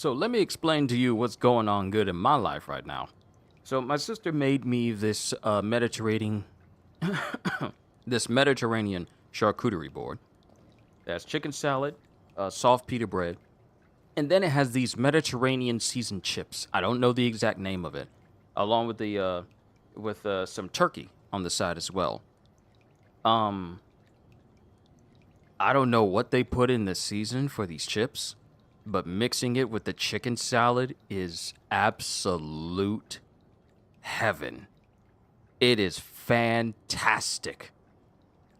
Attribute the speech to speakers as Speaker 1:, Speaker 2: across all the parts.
Speaker 1: So let me explain to you what's going on good in my life right now. So my sister made me this Mediterranean charcuterie board. That's chicken salad, soft pita bread, and then it has these Mediterranean seasoned chips. I don't know the exact name of it, along with the some turkey on the side as well. I don't know what they put in the season for these chips, but mixing it with the chicken salad is absolute heaven. It is fantastic.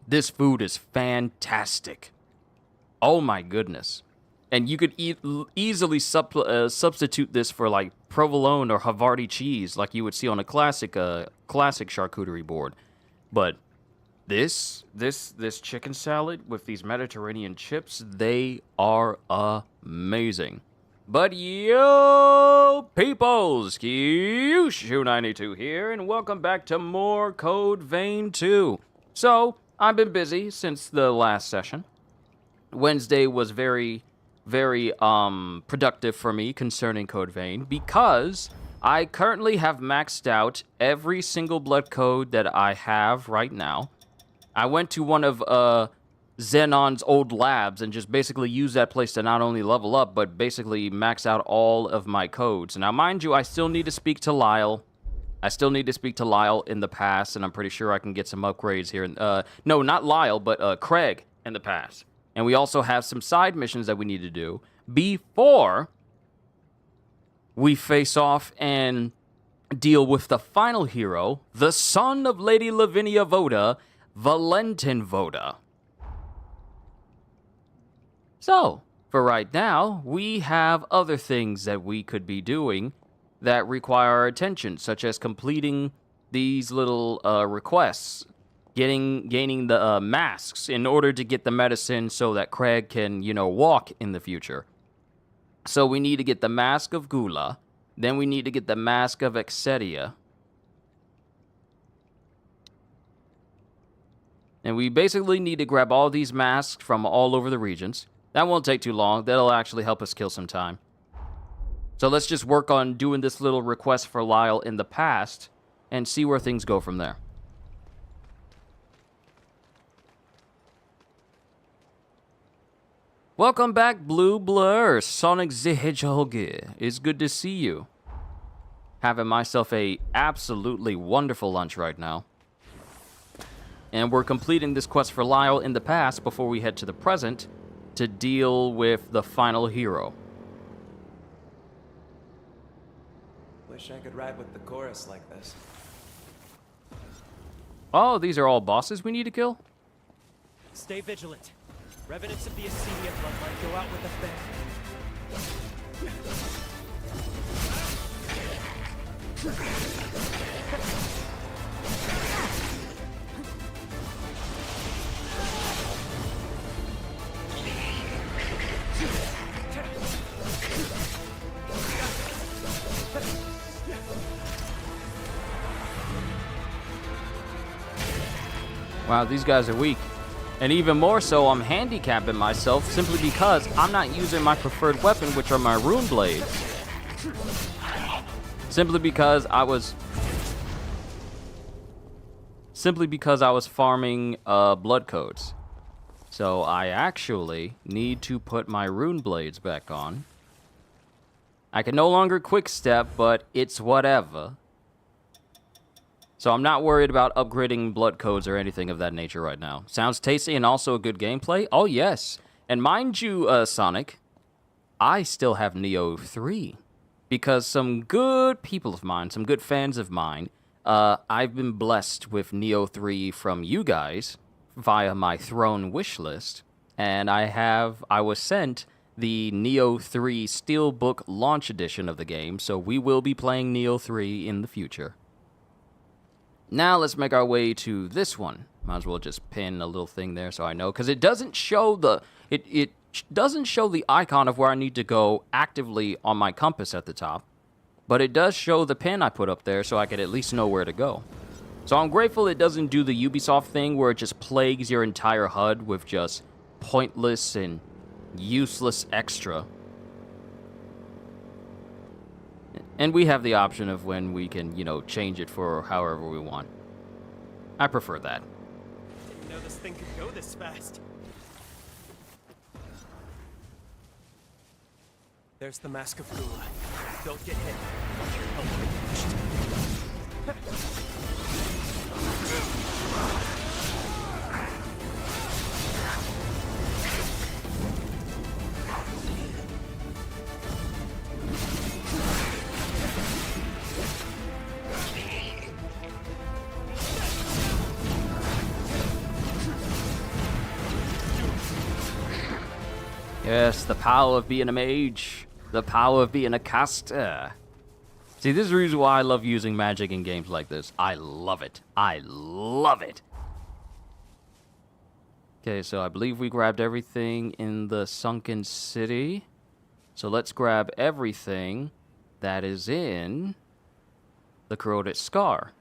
Speaker 1: This food is fantastic. Oh my goodness. And you could easily substitute this for like provolone or Havarti cheese like you would see on a classic charcuterie board. But this chicken salad with these Mediterranean chips, they are amazing. But yo, peoples, Q92 here, and welcome back to more Code Vein 2. So, I've been busy since the last session. Wednesday was very productive for me concerning Code Vein because I currently have maxed out every single blood code that I have right now. I went to one of Xenon's old labs and just basically used that place to not only level up, but basically max out all of my codes. Now, mind you, I still need to speak to Lyle. I still need to speak to Lyle in the past, and I'm pretty sure I can get some upgrades here. No, not Lyle, but Craig in the past. And we also have some side missions that we need to do before we face off and deal with the final hero, the son of Lady Lavinia Voda, Valentin Voda. So, for right now, we have other things that we could be doing that require our attention, such as completing these little requests, gaining the masks in order to get the medicine so that Craig can, walk in the future. So we need to get the Mask of Gula, then we need to get the Mask of Exedia. And we basically need to grab all these masks from all over the regions. That won't take too long. That'll actually help us kill some time. So let's just work on doing this little request for Lyle in the past and see where things go from there. Welcome back, Blue Blur. Sonic the Hedgehog. It's good to see you. Having myself a absolutely wonderful lunch right now. And we're completing this quest for Lyle in the past before we head to the present to deal with the final hero.
Speaker 2: Wish I could ride with the chorus like this.
Speaker 1: Oh, these are all bosses we need to kill?
Speaker 3: Stay vigilant. Revenants of the Acedia bloodline go out with a bang.
Speaker 1: Wow, these guys are weak. And even more so, I'm handicapping myself simply because I'm not using my preferred weapon, which are my rune blades. Simply because I was farming blood codes. So I actually need to put my rune blades back on. I can no longer quick step, but it's whatever. So I'm not worried about upgrading blood codes or anything of that nature right now. Sounds tasty and also a good gameplay? Oh, yes. And mind you, Sonic, I still have Neo 3. Because some good people of mine, some good fans of mine, I've been blessed with Neo 3 from you guys via my Throne wish list. And I was sent the Neo 3 Steelbook launch edition of the game, so we will be playing Neo 3 in the future. Now let's make our way to this one. Might as well just pin a little thing there so I know, because it doesn't show the it doesn't show the icon of where I need to go actively on my compass at the top, but it does show the pin I put up there so I could at least know where to go. So I'm grateful it doesn't do the Ubisoft thing where it just plagues your entire HUD with just pointless and useless extra. And we have the option of when we can, you know, change it for however we want. I prefer that.
Speaker 3: Didn't know this thing could go this fast. There's the Mask of Gula. Don't get hit. Watch your help get pushed.
Speaker 1: Yes, the power of being a mage. The power of being a caster. See, this is the reason why I love using magic in games like this. I love it. I love it. Okay, so I believe we grabbed everything in the sunken city. So let's grab everything that is in the corroded scar,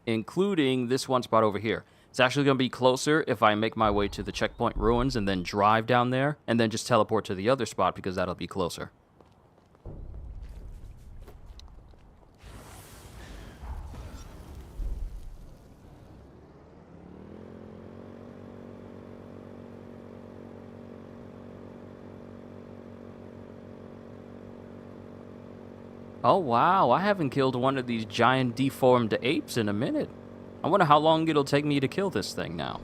Speaker 1: including this one spot over here. It's actually going to be closer if I make my way to the checkpoint ruins and then drive down there and then just teleport to the other spot because that'll be closer. Oh wow, I haven't killed one of these giant deformed apes in a minute. I wonder how long it'll take me to kill this thing now.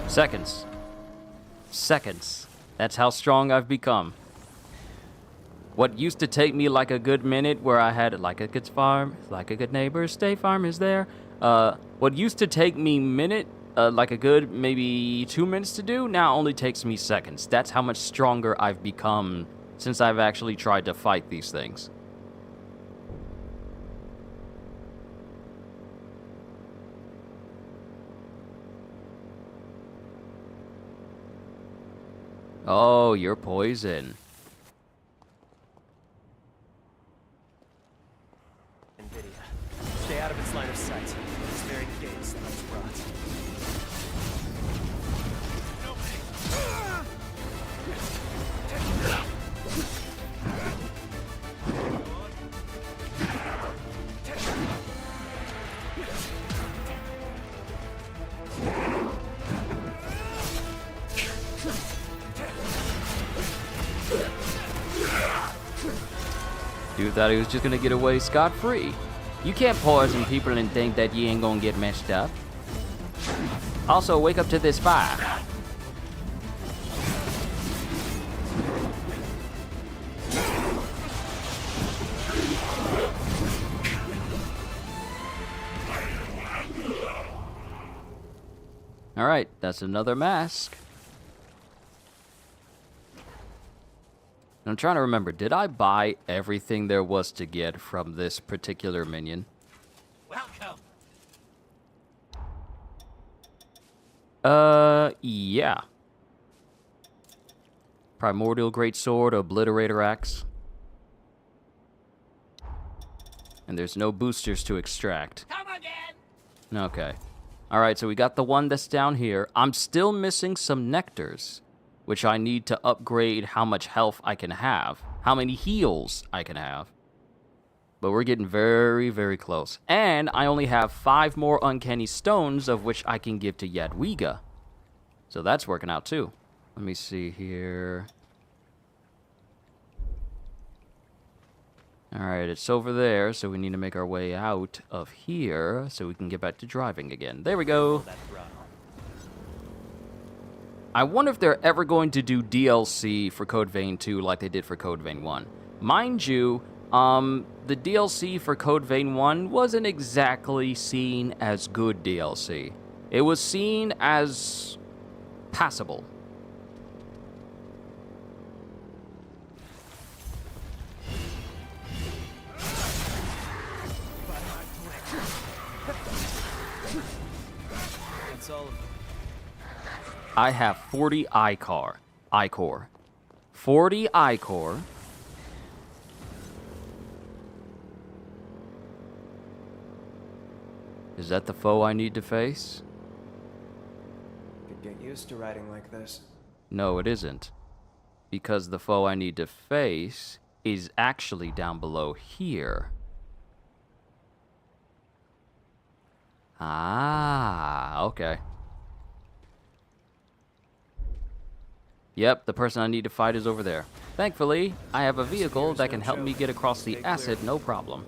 Speaker 1: Seconds. Seconds. That's how strong I've become. What used to take me like a good minute, where I had like a good farm, like a good neighbor, State Farm is there. What used to take me like a good maybe 2 minutes to do, now only takes me seconds. That's how much stronger I've become since I've actually tried to fight these things. Oh, you're poison.
Speaker 3: Stay out of its line of sight. It's very gaze that it's brought.
Speaker 1: Dude thought he was just gonna get away scot-free. You can't poison people and think that you ain't gonna get messed up. Also, wake up to this fire. Alright, that's another mask. I'm trying to remember, did I buy everything there was to get from this particular minion?
Speaker 3: Welcome.
Speaker 1: Yeah. Primordial Greatsword, Obliterator Axe. And there's no boosters to extract.
Speaker 3: Come again.
Speaker 1: Okay. Alright, so we got the one that's down here. I'm still missing some nectars, which I need to upgrade how much health I can have, how many heals I can have. But we're getting very, very close. And I only have 5 more uncanny stones, of which I can give to Jadwiga. So that's working out too. Let me see here. Alright, it's over there, so we need to make our way out of here so we can get back to driving again. There we go. I wonder if they're ever going to do DLC for Code Vein 2 like they did for Code Vein 1. Mind you, the DLC for Code Vein 1 wasn't exactly seen as good DLC. It was seen as passable.
Speaker 3: That's all of them.
Speaker 1: I have 40 Ichor. 40 Ichor. Is that the foe I need to face?
Speaker 2: Could get used to riding like this.
Speaker 1: No, it isn't. Because the foe I need to face is actually down below here. Ah, okay. Yep, the person I need to fight is over there. Thankfully, I have a vehicle that can help me get across the acid, no problem.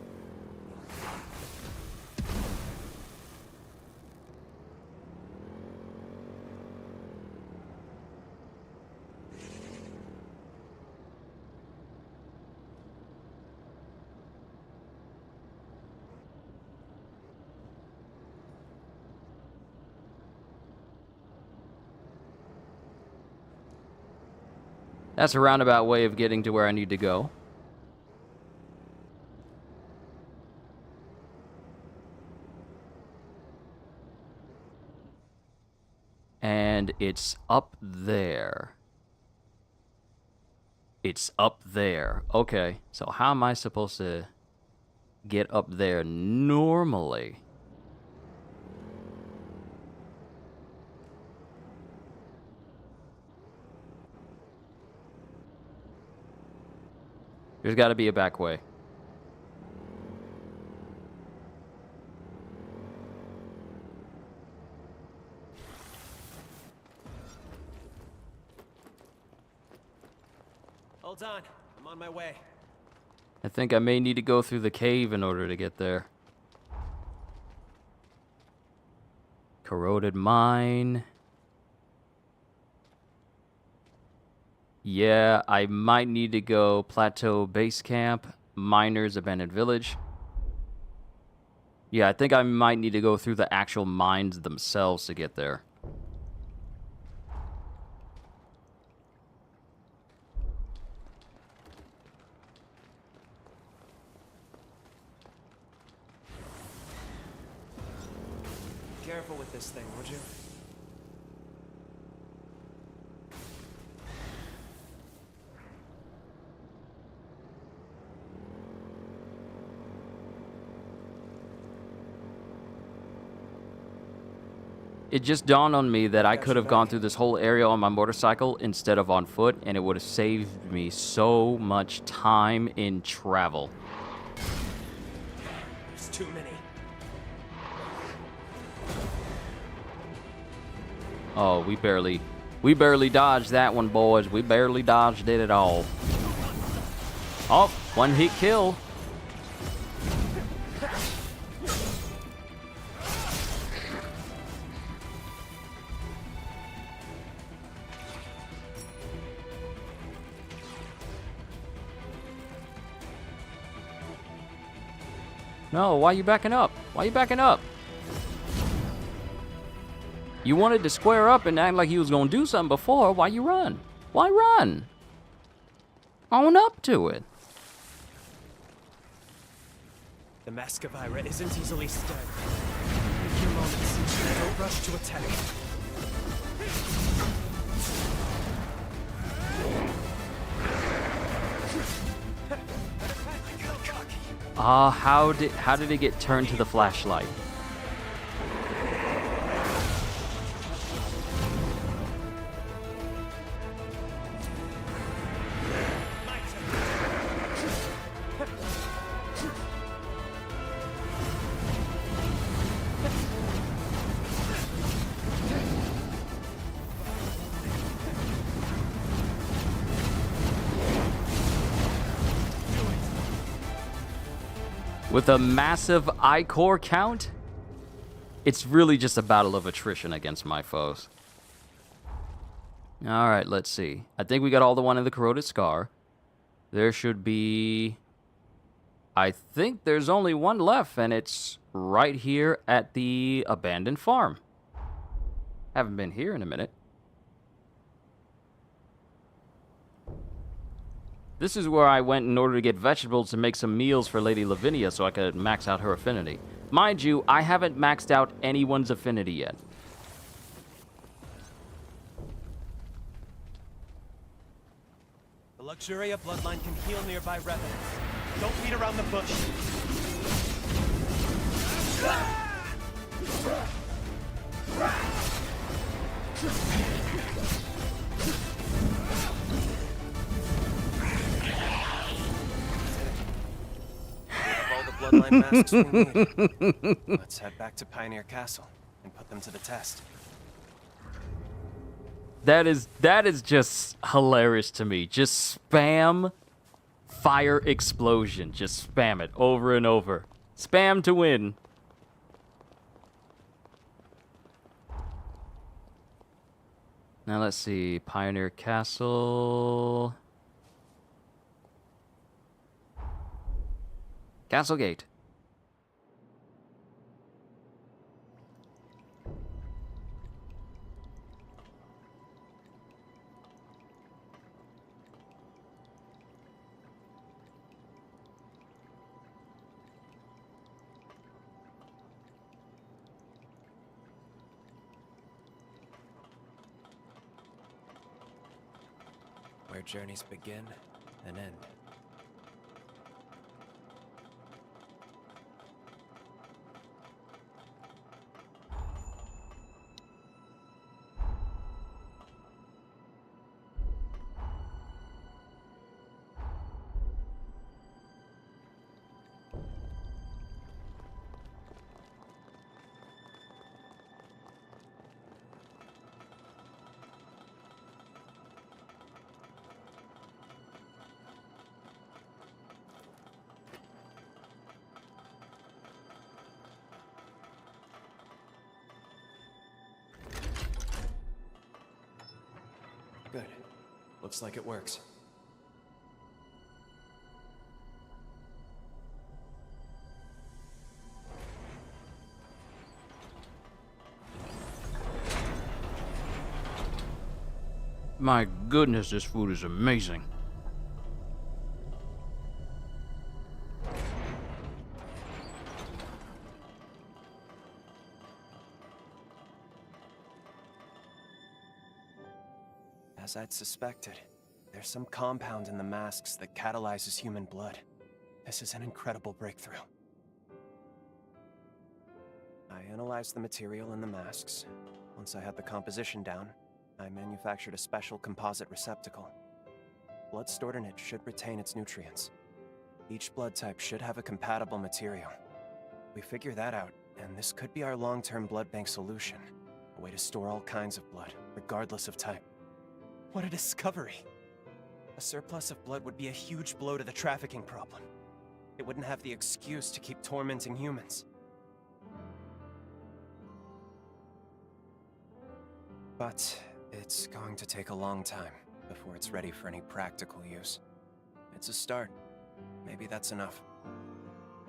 Speaker 1: That's a roundabout way of getting to where I need to go. And it's up there. It's up there. Okay, so how am I supposed to get up there normally? There's got to be a back way.
Speaker 3: Hold on. I'm on my way.
Speaker 1: I think I may need to go through the cave in order to get there. Corroded mine. Yeah, I might need to go Plateau Base Camp, Miners Abandoned Village. Yeah, I think I might need to go through the actual mines themselves to get there.
Speaker 2: Careful with this thing, would you?
Speaker 1: It just dawned on me that I could have gone through this whole area on my motorcycle instead of on foot, and it would have saved me so much time in travel.
Speaker 3: There's too many.
Speaker 1: Oh, we barely dodged that one, boys. We barely dodged it at all. Oh, one hit kill. No, why are you backing up? Why are you backing up? You wanted to square up and act like you was gonna do something before. Why you run? Why run? Own up to it.
Speaker 3: The Mascavira isn't easily stunned. Take your moments. Don't rush to attack.
Speaker 1: How did it get turned to the flashlight? With a massive I-core count, it's really just a battle of attrition against my foes. Alright, let's see. I think we got all the one in the corroded scar. There should be... I think there's only one left, and it's right here at the abandoned farm. Haven't been here in a minute. This is where I went in order to get vegetables to make some meals for Lady Lavinia so I could max out her affinity. Mind you, I haven't maxed out anyone's affinity yet.
Speaker 3: The Luxuria bloodline can heal nearby revenants. Don't beat around the bush.
Speaker 2: All the bloodline masks we need. Let's head back to Pioneer Castle and put them to the test.
Speaker 1: That is just hilarious to me. Just spam fire explosion. Just spam it over and over. Spam to win. Now let's see. Pioneer Castle. Castle Gate.
Speaker 2: Where journeys begin and end. Good. Looks like it works.
Speaker 1: My goodness, this food is amazing.
Speaker 2: As I'd suspected, there's some compound in the masks that catalyzes human blood. This is an incredible breakthrough. I analyzed the material in the masks. Once I had the composition down, I manufactured a special composite receptacle. Blood stored in it should retain its nutrients. Each blood type should have a compatible material. We figure that out, and this could be our long-term blood bank solution. A way to store all kinds of blood, regardless of type. What a discovery! A surplus of blood would be a huge blow to the trafficking problem. It wouldn't have the excuse to keep tormenting humans. But it's going to take a long time before it's ready for any practical use. It's a start. Maybe that's enough.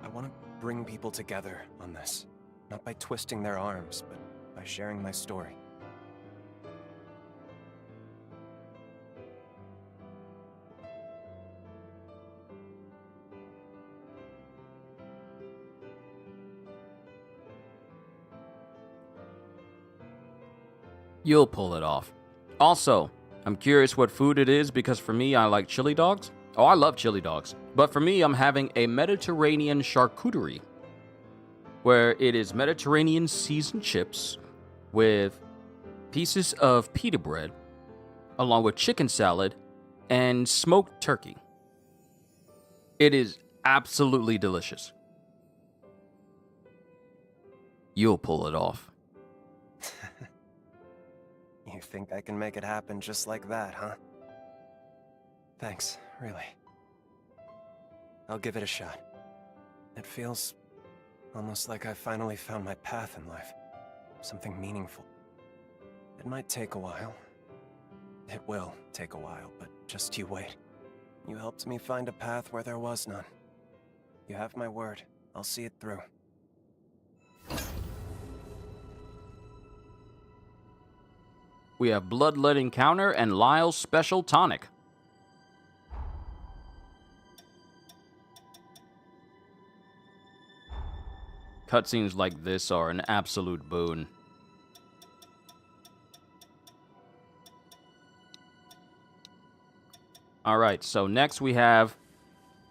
Speaker 2: I want to bring people together on this. Not by twisting their arms, but by sharing my story.
Speaker 1: You'll pull it off. Also, I'm curious what food it is because for me, I like chili dogs. Oh, I love chili dogs. But for me, I'm having a Mediterranean charcuterie where it is Mediterranean seasoned chips with pieces of pita bread along with chicken salad and smoked turkey. It is absolutely delicious. You'll pull it off.
Speaker 2: You think I can make it happen just like that, huh? Thanks, really. I'll give it a shot. It feels almost like I finally found my path in life. Something meaningful. It might take a while. It will take a while, but just you wait. You helped me find a path where there was none. You have my word. I'll see it through.
Speaker 1: We have Bloodlet Encounter and Lyle's Special Tonic. Cutscenes like this are an absolute boon. Alright, so next we have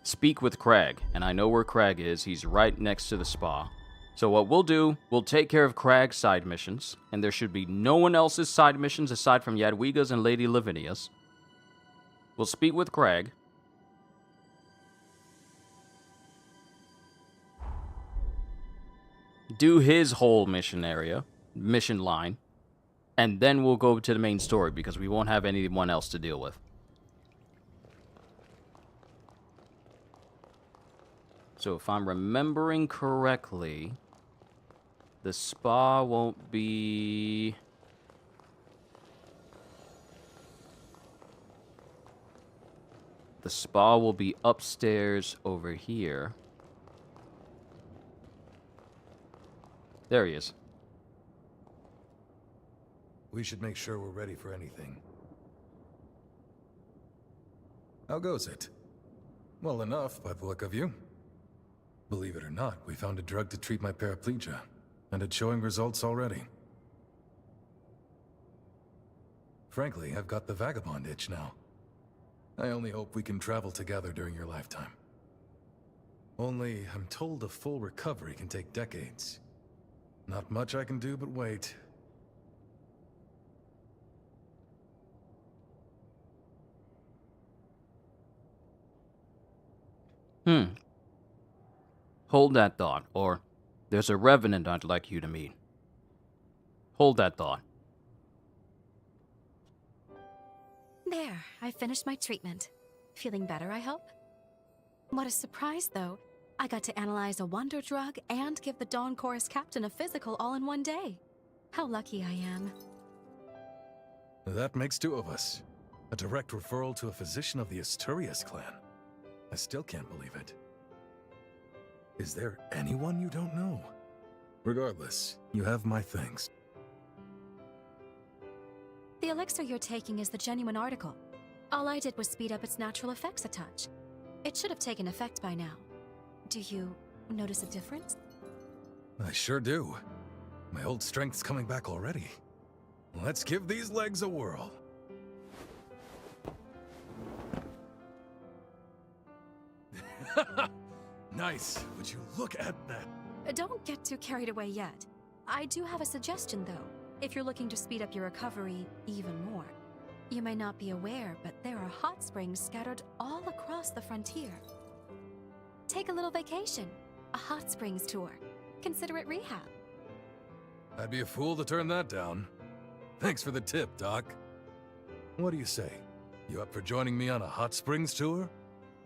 Speaker 1: Speak with Crag. And I know where Crag is. He's right next to the spa. So what we'll do, we'll take care of Crag's side missions, and there should be no one else's side missions aside from Jadwiga's and Lady Lavinia's. We'll speak with Crag. Do his whole mission line, and then we'll go to the main story because we won't have anyone else to deal with. So if I'm remembering correctly, the spa won't be... The spa will be upstairs over here. There he is.
Speaker 4: We should make sure we're ready for anything. How goes it? Well enough, by the look of you. Believe it or not, we found a drug to treat my paraplegia, and it's showing results already. Frankly, I've got the vagabond itch now. I only hope we can travel together during your lifetime. Only, I'm told a full recovery can take decades. Not much I can do but wait.
Speaker 1: Hold that thought, or there's a revenant I'd like you to meet. Hold that thought.
Speaker 5: There, I finished my treatment. Feeling better, I hope? What a surprise, though. I got to analyze a wonder drug and give the Dawn Chorus captain a physical all in one day. How lucky I am.
Speaker 4: That makes two of us. A direct referral to a physician of the Asturias clan. I still can't believe it. Is there anyone you don't know? Regardless, you have my thanks.
Speaker 5: The elixir you're taking is the genuine article. All I did was speed up its natural effects a touch. It should have taken effect by now. Do you notice a difference?
Speaker 4: I sure do. My old strength's coming back already. Let's give these legs a whirl. Nice. Would you look at that?
Speaker 5: Don't get too carried away yet. I do have a suggestion, though, if you're looking to speed up your recovery even more. You may not be aware, but there are hot springs scattered all across the frontier. Take a little vacation, a hot springs tour. Consider it rehab.
Speaker 4: I'd be a fool to turn that down. Thanks for the tip, Doc. What do you say? You up for joining me on a hot springs tour?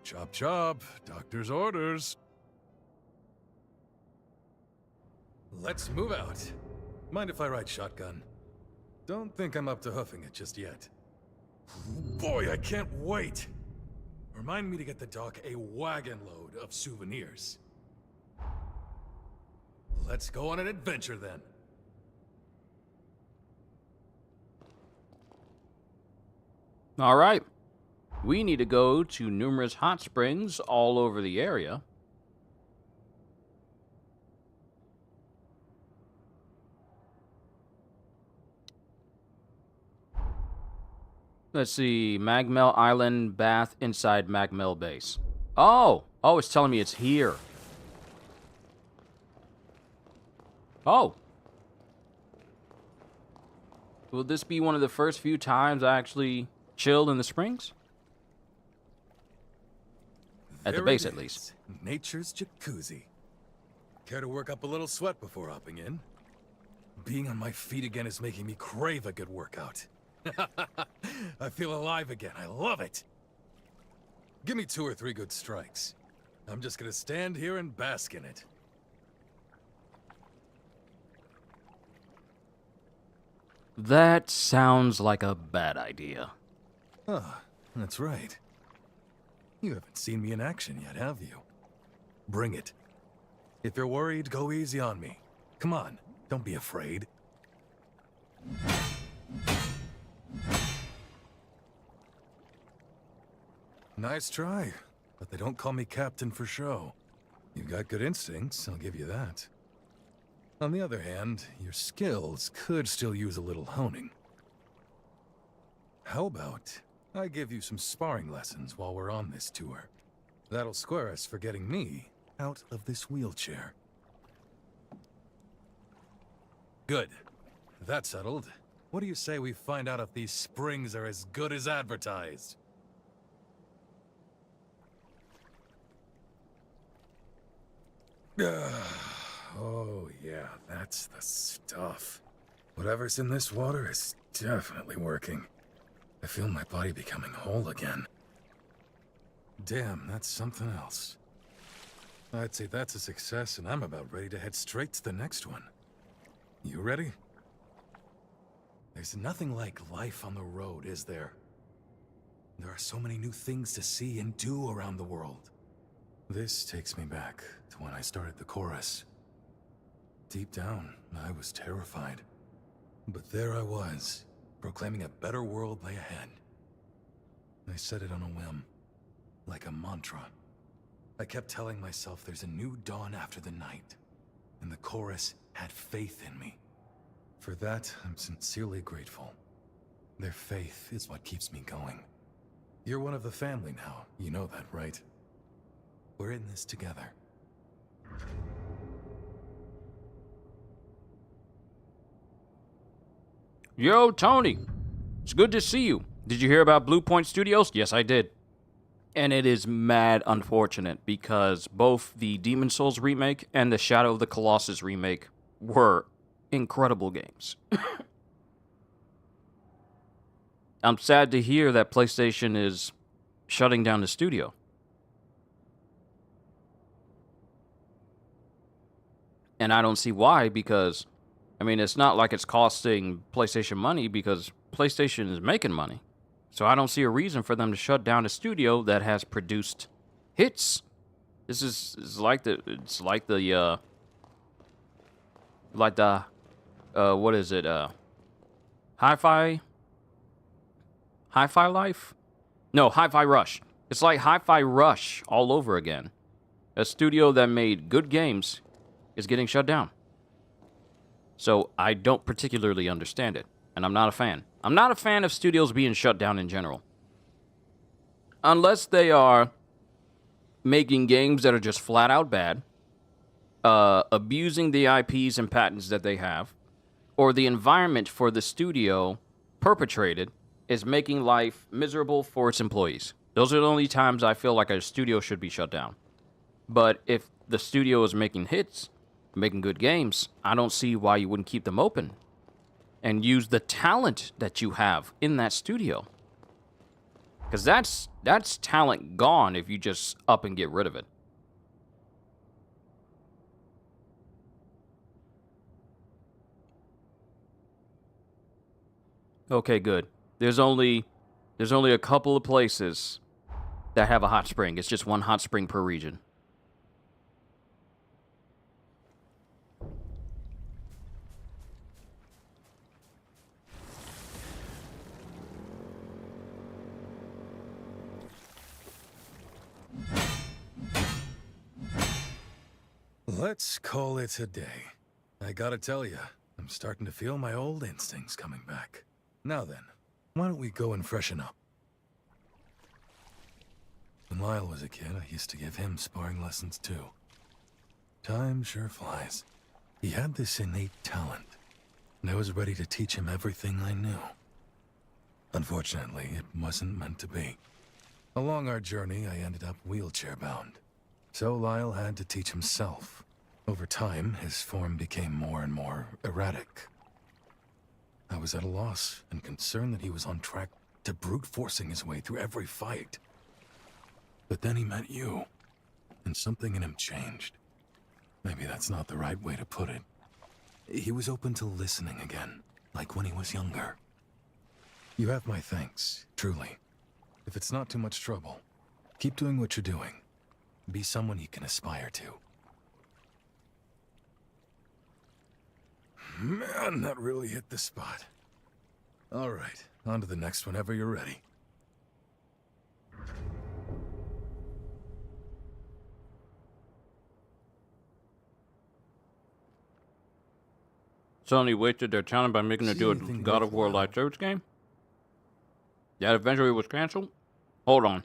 Speaker 4: Chop chop, doctor's orders. Let's move out. Mind if I ride shotgun? Don't think I'm up to hoofing it just yet. Boy, I can't wait! Remind me to get the doc a wagon load of souvenirs. Let's go on an adventure then.
Speaker 1: All right. We need to go to numerous hot springs all over the area. Let's see, Magmel Island bath inside Magmel base. Oh, it's telling me it's here. Oh. Will this be one of the first few times I actually chilled in the springs? At the base, at least.
Speaker 4: Nature's jacuzzi. Care to work up a little sweat before hopping in? Being on my feet again is making me crave a good workout. I feel alive again. I love it. Give me 2 or 3 good strikes. I'm just gonna stand here and bask in it.
Speaker 1: That sounds like a bad idea.
Speaker 4: Ah, that's right. You haven't seen me in action yet, have you? Bring it. If you're worried, go easy on me. Come on, don't be afraid. Nice try, but they don't call me captain for show. You've got good instincts, I'll give you that. On the other hand, your skills could still use a little honing. How about I give you some sparring lessons while we're on this tour? That'll square us for getting me out of this wheelchair. Good. That's settled. What do you say we find out if these springs are as good as advertised? Oh, yeah, that's the stuff. Whatever's in this water is definitely working. I feel my body becoming whole again. Damn, that's something else. I'd say that's a success, and I'm about ready to head straight to the next one. You ready? There's nothing like life on the road, is there? There are so many new things to see and do around the world. This takes me back to when I started the chorus. Deep down, I was terrified. But there I was, proclaiming a better world lay ahead. I said it on a whim, like a mantra. I kept telling myself there's a new dawn after the night, and the chorus had faith in me. For that, I'm sincerely grateful. Their faith is what keeps me going. You're one of the family now, you know that, right? We're in this together.
Speaker 1: Yo, Tony. It's good to see you. Did you hear about Blue Point Studios? Yes, I did. And it is mad unfortunate because both the Demon Souls remake and the Shadow of the Colossus remake were incredible games. I'm sad to hear that PlayStation is shutting down the studio. And I don't see why, because, I mean, it's not like it's costing PlayStation money because PlayStation is making money. So I don't see a reason for them to shut down a studio that has produced hits. This is like the what is it? Hi-Fi Life? No, Hi-Fi Rush. It's like Hi-Fi Rush all over again. A studio that made good games is getting shut down. So I don't particularly understand it, and I'm not a fan. I'm not a fan of studios being shut down in general. Unless they are making games that are just flat out bad, abusing the IPs and patents that they have, or the environment for the studio perpetrated is making life miserable for its employees. Those are the only times I feel like a studio should be shut down. But if the studio is making hits, making good games, I don't see why you wouldn't keep them open and use the talent that you have in that studio. Because that's talent gone if you just up and get rid of it. Okay, good. There's only a couple of places that have a hot spring. It's just one hot spring per region.
Speaker 4: Let's call it a day. I gotta tell you, I'm starting to feel my old instincts coming back. Now then, why don't we go and freshen up? When Lyle was a kid, I used to give him sparring lessons too. Time sure flies. He had this innate talent, and I was ready to teach him everything I knew. Unfortunately, it wasn't meant to be. Along our journey, I ended up wheelchair-bound. So Lyle had to teach himself. Over time, his form became more and more erratic. I was at a loss and concerned that he was on track to brute forcing his way through every fight. But then he met you, and something in him changed. Maybe that's not the right way to put it. He was open to listening again, like when he was younger. You have my thanks, truly. If it's not too much trouble, keep doing what you're doing. Be someone you can aspire to. Man, that really hit the spot. All right, on to the next whenever you're ready.
Speaker 1: Sony wasted their talent by making it do a
Speaker 4: anything
Speaker 1: God of War
Speaker 4: worthwhile?
Speaker 1: live service game? That eventually was canceled? Hold on.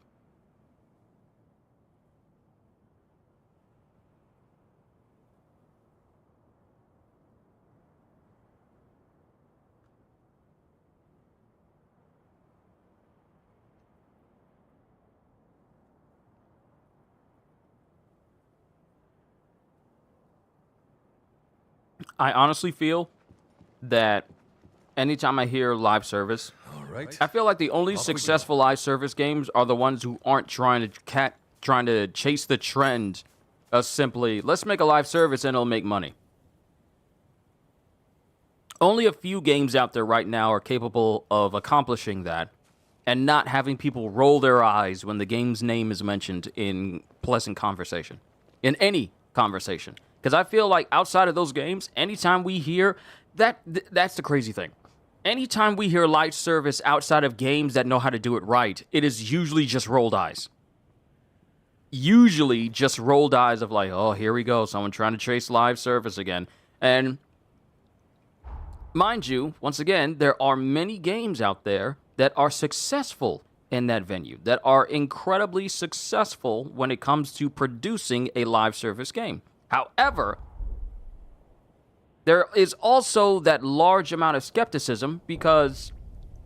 Speaker 1: I honestly feel that anytime I hear live service,
Speaker 4: All right.
Speaker 1: I feel like the only
Speaker 4: Off we go.
Speaker 1: successful live service games are the ones who aren't trying to chase the trend of simply let's make a live service and it'll make money. Only a few games out there right now are capable of accomplishing that and not having people roll their eyes when the game's name is mentioned in pleasant conversation, in any conversation. Because I feel like outside of those games, anytime we hear that's the crazy thing. Anytime we hear live service outside of games that know how to do it right, it is usually just rolled eyes. Usually just rolled eyes of like, oh, here we go, someone trying to chase live service again. And mind you, once again, there are many games out there that are successful in that venue, that are incredibly successful when it comes to producing a live service game. However, there is also that large amount of skepticism because,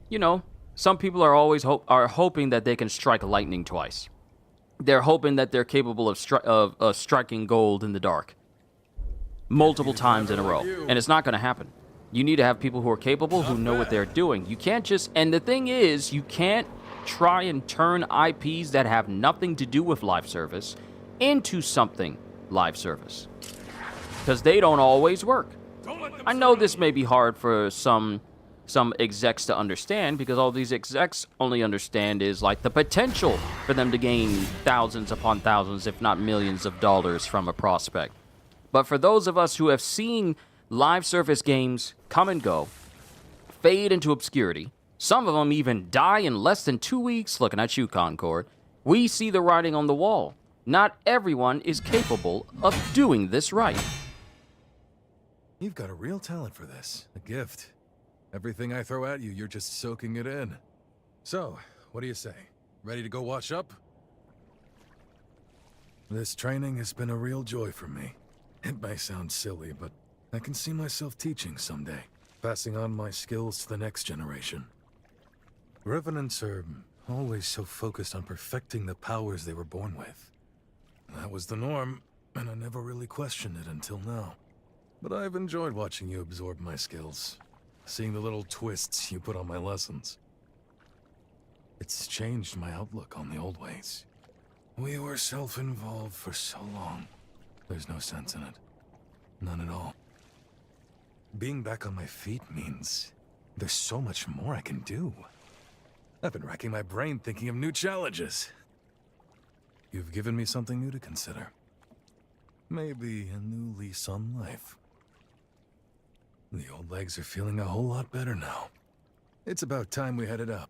Speaker 1: you know, some people are always hoping that they can strike lightning twice. They're hoping that they're capable of striking gold in the dark multiple times in a row, and it's not going to happen. You need to have people who are capable, who know what they're doing. You can't just, and the thing is, you can't try and turn IPs that have nothing to do with live service into something live service, because they don't always work. I know this may be hard for some execs to understand, because all these execs only understand is like the potential for them to gain thousands upon thousands, if not millions of dollars from a prospect. But for those of us who have seen live service games come and go, fade into obscurity, some of them even die in less than 2 weeks, looking at you, Concord, we see the writing on the wall. Not everyone is capable of doing this right.
Speaker 4: You've got a real talent for this. A gift. Everything I throw at you, you're just soaking it in. So, what do you say? Ready to go wash up? This training has been a real joy for me. It may sound silly, but I can see myself teaching someday, passing on my skills to the next generation. Revenants are always so focused on perfecting the powers they were born with. That was the norm, and I never really questioned it until now. But I've enjoyed watching you absorb my skills, seeing the little twists you put on my lessons. It's changed my outlook on the old ways. We were self-involved for so long. There's no sense in it. None at all. Being back on my feet means there's so much more I can do. I've been racking my brain thinking of new challenges. You've given me something new to consider. Maybe a new lease on life. The old legs are feeling a whole lot better now. It's about time we headed out.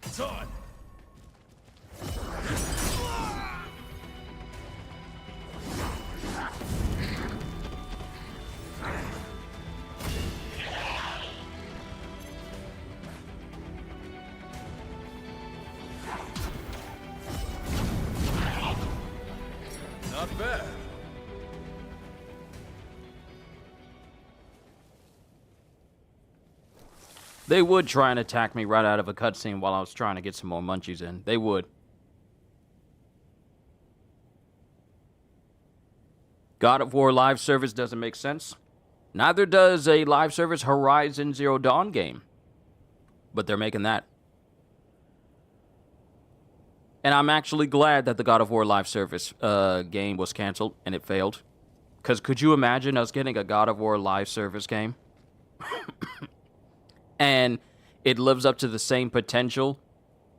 Speaker 4: It's on! Not bad.
Speaker 1: They would try and attack me right out of a cutscene while I was trying to get some more munchies in. They would. God of War live service doesn't make sense. Neither does a live service Horizon Zero Dawn game. But they're making that. And I'm actually glad that the God of War live service game was canceled and it failed. Because could you imagine us getting a God of War live service game? And it lives up to the same potential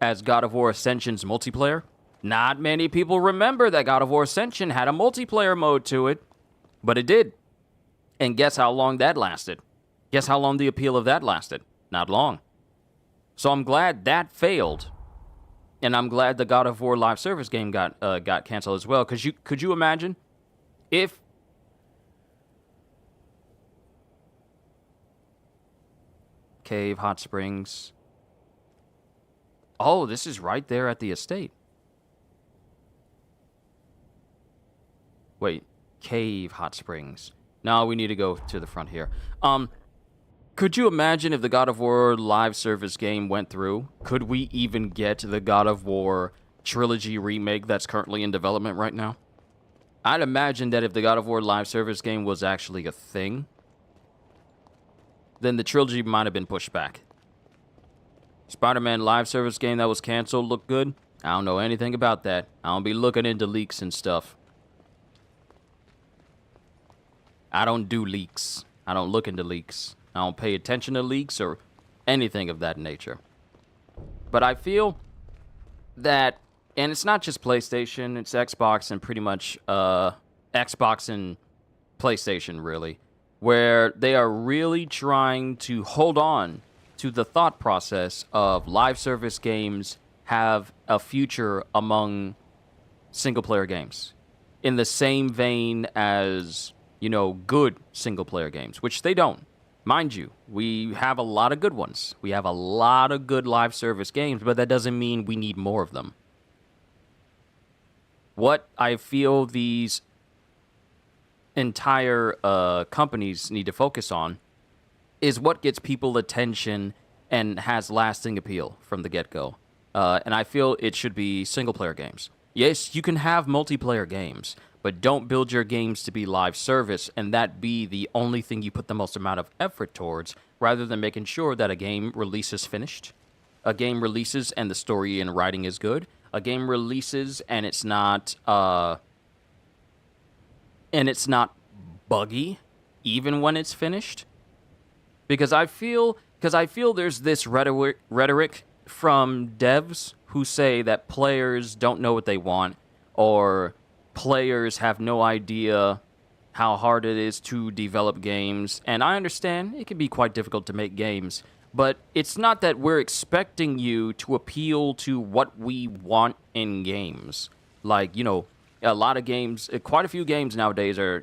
Speaker 1: as God of War Ascension's multiplayer? Not many people remember that God of War Ascension had a multiplayer mode to it, but it did. And guess how long that lasted? Guess how long the appeal of that lasted? Not long. So I'm glad that failed. And I'm glad the God of War live service game got canceled as well. Because could you imagine if Cave, Hot Springs, Oh, this is right there at the estate. Wait, cave hot springs. No, we need to go to the front here. Could you imagine if the God of War live service game went through? Could we even get the God of War trilogy remake that's currently in development right now? I'd imagine that if the God of War live service game was actually a thing, then the trilogy might have been pushed back. Spider-Man live service game that was canceled looked good? I don't know anything about that. I don't be looking into leaks and stuff. I don't do leaks. I don't look into leaks. I don't pay attention to leaks or anything of that nature. But I feel that, and it's not just PlayStation, it's Xbox and pretty much Xbox and PlayStation, really, where they are really trying to hold on to the thought process of live service games have a future among single-player games. In the same vein as, you know, good single-player games, which they don't. Mind you, we have a lot of good ones. We have a lot of good live service games, but that doesn't mean we need more of them. What I feel these entire companies need to focus on is what gets people attention and has lasting appeal from the get-go. And I feel it should be single-player games. Yes, you can have multiplayer games, but don't build your games to be live service and that be the only thing you put the most amount of effort towards, rather than making sure that a game releases finished. A game releases and the story and writing is good. A game releases and it's not buggy, even when it's finished. Because I feel there's this rhetoric from devs who say that players don't know what they want, or players have no idea how hard it is to develop games. And I understand it can be quite difficult to make games, but it's not that we're expecting you to appeal to what we want in games. Like, you know, a lot of games, quite a few games nowadays are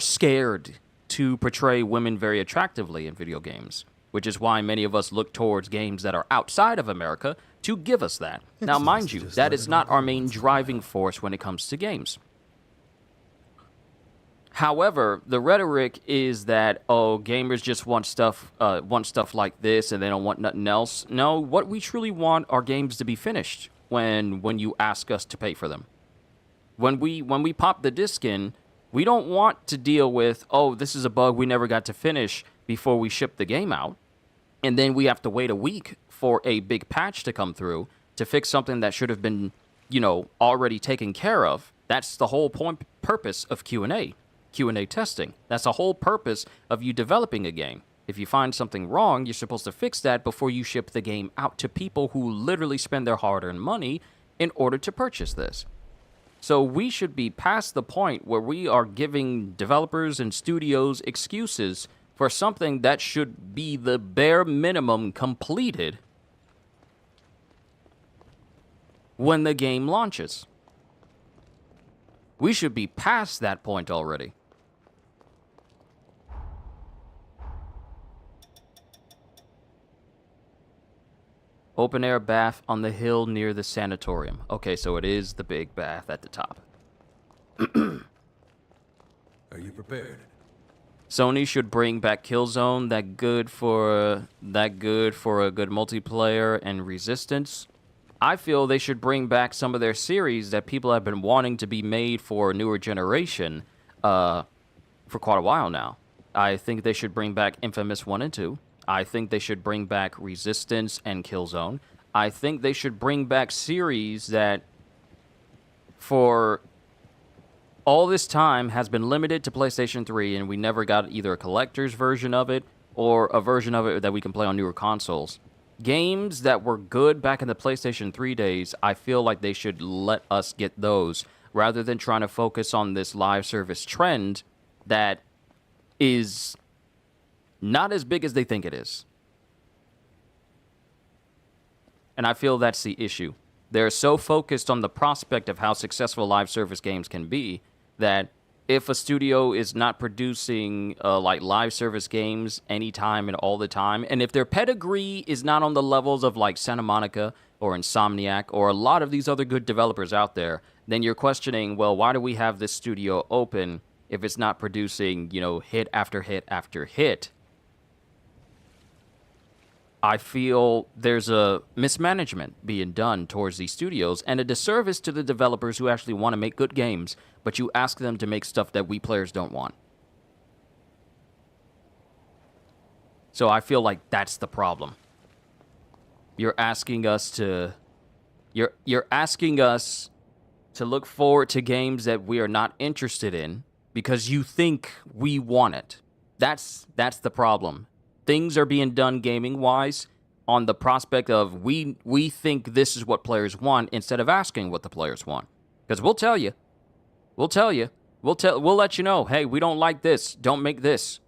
Speaker 1: scared to portray women very attractively in video games, which is why many of us look towards games that are outside of America to give us that. Now, mind you, that is not our main driving force when it comes to games. However, the rhetoric is that, oh, gamers just want stuff like this and they don't want nothing else. No, what we truly want are games to be finished when you ask us to pay for them. When we pop the disc in, we don't want to deal with, oh, this is a bug we never got to finish before we ship the game out, and then we have to wait a week for a big patch to come through to fix something that should have been, already taken care of. That's the whole purpose of Q&A testing. That's the whole purpose of you developing a game. If you find something wrong, you're supposed to fix that before you ship the game out to people who literally spend their hard-earned money in order to purchase this. So we should be past the point where we are giving developers and studios excuses for something that should be the bare minimum completed when the game launches. We should be past that point already. Open air bath on the hill near the sanatorium. Okay, so it is the big bath at the top.
Speaker 4: Are you prepared?
Speaker 1: Sony should bring back Killzone, that good for a good multiplayer and Resistance. I feel they should bring back some of their series that people have been wanting to be made for a newer generation for quite a while now. I think they should bring back Infamous 1 and 2. I think they should bring back Resistance and Killzone. I think they should bring back series that for all this time has been limited to PlayStation 3, and we never got either a collector's version of it or a version of it that we can play on newer consoles. Games that were good back in the PlayStation 3 days, I feel like they should let us get those, rather than trying to focus on this live service trend that is not as big as they think it is. And I feel that's the issue. They're so focused on the prospect of how successful live service games can be that if a studio is not producing like live service games anytime and all the time, and if their pedigree is not on the levels of like Santa Monica or Insomniac or a lot of these other good developers out there, then you're questioning, well, why do we have this studio open if it's not producing, you know, hit after hit after hit? I feel there's a mismanagement being done towards these studios and a disservice to the developers who actually want to make good games, but you ask them to make stuff that we players don't want. So I feel like that's the problem. You're asking us to you're asking us to look forward to games that we are not interested in because you think we want it. That's the problem. Things are being done gaming-wise on the prospect of we think this is what players want instead of asking what the players want. Because we'll tell you. We'll let you know, hey, we don't like this. Don't make this.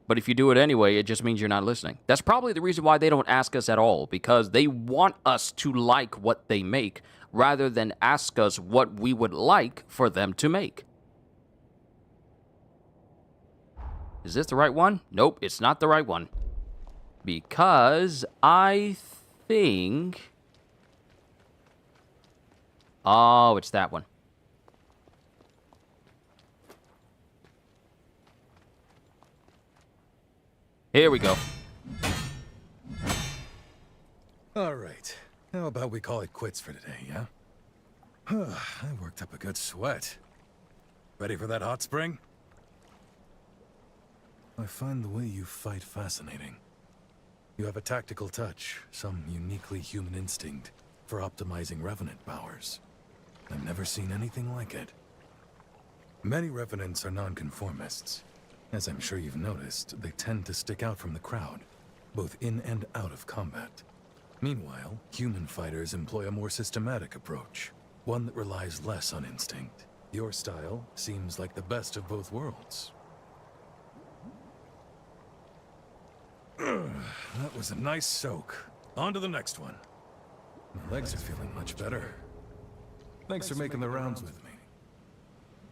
Speaker 1: But if you do it anyway, it just means you're not listening. That's probably the reason why they don't ask us at all, because they want us to like what they make rather than ask us what we would like for them to make. Is this the right one? Nope, it's not the right one. Because I think... Oh, it's that one. Here we go.
Speaker 4: All right. How about we call it quits for today, yeah? I worked up a good sweat. Ready for that hot spring? I find the way you fight fascinating. You have a tactical touch, some uniquely human instinct for optimizing Revenant powers. I've never seen anything like it. Many Revenants are nonconformists. As I'm sure you've noticed, they tend to stick out from the crowd, both in and out of combat. Meanwhile, human fighters employ a more systematic approach, one that relies less on instinct. Your style seems like the best of both worlds. That was a nice soak. On to the next one. My legs are feeling much better. Thanks for making the rounds with me.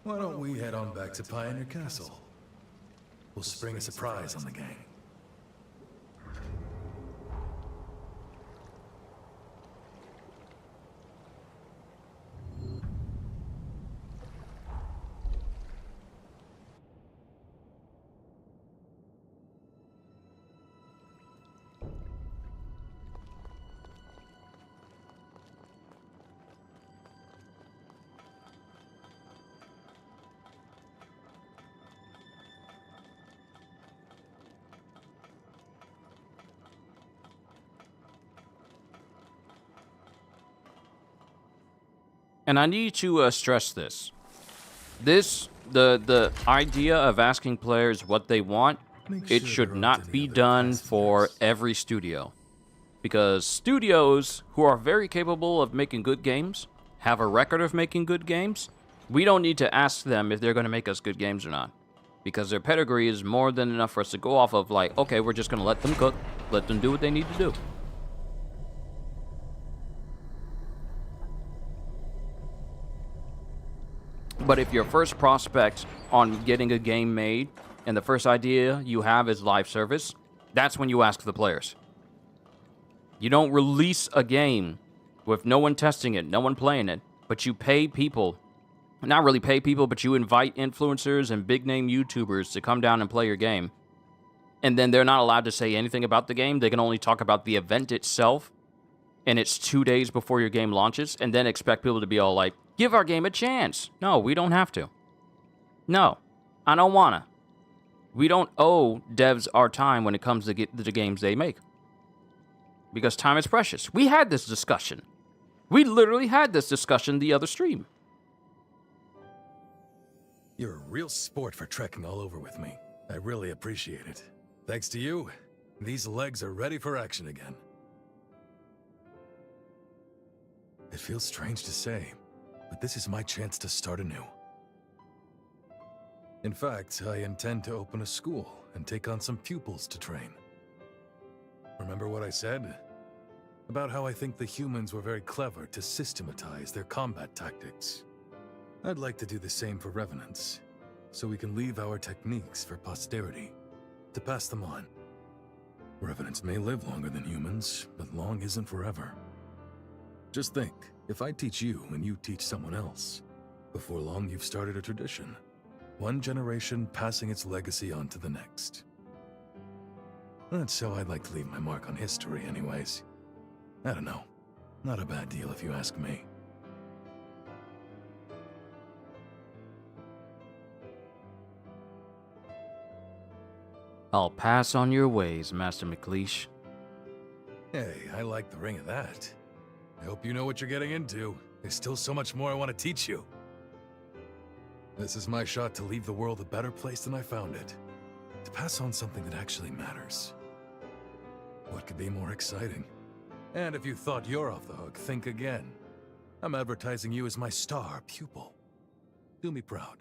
Speaker 4: Why don't we head on back to Pioneer Castle? We'll spring a surprise on the gang.
Speaker 1: And I need to stress this. The idea of asking players what they want, it should not be done for every studio. Because studios who are very capable of making good games, have a record of making good games, we don't need to ask them if they're going to make us good games or not. Because their pedigree is more than enough for us to go off of, like, okay, we're just going to let them cook, let them do what they need to do. But if your first prospect on getting a game made and the first idea you have is live service, that's when you ask the players. You don't release a game with no one testing it, no one playing it, but you pay people. Not really pay people, but you invite influencers and big name YouTubers to come down and play your game. And then they're not allowed to say anything about the game. They can only talk about the event itself. And it's 2 days before your game launches, and then expect people to be all like, give our game a chance. No, we don't have to. No, I don't wanna. We don't owe devs our time when it comes to the games they make. Because time is precious. We had this discussion. We literally had this discussion the other stream.
Speaker 4: You're a real sport for trekking all over with me. I really appreciate it. Thanks to you, these legs are ready for action again. It feels strange to say, but this is my chance to start anew. In fact, I intend to open a school and take on some pupils to train. Remember what I said? About how I think the humans were very clever to systematize their combat tactics. I'd like to do the same for Revenants. so we can leave our techniques for posterity, to pass them on. Revenants may live longer than humans, but long isn't forever. Just think, if I teach you and you teach someone else, before long you've started a tradition. One generation passing its legacy on to the next. That's how I'd like to leave my mark on history anyways. I don't know. Not a bad deal if you ask me.
Speaker 1: I'll pass on your ways, Master McLeish.
Speaker 4: Hey, I like the ring of that. I hope you know what you're getting into. There's still so much more I want to teach you. This is my shot to leave the world a better place than I found it. To pass on something that actually matters. What could be more exciting? And if you thought you're off the hook, think again. I'm advertising you as my star pupil. Do me proud.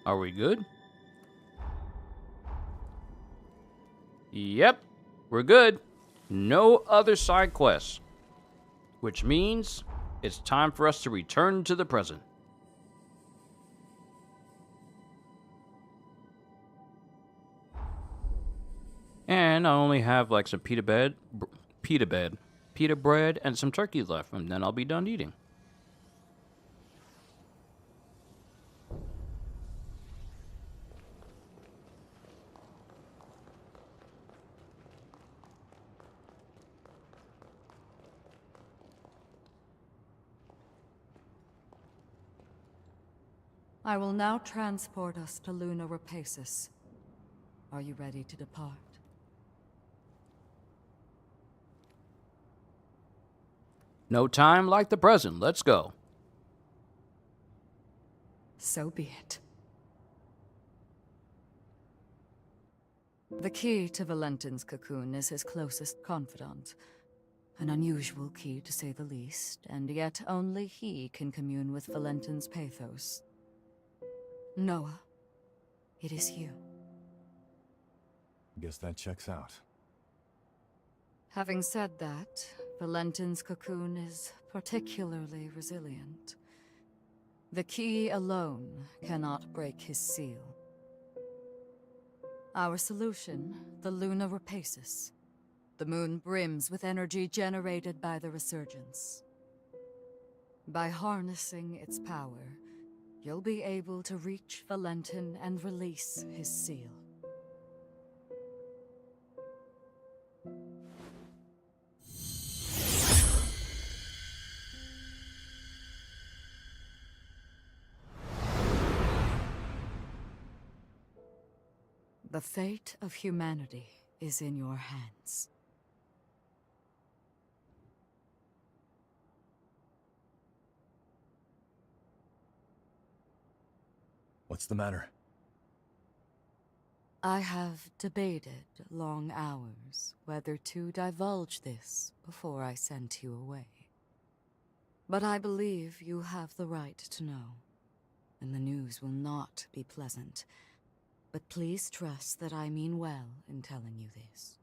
Speaker 1: Are we good? Yep, we're good. No other side quests. Which means it's time for us to return to the present. And I only have like some pita bread, and some turkey left, and then I'll be done eating.
Speaker 6: I will now transport us to Luna Rapacis. Are you ready to depart?
Speaker 1: No time like the present. Let's go.
Speaker 6: So be it. The key to Valentin's cocoon is his closest confidant. An unusual key, to say the least, and yet only he can commune with Valentin's pathos. Noah, it is you.
Speaker 7: Guess that checks out.
Speaker 6: Having said that, Valentin's cocoon is particularly resilient. The key alone cannot break his seal. Our solution, the Luna Rapacis. The moon brims with energy generated by the resurgence. By harnessing its power, you'll be able to reach Valentin and release his seal. The fate of humanity is in your hands.
Speaker 7: What's the matter?
Speaker 6: I have debated long hours whether to divulge this before I sent you away. But I believe you have the right to know, and the news will not be pleasant. But please trust that I mean well in telling you this.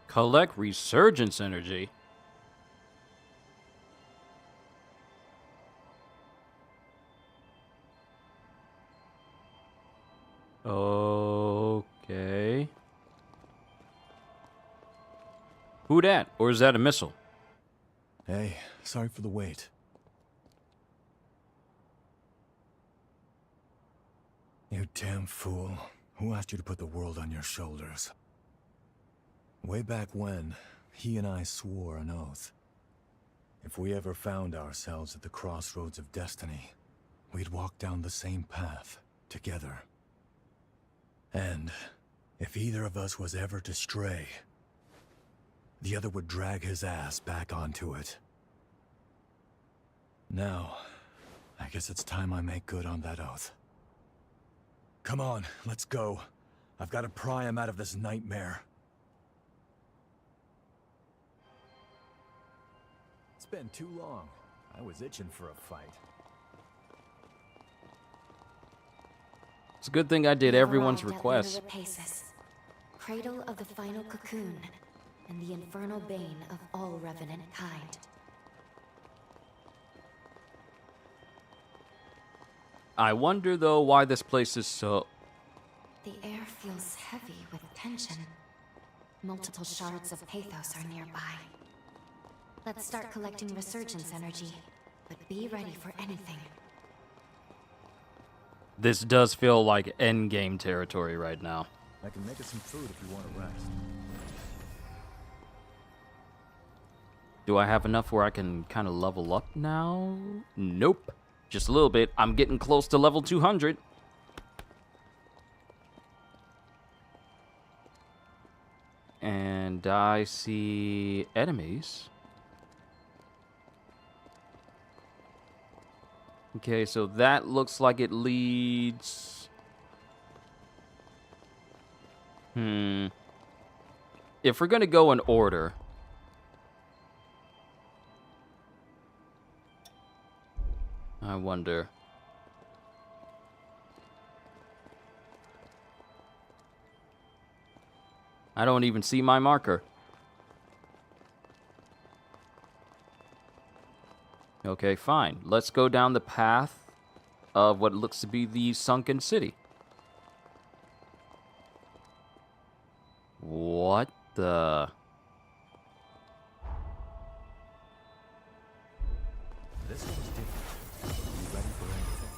Speaker 1: Collect resurgence energy. Okay. Who dat? Or is that a missile?
Speaker 7: Hey, sorry for the wait. You damn fool. Who asked you to put the world on your shoulders? Way back when, he and I swore an oath. If we ever found ourselves at the crossroads of destiny, we'd walk down the same path, together. And if either of us was ever to stray, the other would drag his ass back onto it. Now, I guess it's time I make good on that oath. Come on, let's go. I've got to pry him out of this nightmare. It's been too long. I was itching for a fight.
Speaker 1: It's a good thing I did everyone's request.
Speaker 8: Cradle of the final cocoon, and the infernal bane of all revenant kind.
Speaker 1: I wonder, though, why this place is so...
Speaker 8: The air feels heavy with tension. Multiple shards of pathos are nearby. Let's start collecting resurgence energy, but be ready for anything.
Speaker 1: This does feel like endgame territory right now.
Speaker 7: I can make us some food if you want to rest.
Speaker 1: Do I have enough where I can kind of level up now? Nope. Just a little bit. I'm getting close to level 200. And I see enemies. Okay, so that looks like it leads... If we're gonna go in order... I wonder... I don't even see my marker. Okay, fine. Let's go down the path of what looks to be the sunken city. What the...
Speaker 7: This one's different. Are you ready for anything?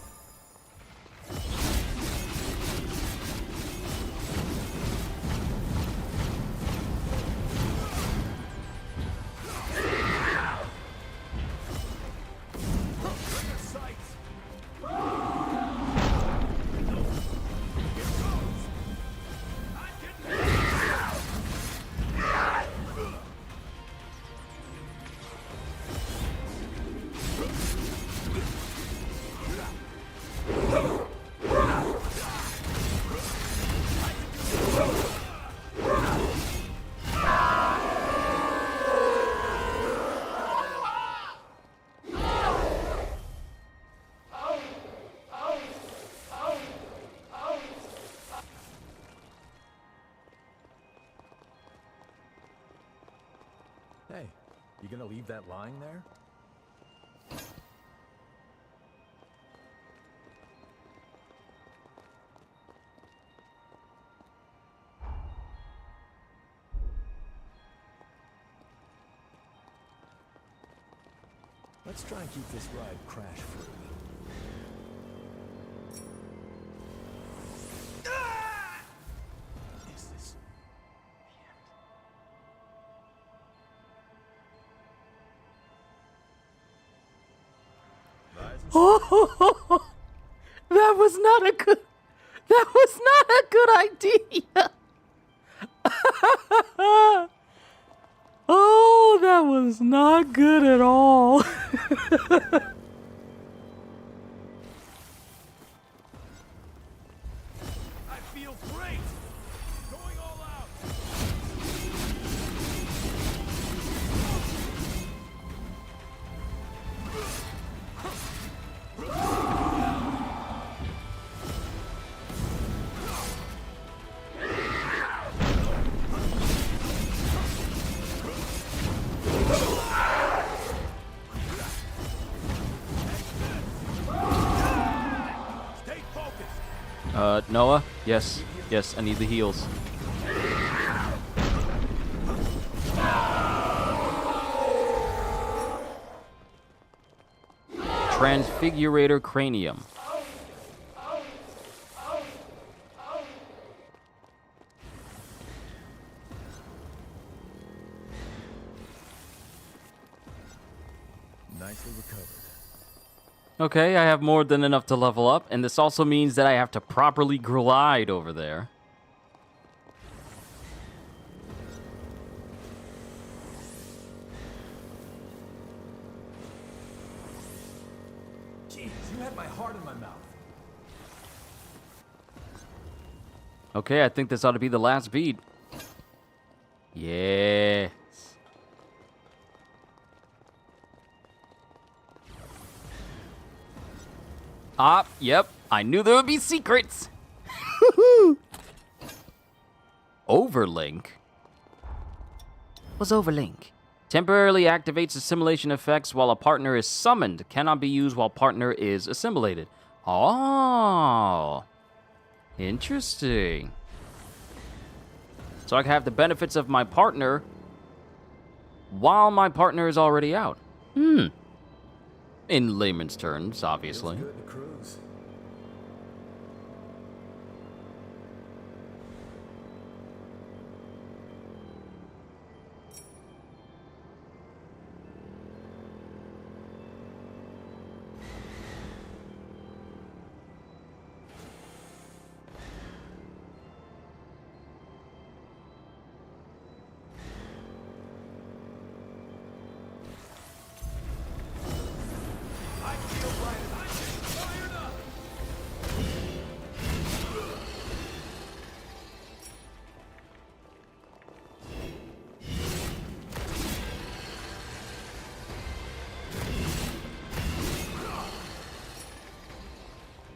Speaker 7: Hey, you gonna leave that lying there? Let's try and keep this ride crash-free. Is this the end?
Speaker 1: Oh, that was not a good... That was not a good idea. Oh, that was not good at all.
Speaker 4: I feel great! Going all out! Stay focused!
Speaker 1: Noah? Yes. Yes, I need the heals. Transfigurator Cranium.
Speaker 7: Nicely recovered.
Speaker 1: Okay, I have more than enough to level up, and this also means that I have to properly glide over there.
Speaker 7: had my heart in my mouth.
Speaker 1: Okay, I think this ought to be the last beat. Yeah. Ah, yep. I knew there would be secrets. Overlink? What's overlink? Temporarily activates assimilation effects while a partner is summoned. Cannot be used while partner is assimilated. Oh. Interesting. So I can have the benefits of my partner while my partner is already out. In layman's terms, obviously.
Speaker 7: Feels good to cruise.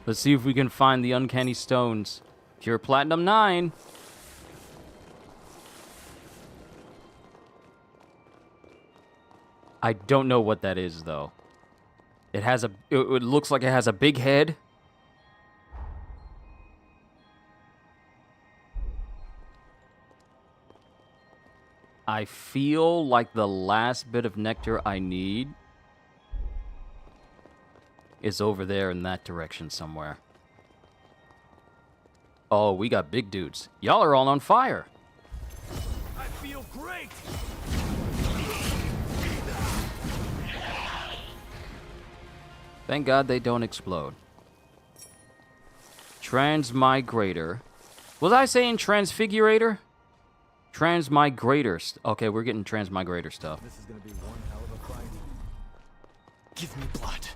Speaker 1: Let's see if we can find the uncanny stones. Pure Platinum 9. I don't know what that is, though. It has a... It looks like it has a big head. I feel like the last bit of nectar I need is over there in that direction somewhere. Oh, we got big dudes. Y'all are all on fire.
Speaker 3: I feel great!
Speaker 1: Thank God they don't explode. Transmigrator. Was I saying transfigurator? Transmigrator. Okay, we're getting transmigrator stuff.
Speaker 7: This is gonna be one hell of a fight.
Speaker 3: Give me blood.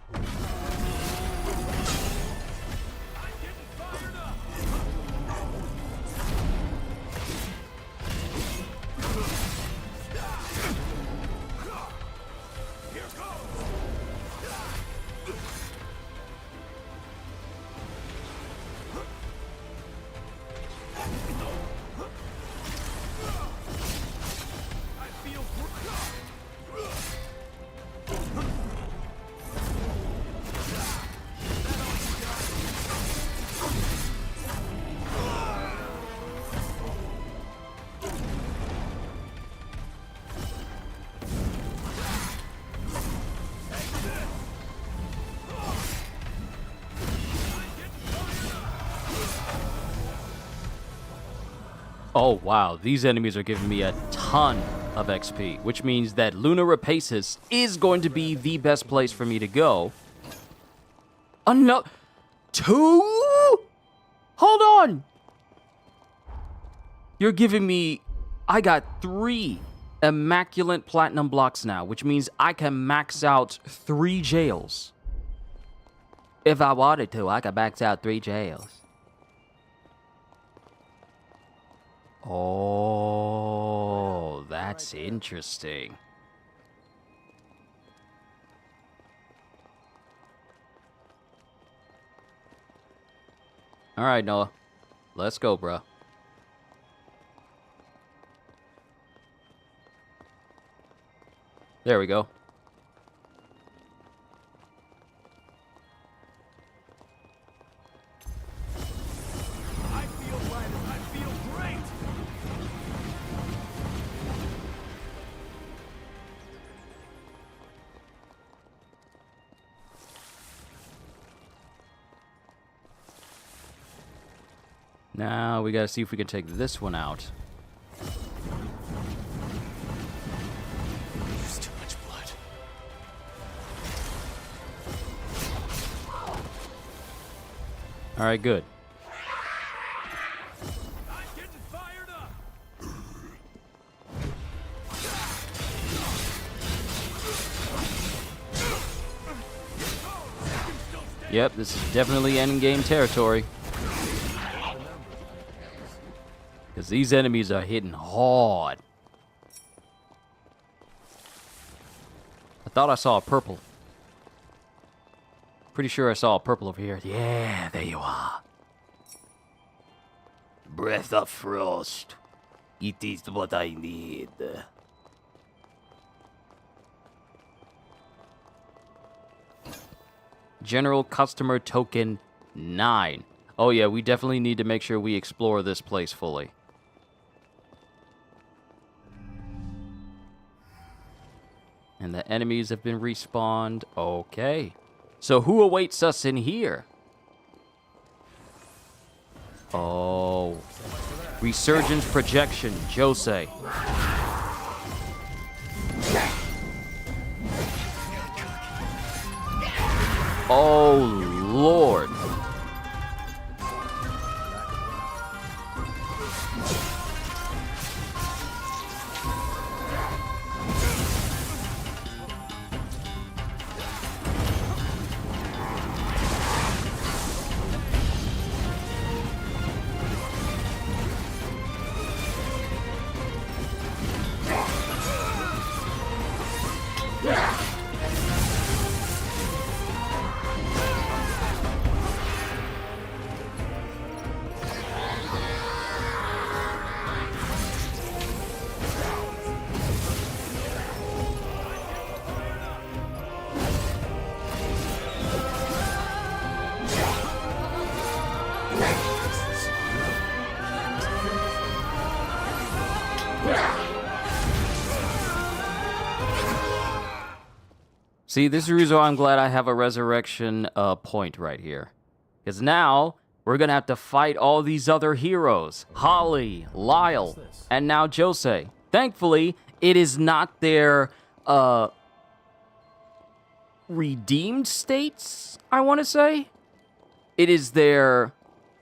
Speaker 1: Oh, wow. These enemies are giving me a ton of XP, which means that Luna Rapaces is going to be the best place for me to go. Another... 2? Hold on! You're giving me... I got 3 immaculate platinum blocks now, which means I can max out 3 jails. If I wanted to, I could max out 3 jails. Oh, that's interesting. All right, Noah. Let's go, bro. There we go.
Speaker 3: I feel light. I feel great!
Speaker 1: Now we gotta see if we can take this one out.
Speaker 3: There's too much blood.
Speaker 1: All right, good.
Speaker 3: I'm getting fired up! You can still
Speaker 1: Yep, this is definitely endgame territory. Because these enemies are hitting hard. I thought I saw a purple. Pretty sure I saw a purple over here. Yeah, there you are. Breath of frost. It is what I need. General customer token 9. Oh yeah, we definitely need to make sure we explore this place fully. And the enemies have been respawned. Okay. So who awaits us in here? Oh. Resurgence projection, Jose. Oh, Lord. See, this is the reason why I'm glad I have a resurrection point right here. Because now, we're going to have to fight all these other heroes. Holly, Lyle, and now Jose. Thankfully, it is not their redeemed states, I want to say. It is their,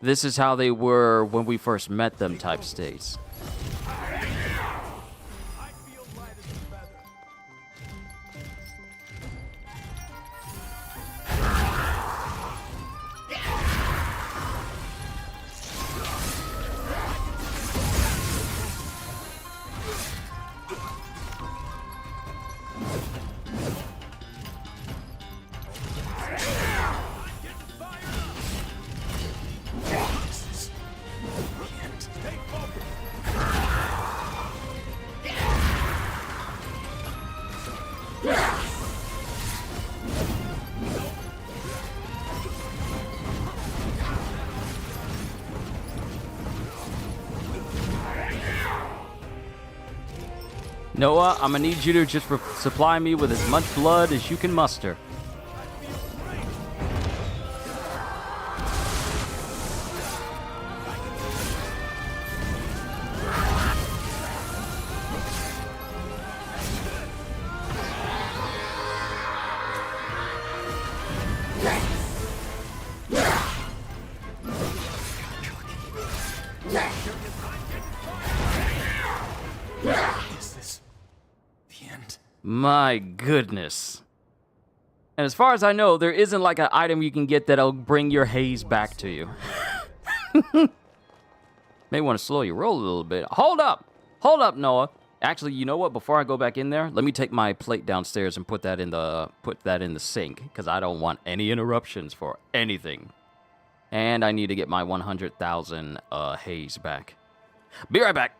Speaker 1: this is how they were when we first met them type states. Noah, I'm gonna need you to just supply me with as much blood as you can muster. My goodness. And as far as I know, there isn't like an item you can get that'll bring your haze back to you. May want to slow your roll a little bit. Hold up! Hold up, Noah. Actually, you know what? Before I go back in there, let me take my plate downstairs and put that in the sink, because I don't want any interruptions for anything. And I need to get my 100,000 haze back. Be right back.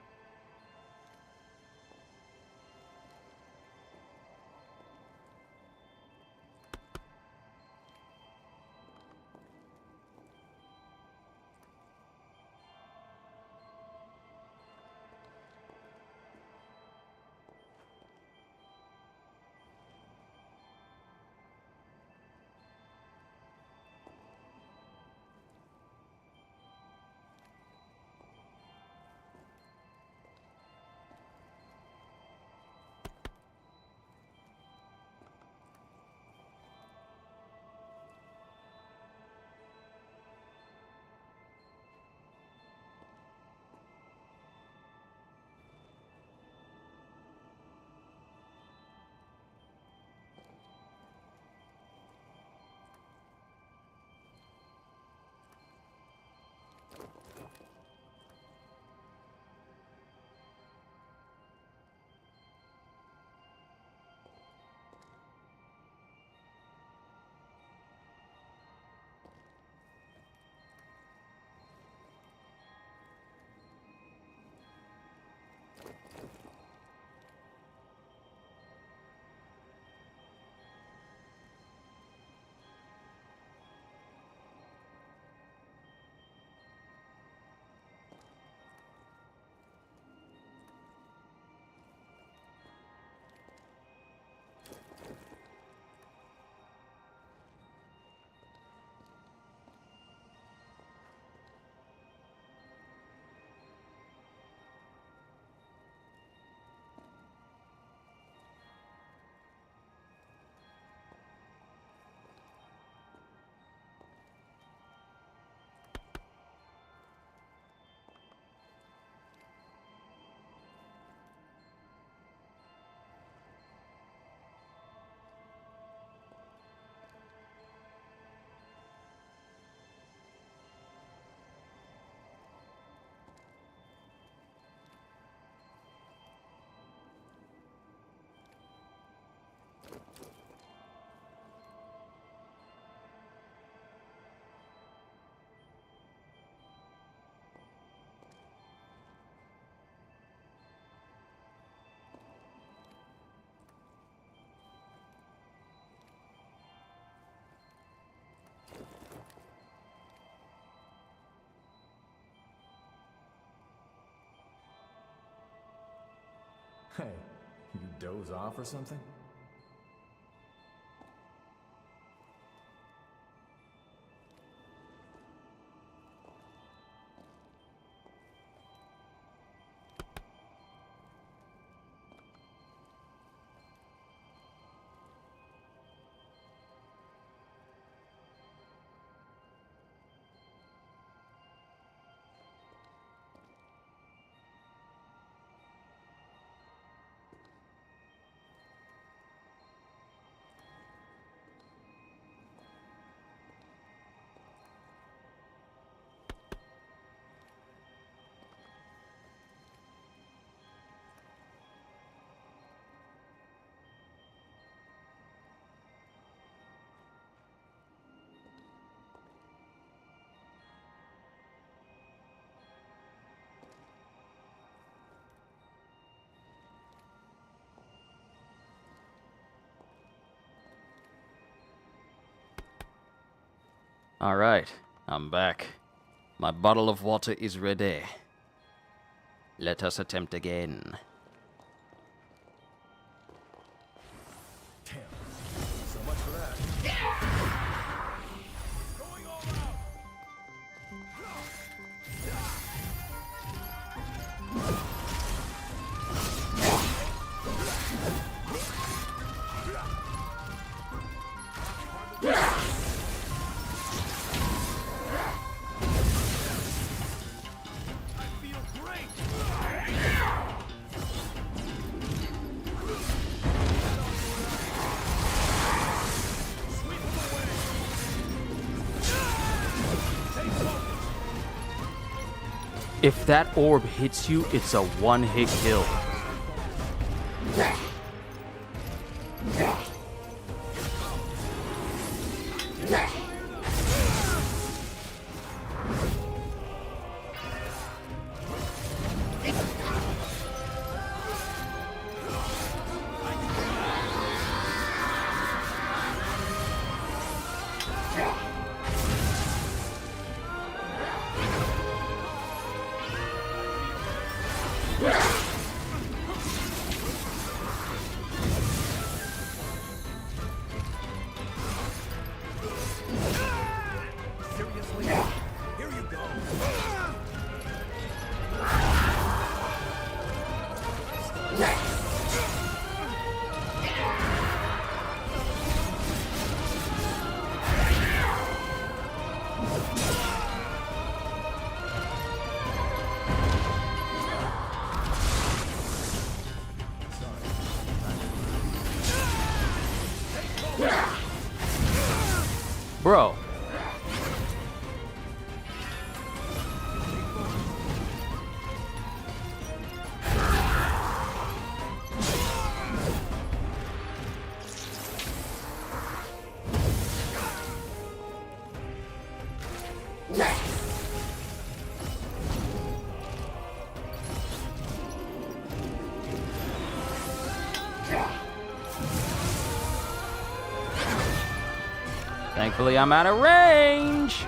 Speaker 7: doze off or something?
Speaker 1: Alright, I'm back. My bottle of water is ready. Let us attempt again.
Speaker 7: Damn. So much for that. Going all out.
Speaker 1: If that orb hits you, it's a one-hit kill. Bro. Thankfully, I'm out of range.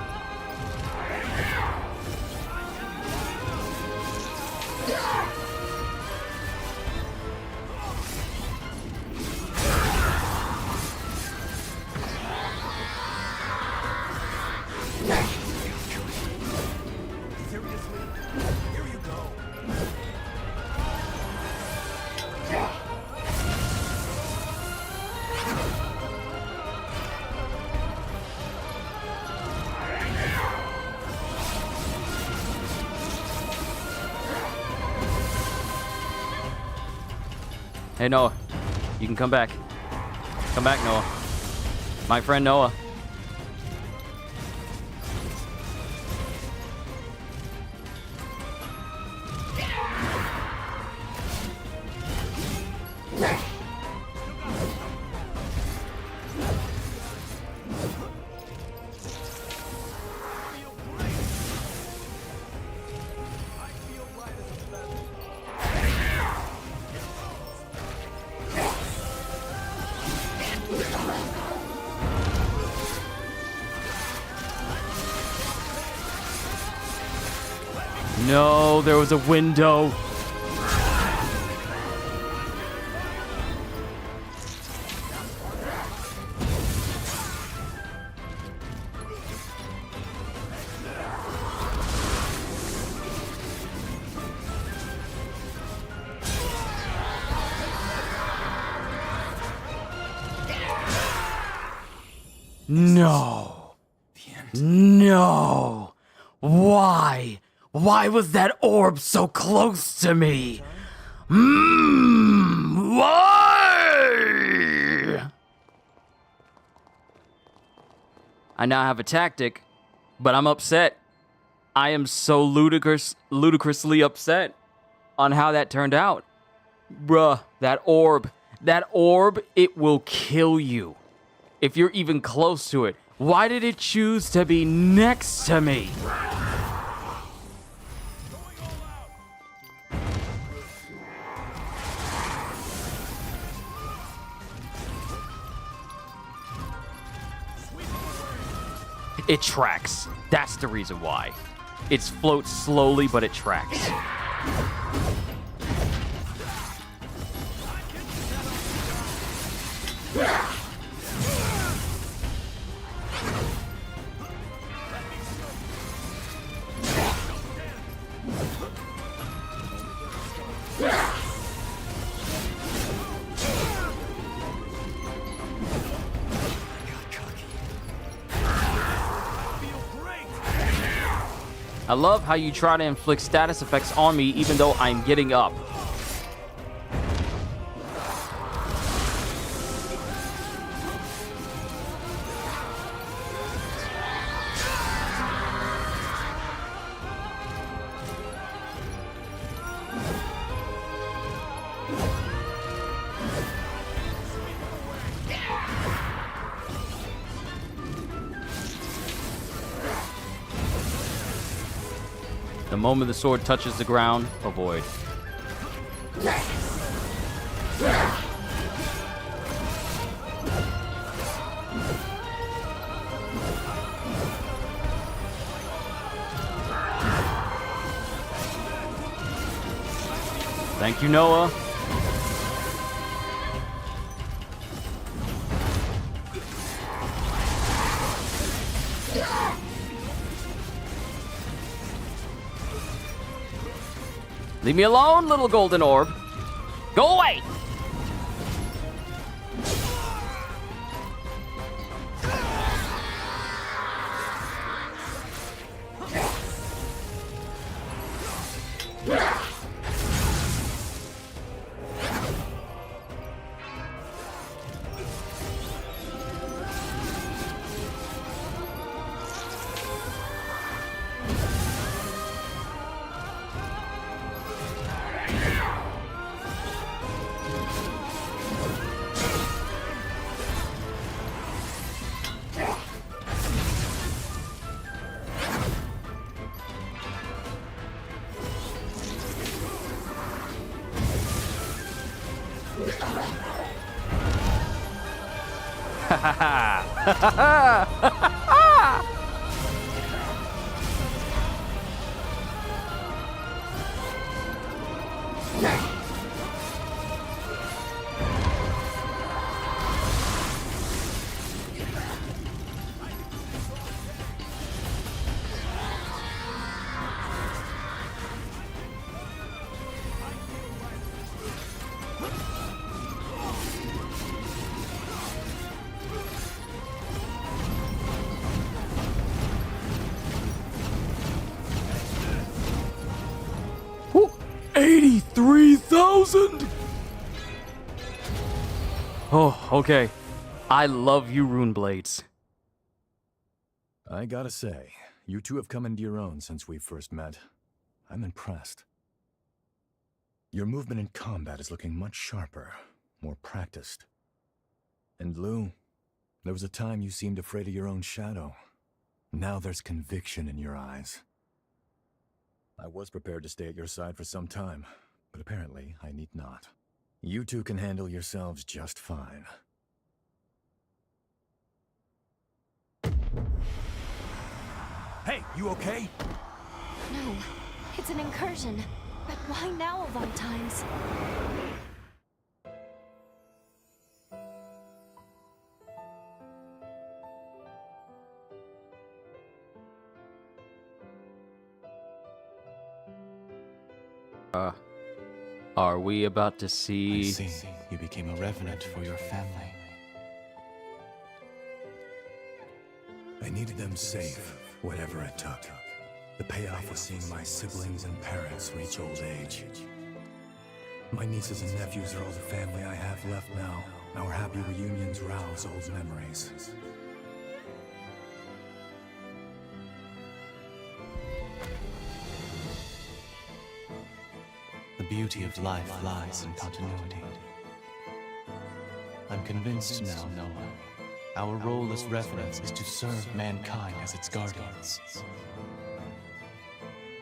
Speaker 1: Hey, Noah. You can come back. Come back, Noah. My friend Noah. No, there was a window. No.
Speaker 4: The end.
Speaker 1: No. Why? Why was that orb so close to me? Why? I now have a tactic, but I'm upset. I am so ludicrously upset on how that turned out. Bruh, that orb, it will kill you. If you're even close to it. Why did it choose to be next to me? It tracks. That's the reason why. It floats slowly, but it tracks. I love how you try to inflict status effects on me even though I'm getting up. The moment the sword touches the ground, avoid. Thank you, Noah. Leave me alone, little golden orb. Go away! Woo! 83,000! Oh, okay. I love you, Rune Blades.
Speaker 7: I gotta say, you two have come into your own since we first met. I'm impressed. Your movement in combat is looking much sharper, more practiced. And Lou, there was a time you seemed afraid of your own shadow. Now there's conviction in your eyes. I was prepared to stay at your side for some time, but apparently I need not. You two can handle yourselves just fine.
Speaker 3: Hey, you okay?
Speaker 8: No, it's an incursion. But why now of all times?
Speaker 1: Are we about to see...
Speaker 9: I see. You became a revenant for your family.
Speaker 7: I needed them safe, whatever it took. The payoff was seeing my siblings and parents reach old age. My nieces and nephews are all the family I have left now. Our happy reunions rouse old memories.
Speaker 3: The beauty of life lies in continuity. I'm convinced now, Noah. Our role as revenants is to serve mankind as its guardians.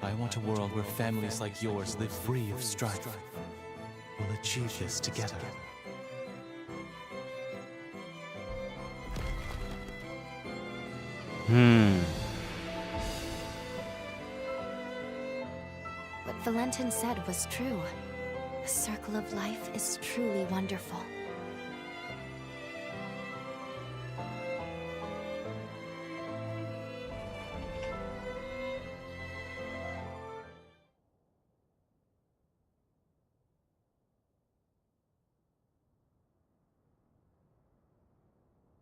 Speaker 3: I want a world where families like yours live free of strife. We'll achieve this together.
Speaker 8: What Valentin said was true. The circle of life is truly wonderful.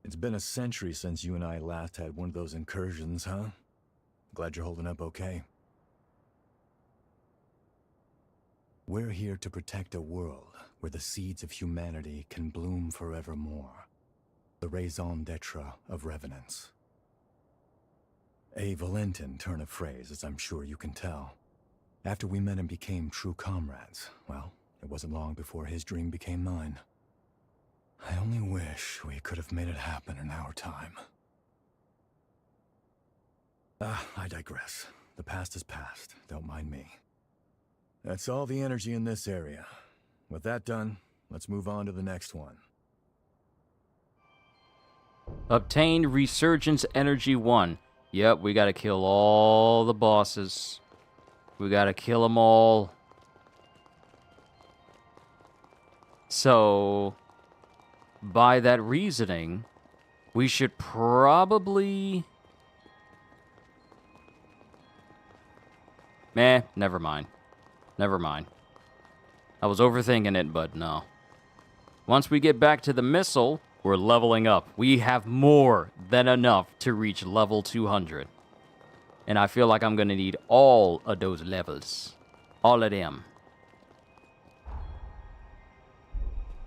Speaker 7: It's been a century since you and I last had one of those incursions, huh? Glad you're holding up okay. We're here to protect a world where the seeds of humanity can bloom forevermore. The raison d'etre of revenants. A Valentin turn of phrase, as I'm sure you can tell. After we met and became true comrades, well, it wasn't long before his dream became mine. I only wish we could have made it happen in our time. I digress. The past is past. Don't mind me. That's all the energy in this area. With that done, let's move on to the next one.
Speaker 1: Obtain Resurgence Energy 1. Yep, we gotta kill all the bosses. We gotta kill them all. So, by that reasoning, we should probably... never mind. Never mind. I was overthinking it, but no. Once we get back to the missile, we're leveling up. We have more than enough to reach level 200. And I feel like I'm gonna need all of those levels. All of them.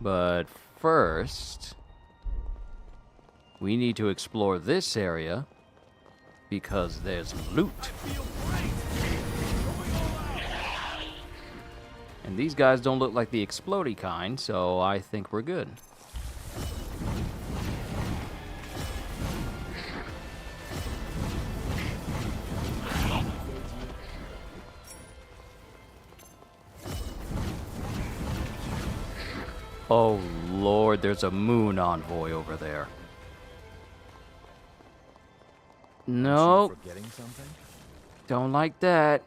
Speaker 1: But first, we need to explore this area because there's loot. And these guys don't look like the explodey kind, so I think we're good. Oh Lord, there's a moon envoy over there. No.
Speaker 7: Forgetting something?
Speaker 1: Don't like that.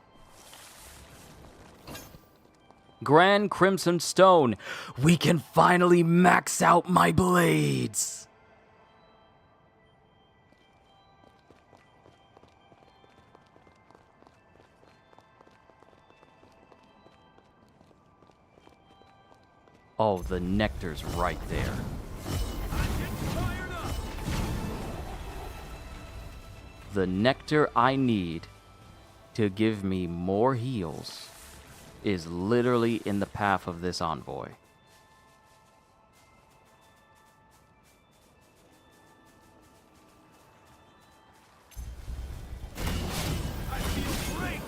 Speaker 1: Grand Crimson Stone. We can finally max out my blades. Oh, the nectar's right there. The nectar I need to give me more heals is literally in the path of this envoy.
Speaker 3: I feel great!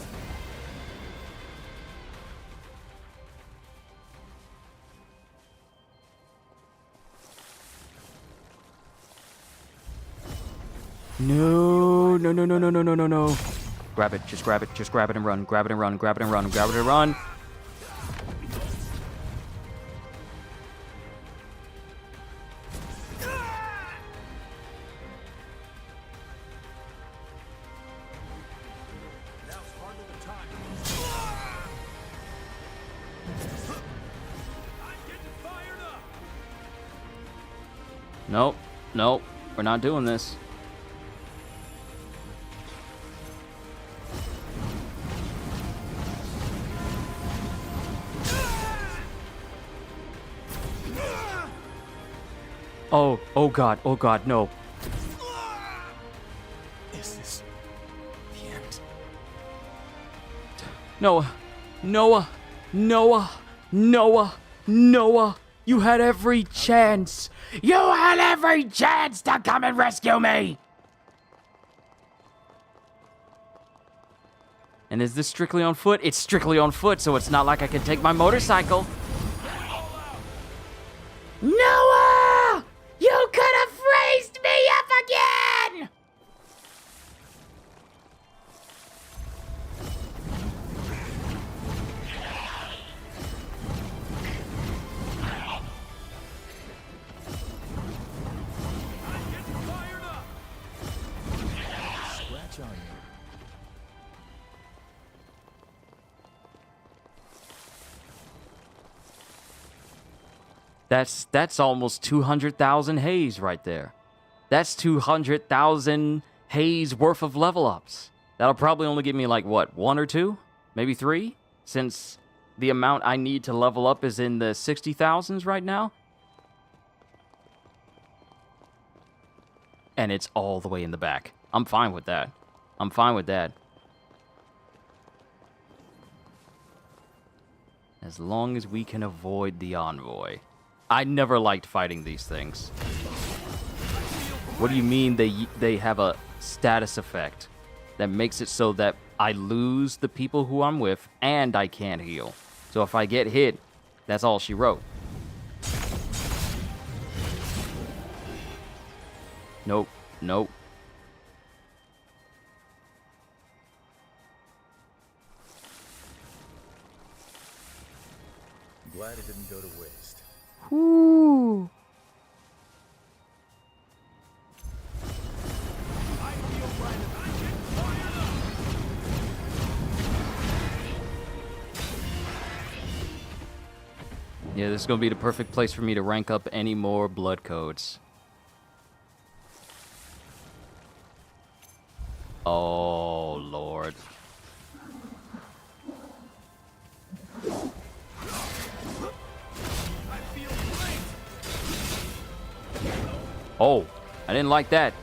Speaker 1: No, no, no, no, no, no, no, no, no. Grab it, just grab it and run, grab it and run, grab it and run, grab it and run. Nope, nope, we're not doing this. Oh God, no. Noah. Noah. Noah. Noah. Noah. You had every chance. You had every chance to come and rescue me. And is this strictly on foot? It's strictly on foot, so it's not like I can take my motorcycle. Noah! You could have raised me up again!
Speaker 7: Scratch on you.
Speaker 1: That's almost 200,000 haze right there. That's 200,000 haze worth of level ups. That'll probably only give me like what, 1 or 2, maybe 3, since the amount I need to level up is in the 60,000s right now. And it's all the way in the back. I'm fine with that. I'm fine with that. As long as we can avoid the envoy. I never liked fighting these things. What do you mean they have a status effect that makes it so that I lose the people who I'm with and I can't heal? So if I get hit, that's all she wrote. Nope. Nope.
Speaker 7: Glad it didn't go to waste.
Speaker 1: Whoo. Yeah, this is going to be the perfect place for me to rank up any more blood codes. Oh, Lord. Oh, I didn't like that.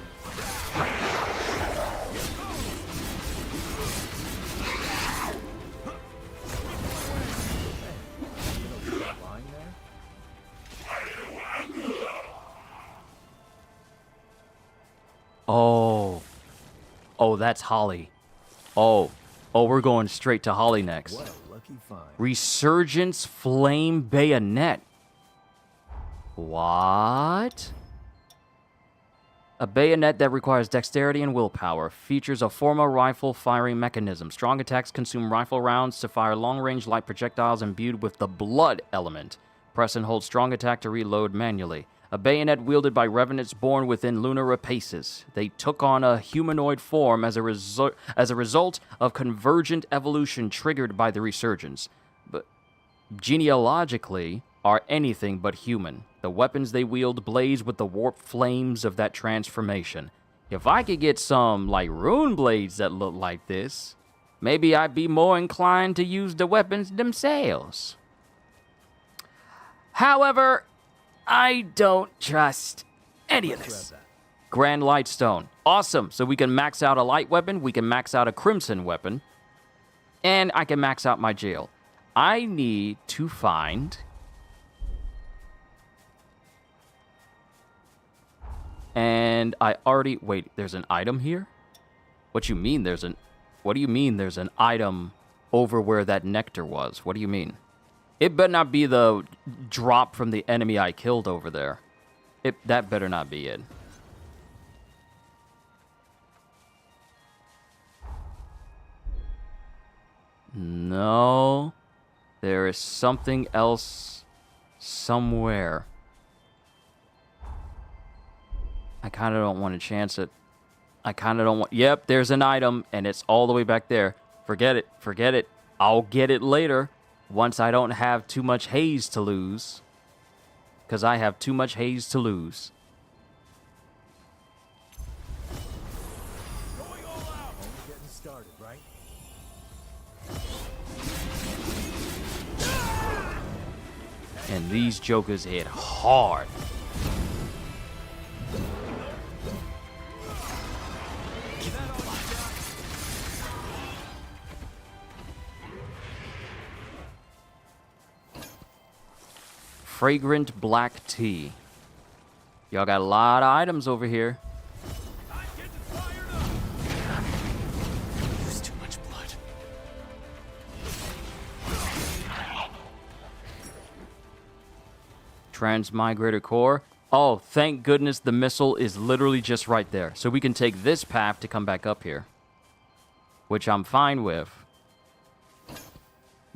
Speaker 1: Oh. Oh, that's Holly. Oh. Oh, we're going straight to Holly next.
Speaker 7: What a lucky find.
Speaker 1: Resurgence Flame Bayonet. What? A bayonet that requires dexterity and willpower. Features a forma rifle firing mechanism. Strong attacks consume rifle rounds to fire long-range light projectiles imbued with the blood element. Press and hold strong attack to reload manually. A bayonet wielded by revenants born within lunar rapaces. They took on a humanoid form as a result of convergent evolution triggered by the resurgence. But genealogically are anything but human. The weapons they wield blaze with the warped flames of that transformation. If I could get some, like, rune blades that look like this, maybe I'd be more inclined to use the weapons themselves. However, I don't trust any of this. Grand Lightstone. Awesome. So we can max out a light weapon, we can max out a crimson weapon, and I can max out my jail. I need to find... And I already... Wait, there's an item here? What do you mean there's an item over where that nectar was? What do you mean? It better not be the drop from the enemy I killed over there. That better not be it. No. There is something else somewhere. I kind of don't want to chance it. I kind of don't want... Yep, there's an item, and it's all the way back there. Forget it. Forget it. I'll get it later, once I don't have too much haze to lose. Because I have too much haze to lose.
Speaker 7: Going all out. Only getting started, right?
Speaker 1: And these jokers hit hard. Fragrant black tea. Y'all got a lot of items over here.
Speaker 3: There's too much blood.
Speaker 1: Transmigrator core. Oh, thank goodness the missile is literally just right there. So we can take this path to come back up here. Which I'm fine with.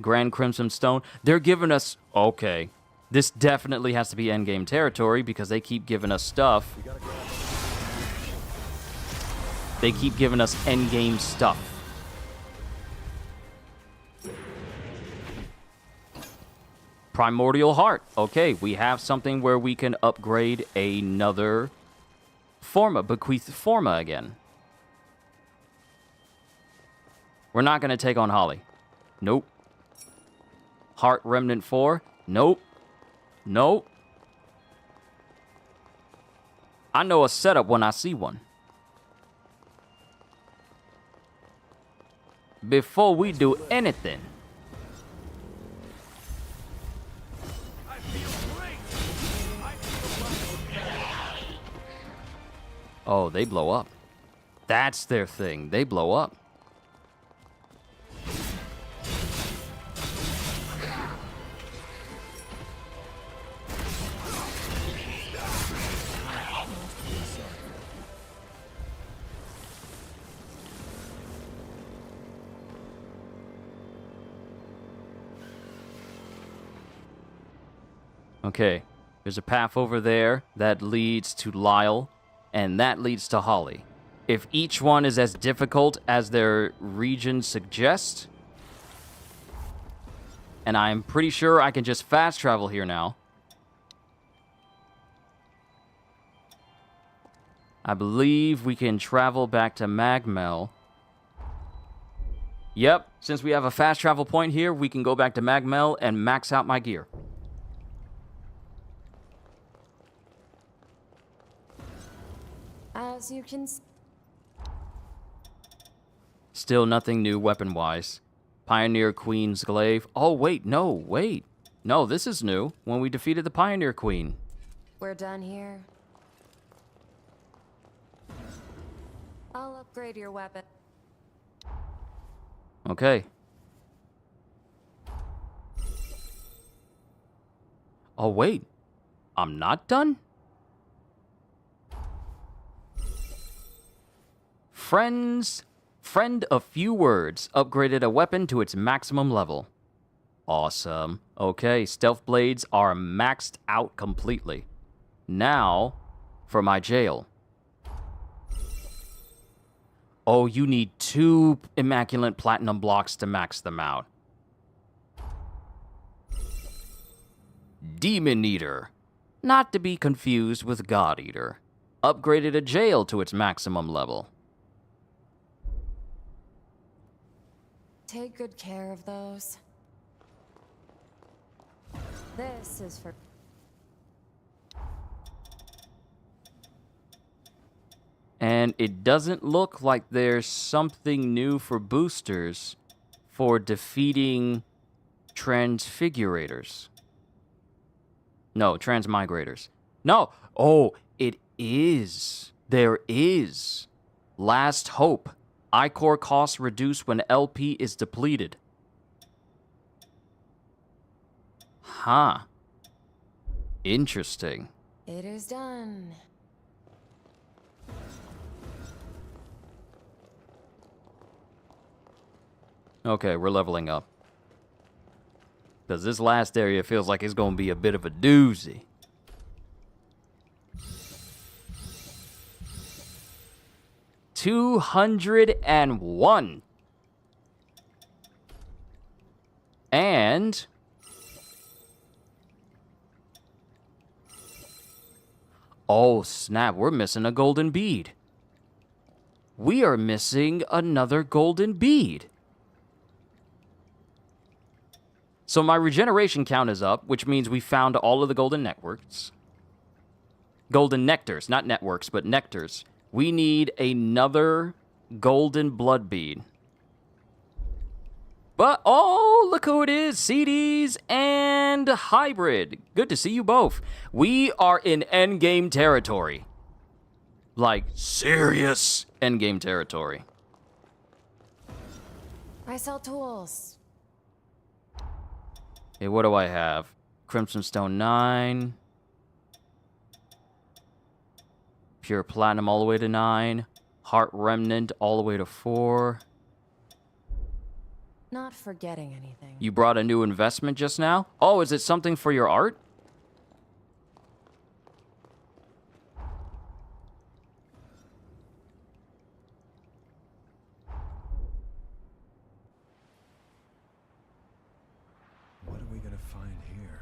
Speaker 1: Grand Crimson Stone. They're giving us... Okay. This definitely has to be endgame territory because they keep giving us stuff. They keep giving us endgame stuff. Primordial Heart. Okay, we have something where we can upgrade another Forma, bequeath Forma again. We're not going to take on Holly. Nope. Heart Remnant 4. Nope. Nope. I know a setup when I see one. Before we do anything. Oh, they blow up. That's their thing. They blow up. Okay, there's a path over there that leads to Lyle, and that leads to Holly. If each one is as difficult as their region suggests, and I'm pretty sure I can just fast travel here now. I believe we can travel back to Magmel. Yep, since we have a fast travel point here, we can go back to Magmel and max out my gear.
Speaker 8: As you can
Speaker 1: Still nothing new weapon-wise. Pioneer Queen's Glaive. Oh, wait, no, wait. No, this is new. When we defeated the Pioneer Queen.
Speaker 8: We're done here. I'll upgrade your weapon.
Speaker 1: Okay. Oh, wait. I'm not done? Friend of few words upgraded a weapon to its maximum level. Awesome. Okay, stealth blades are maxed out completely. Now, for my jail. Oh, you need 2 immaculate platinum blocks to max them out. Demon Eater. Not to be confused with God Eater. Upgraded a jail to its maximum level.
Speaker 8: Take good care of those. This is for...
Speaker 1: And it doesn't look like there's something new for boosters for defeating transfigurators. No, transmigrators. No! Oh, it is. There is. Last Hope. Ichor costs reduce when LP is depleted. Huh. Interesting.
Speaker 8: It is done.
Speaker 1: Okay, we're leveling up. Because this last area feels like it's going to be a bit of a doozy. $201. And... oh, snap, we're missing a golden bead. We are missing another golden bead. So my regeneration count is up, which means we found all of the golden networks. Golden nectars, not networks, but nectars. We need another golden blood bead. But, oh, look who it is. CDs and Hybrid. Good to see you both. We are in endgame territory. Like, serious endgame territory.
Speaker 9: I sell tools.
Speaker 1: Okay, what do I have? Crimson Stone 9. Pure Platinum all the way to 9. Heart Remnant all the way to 4.
Speaker 9: Not forgetting anything.
Speaker 1: You brought a new investment just now? Oh, is it something for your art?
Speaker 7: What are we gonna find here?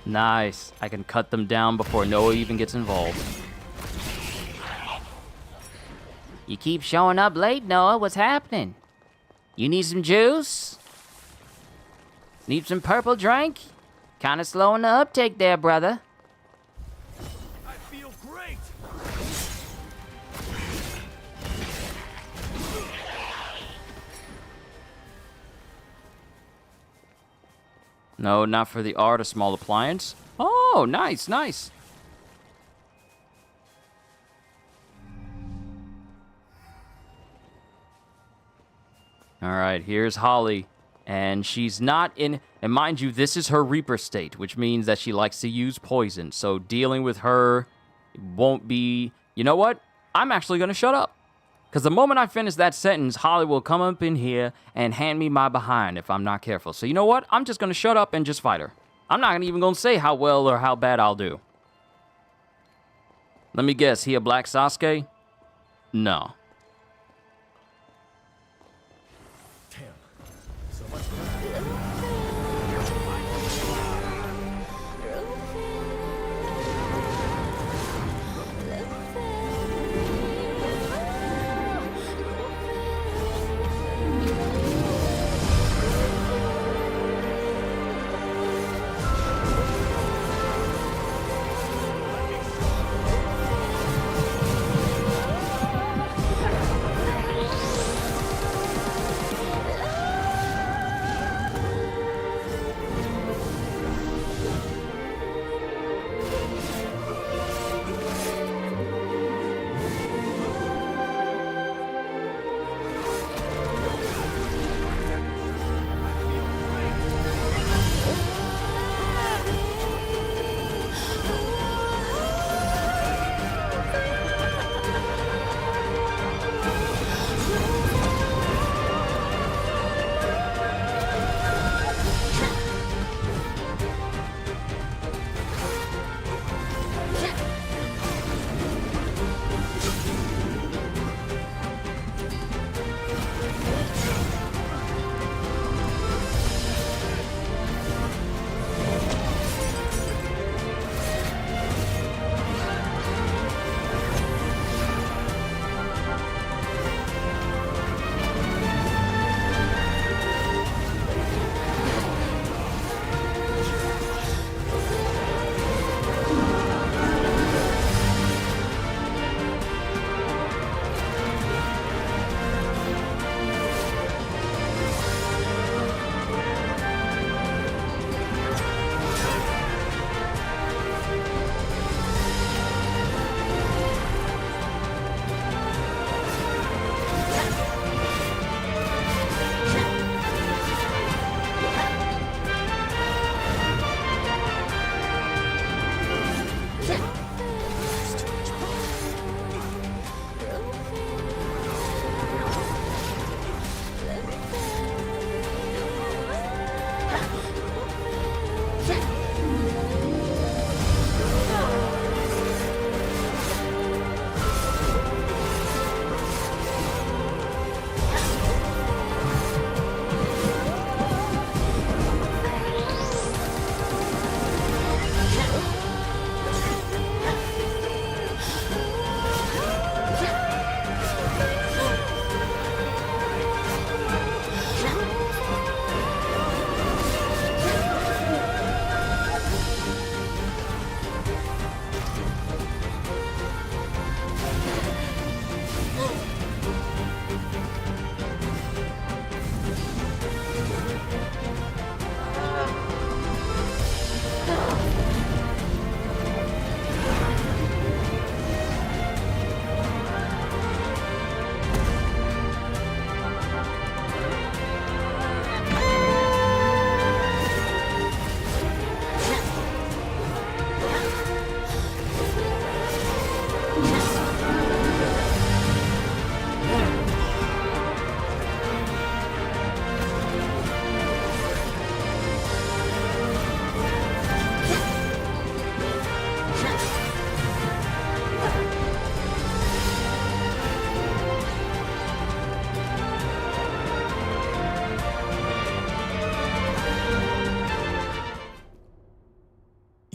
Speaker 1: Nice. I can cut them down before Noah even gets involved. You keep showing up late, Noah. What's happening? You need some juice? Need some purple drink? Kinda slowing the uptake there, brother.
Speaker 3: I feel great!
Speaker 1: No, not for the art, a small appliance. Oh, nice, nice. All right, here's Holly. And she's not in... And mind you, this is her Reaper state, which means that she likes to use poison. So dealing with her won't be... You know what? I'm actually going to shut up. Because the moment I finish that sentence, Holly will come up in here and hand me my behind if I'm not careful. So you know what? I'm just going to shut up and just fight her. I'm not even going to say how well or how bad I'll do. Let me guess, he a Black Sasuke? No.
Speaker 7: Damn. So much for that.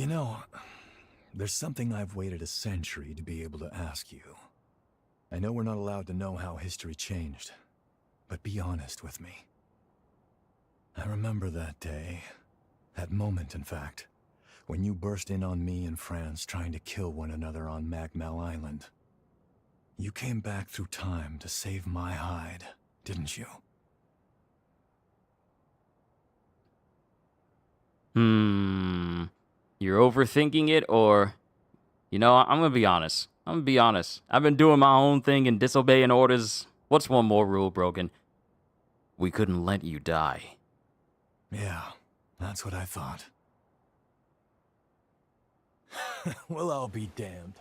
Speaker 7: You know, there's something I've waited a century to be able to ask you. I know we're not allowed to know how history changed, but be honest with me. I remember that day, that moment, in fact, when you burst in on me and France trying to kill one another on Magmel Island. You came back through time to save my hide, didn't you?
Speaker 1: You're overthinking it, or... You know, I'm gonna be honest. I've been doing my own thing and disobeying orders. What's one more rule broken? We couldn't let you die.
Speaker 7: Yeah, that's what I thought. Well, I'll be damned.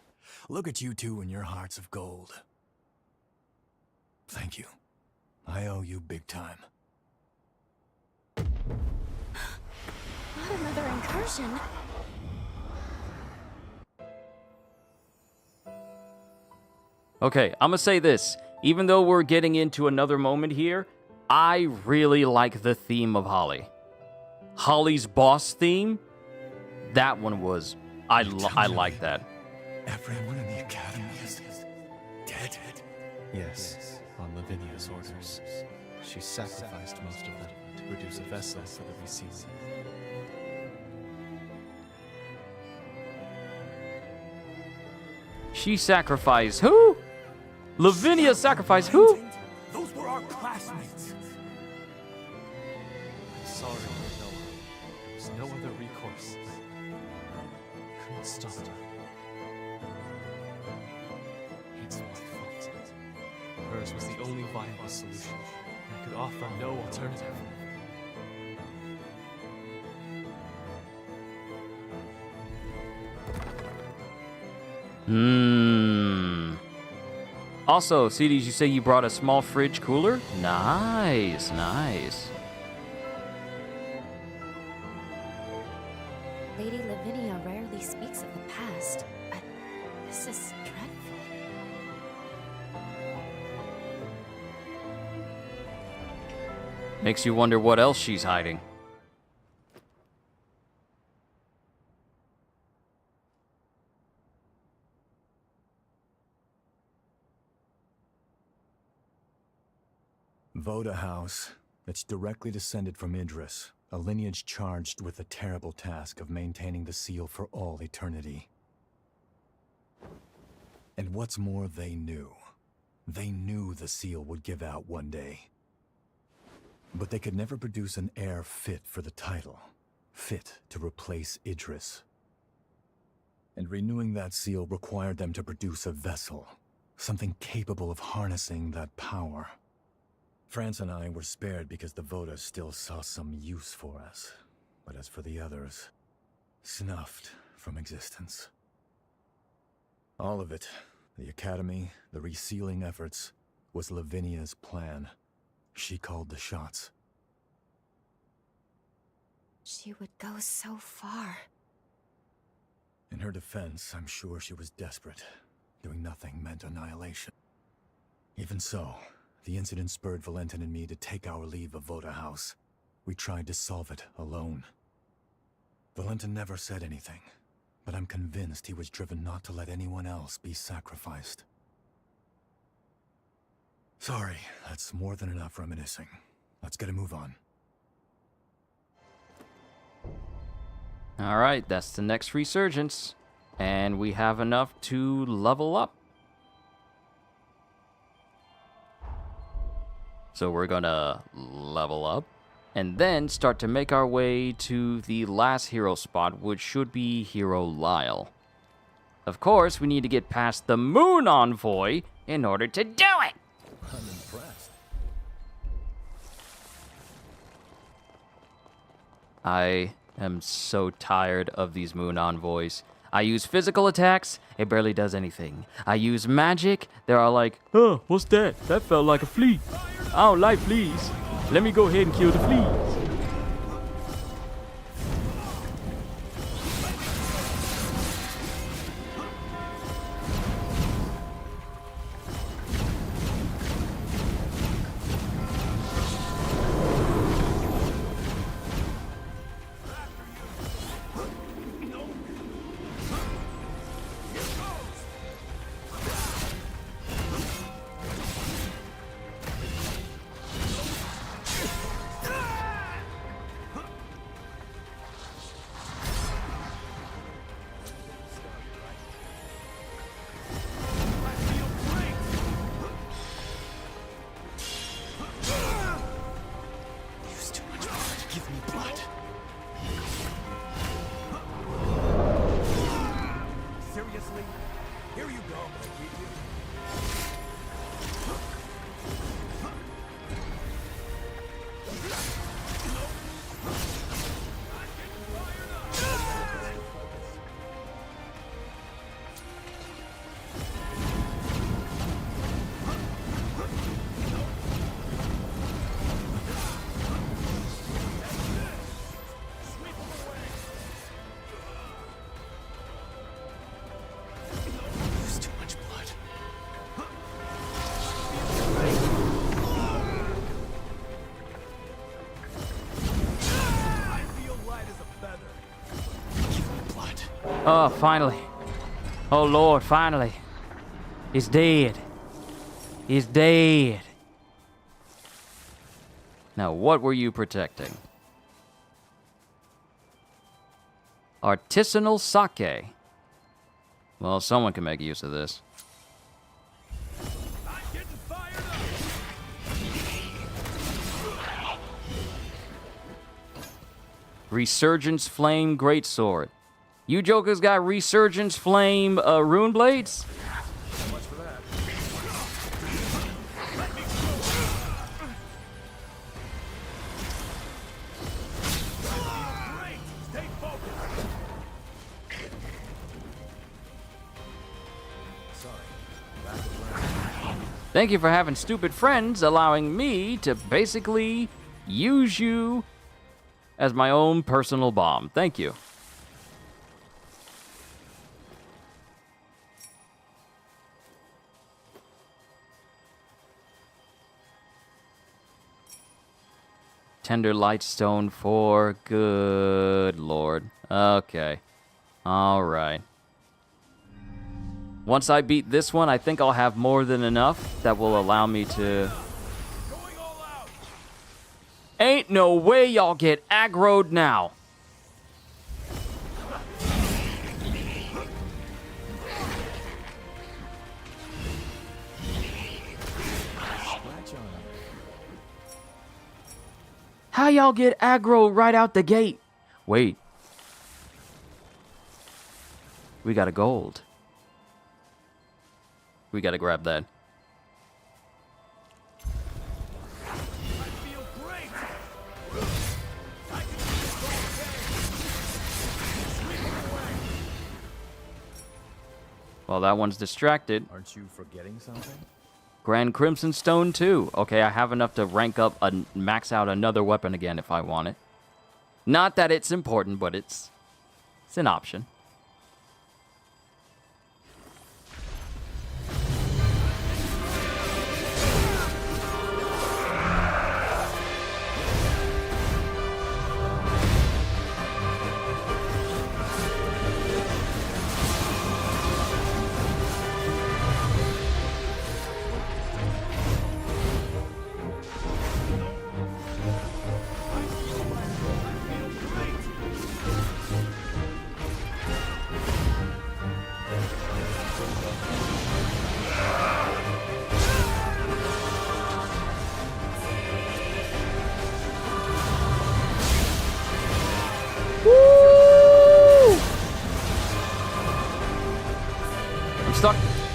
Speaker 7: Look at you two and your hearts of gold. Thank you. I owe you big time.
Speaker 8: Not another incursion.
Speaker 1: Okay, I'm gonna say this. Even though we're getting into another moment here, I really like the theme of Holly. Holly's boss theme, that one was... I like that.
Speaker 7: Everyone in the Academy is dead.
Speaker 3: Yes, on Lavinia's orders. She sacrificed most of them to produce a vessel for the resealing.
Speaker 1: She sacrificed who? Lavinia sacrificed who?
Speaker 7: Those were our classmates.
Speaker 3: I'm sorry, Noah. There's no other recourse. Couldn't stop her. It's my fault. Hers was the only viable solution. I could offer no alternative.
Speaker 1: Also, CDs, you say you brought a small fridge cooler? Nice, nice.
Speaker 8: Lady Lavinia rarely speaks of the past, but this is dreadful.
Speaker 1: Makes you wonder what else she's hiding.
Speaker 7: Voda House. It's directly descended from Idris, a lineage charged with the terrible task of maintaining the seal for all eternity. And what's more, they knew. They knew the seal would give out one day. But they could never produce an heir fit for the title, fit to replace Idris. And renewing that seal required them to produce a vessel, something capable of harnessing that power. France and I were spared because the Voda still saw some use for us. But as for the others, snuffed from existence. All of it, the Academy, the resealing efforts, was Lavinia's plan. She called the shots.
Speaker 8: She would go so far.
Speaker 7: In her defense, I'm sure she was desperate. Doing nothing meant annihilation. Even so, the incident spurred Valentin and me to take our leave of Voda House. We tried to solve it alone. Valentin never said anything, but I'm convinced he was driven not to let anyone else be sacrificed. Sorry, that's more than enough reminiscing. Let's get a move on.
Speaker 1: Alright, that's the next resurgence. And we have enough to level up. So we're gonna level up, and then start to make our way to the last hero spot, which should be Hero Lyle. Of course, we need to get past the Moon Envoy in order to do it!
Speaker 7: I'm impressed.
Speaker 1: I am so tired of these Moon Envoys. I use physical attacks, it barely does anything. I use magic, they're all like, "Huh, what's that? That felt like a flea. I don't like fleas. Let me go ahead and kill the fleas." Oh, finally. Oh, Lord, finally. He's dead. He's dead. Now, what were you protecting? Artisanal sake. Well, someone can make use of this.
Speaker 4: I'm getting fired up.
Speaker 1: Resurgence Flame Greatsword. You jokers got Resurgence Flame rune blades?
Speaker 4: So much for that. Great. Stay focused.
Speaker 1: Thank you for having stupid friends, allowing me to basically use you as my own personal bomb. Thank you. Tender Lightstone 4. Good lord. Okay. Alright. Once I beat this one, I think I'll have more than enough that will allow me to...
Speaker 4: Going all out.
Speaker 1: Ain't no way y'all get aggroed now. How y'all get aggro right out the gate? Wait. We got a gold. We gotta grab that.
Speaker 4: I feel great. I can do this all day.
Speaker 1: Well, that one's distracted.
Speaker 7: Aren't you forgetting something?
Speaker 1: Grand Crimson Stone 2. Okay, I have enough to rank up and max out another weapon again if I want it. Not that it's important, but it's an option.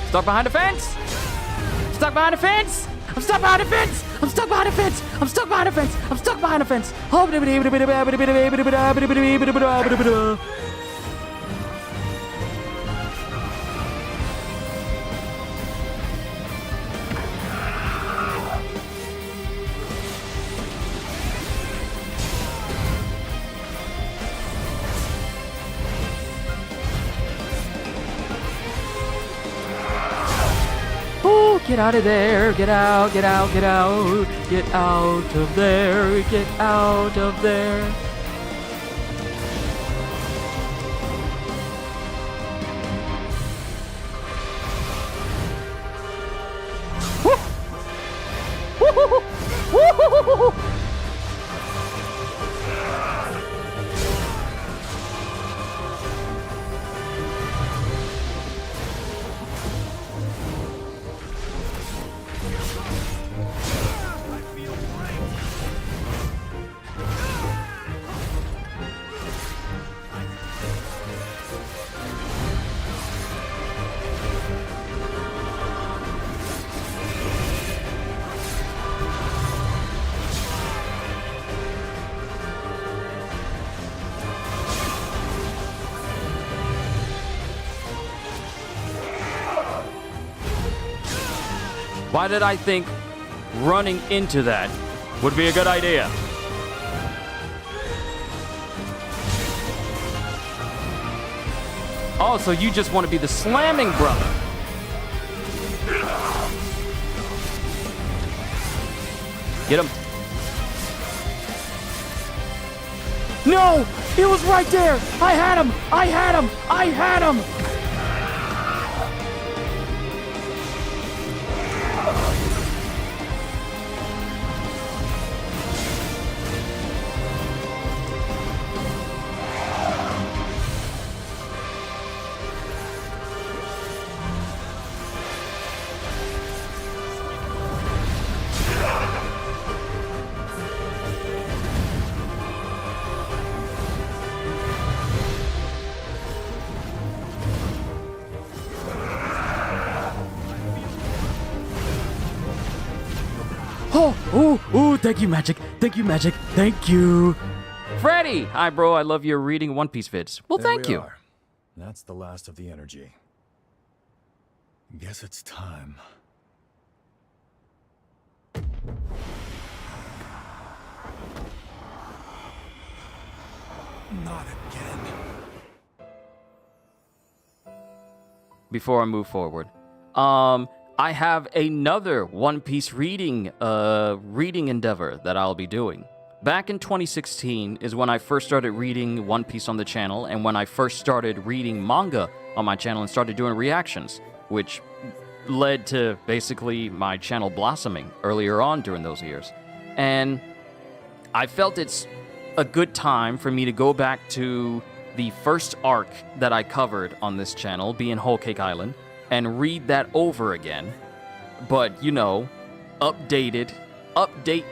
Speaker 1: Stuck behind the fence! Stuck behind the fence! I'm stuck behind the fence! I'm stuck behind the fence! I'm stuck behind the fence! I'm stuck behind the fence! Get out of there, get out, get out, get out, get out of there, get out of there. Why did I think running into that would be a good idea? Oh, so you just want to be the slamming brother. Get him. No! It was right there! I had him! I had him! I had him! Oh, thank you, Magic. Thank you, Magic. Thank you. Freddy! Hi, bro. I love your reading One Piece vids. Well,
Speaker 7: There
Speaker 1: thank
Speaker 7: we
Speaker 1: you.
Speaker 7: are. That's the last of the energy. Guess it's time. Not again.
Speaker 1: Before I move forward, I have another One Piece reading endeavor that I'll be doing. Back in 2016 is when I first started reading One Piece on the channel, and when I first started reading manga on my channel and started doing reactions, which led to basically my channel blossoming earlier on during those years. And I felt it's a good time for me to go back to the first arc that I covered on this channel, being Whole Cake Island, and read that over again. But, you know, update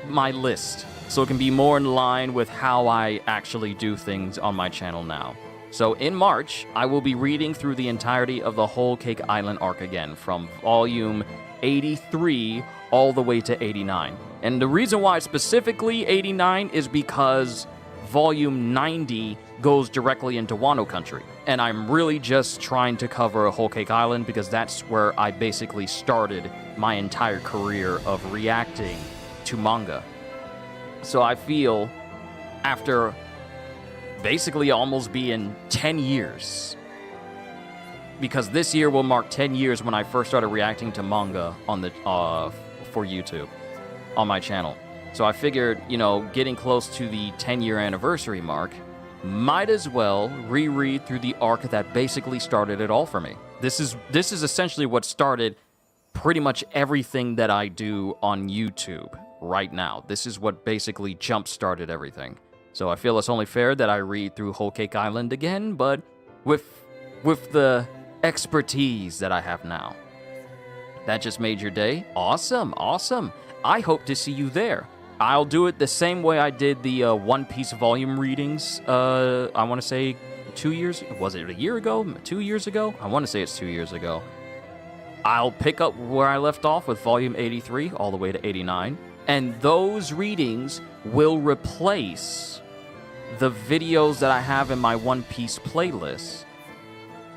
Speaker 1: my list so it can be more in line with how I actually do things on my channel now. So in March, I will be reading through the entirety of the Whole Cake Island arc again, from volume 83 all the way to 89. And the reason why specifically 89 is because volume 90 goes directly into Wano country. And I'm really just trying to cover Whole Cake Island because that's where I basically started my entire career of reacting to manga. So I feel after basically almost being 10 years, because this year will mark 10 years when I first started reacting to manga on the for YouTube on my channel. So I figured, you know, getting close to the 10-year anniversary mark, might as well reread through the arc that basically started it all for me. This is essentially what started pretty much everything that I do on YouTube right now. This is what basically jump-started everything. So I feel it's only fair that I read through Whole Cake Island again, but with the expertise that I have now. That just made your day? Awesome, awesome. I hope to see you there. I'll do it the same way I did the One Piece volume readings, I want to say 2 years, was it a year ago? 2 years ago? I want to say it's 2 years ago. I'll pick up where I left off with volume 83 all the way to 89, and those readings will replace the videos that I have in my One Piece playlist,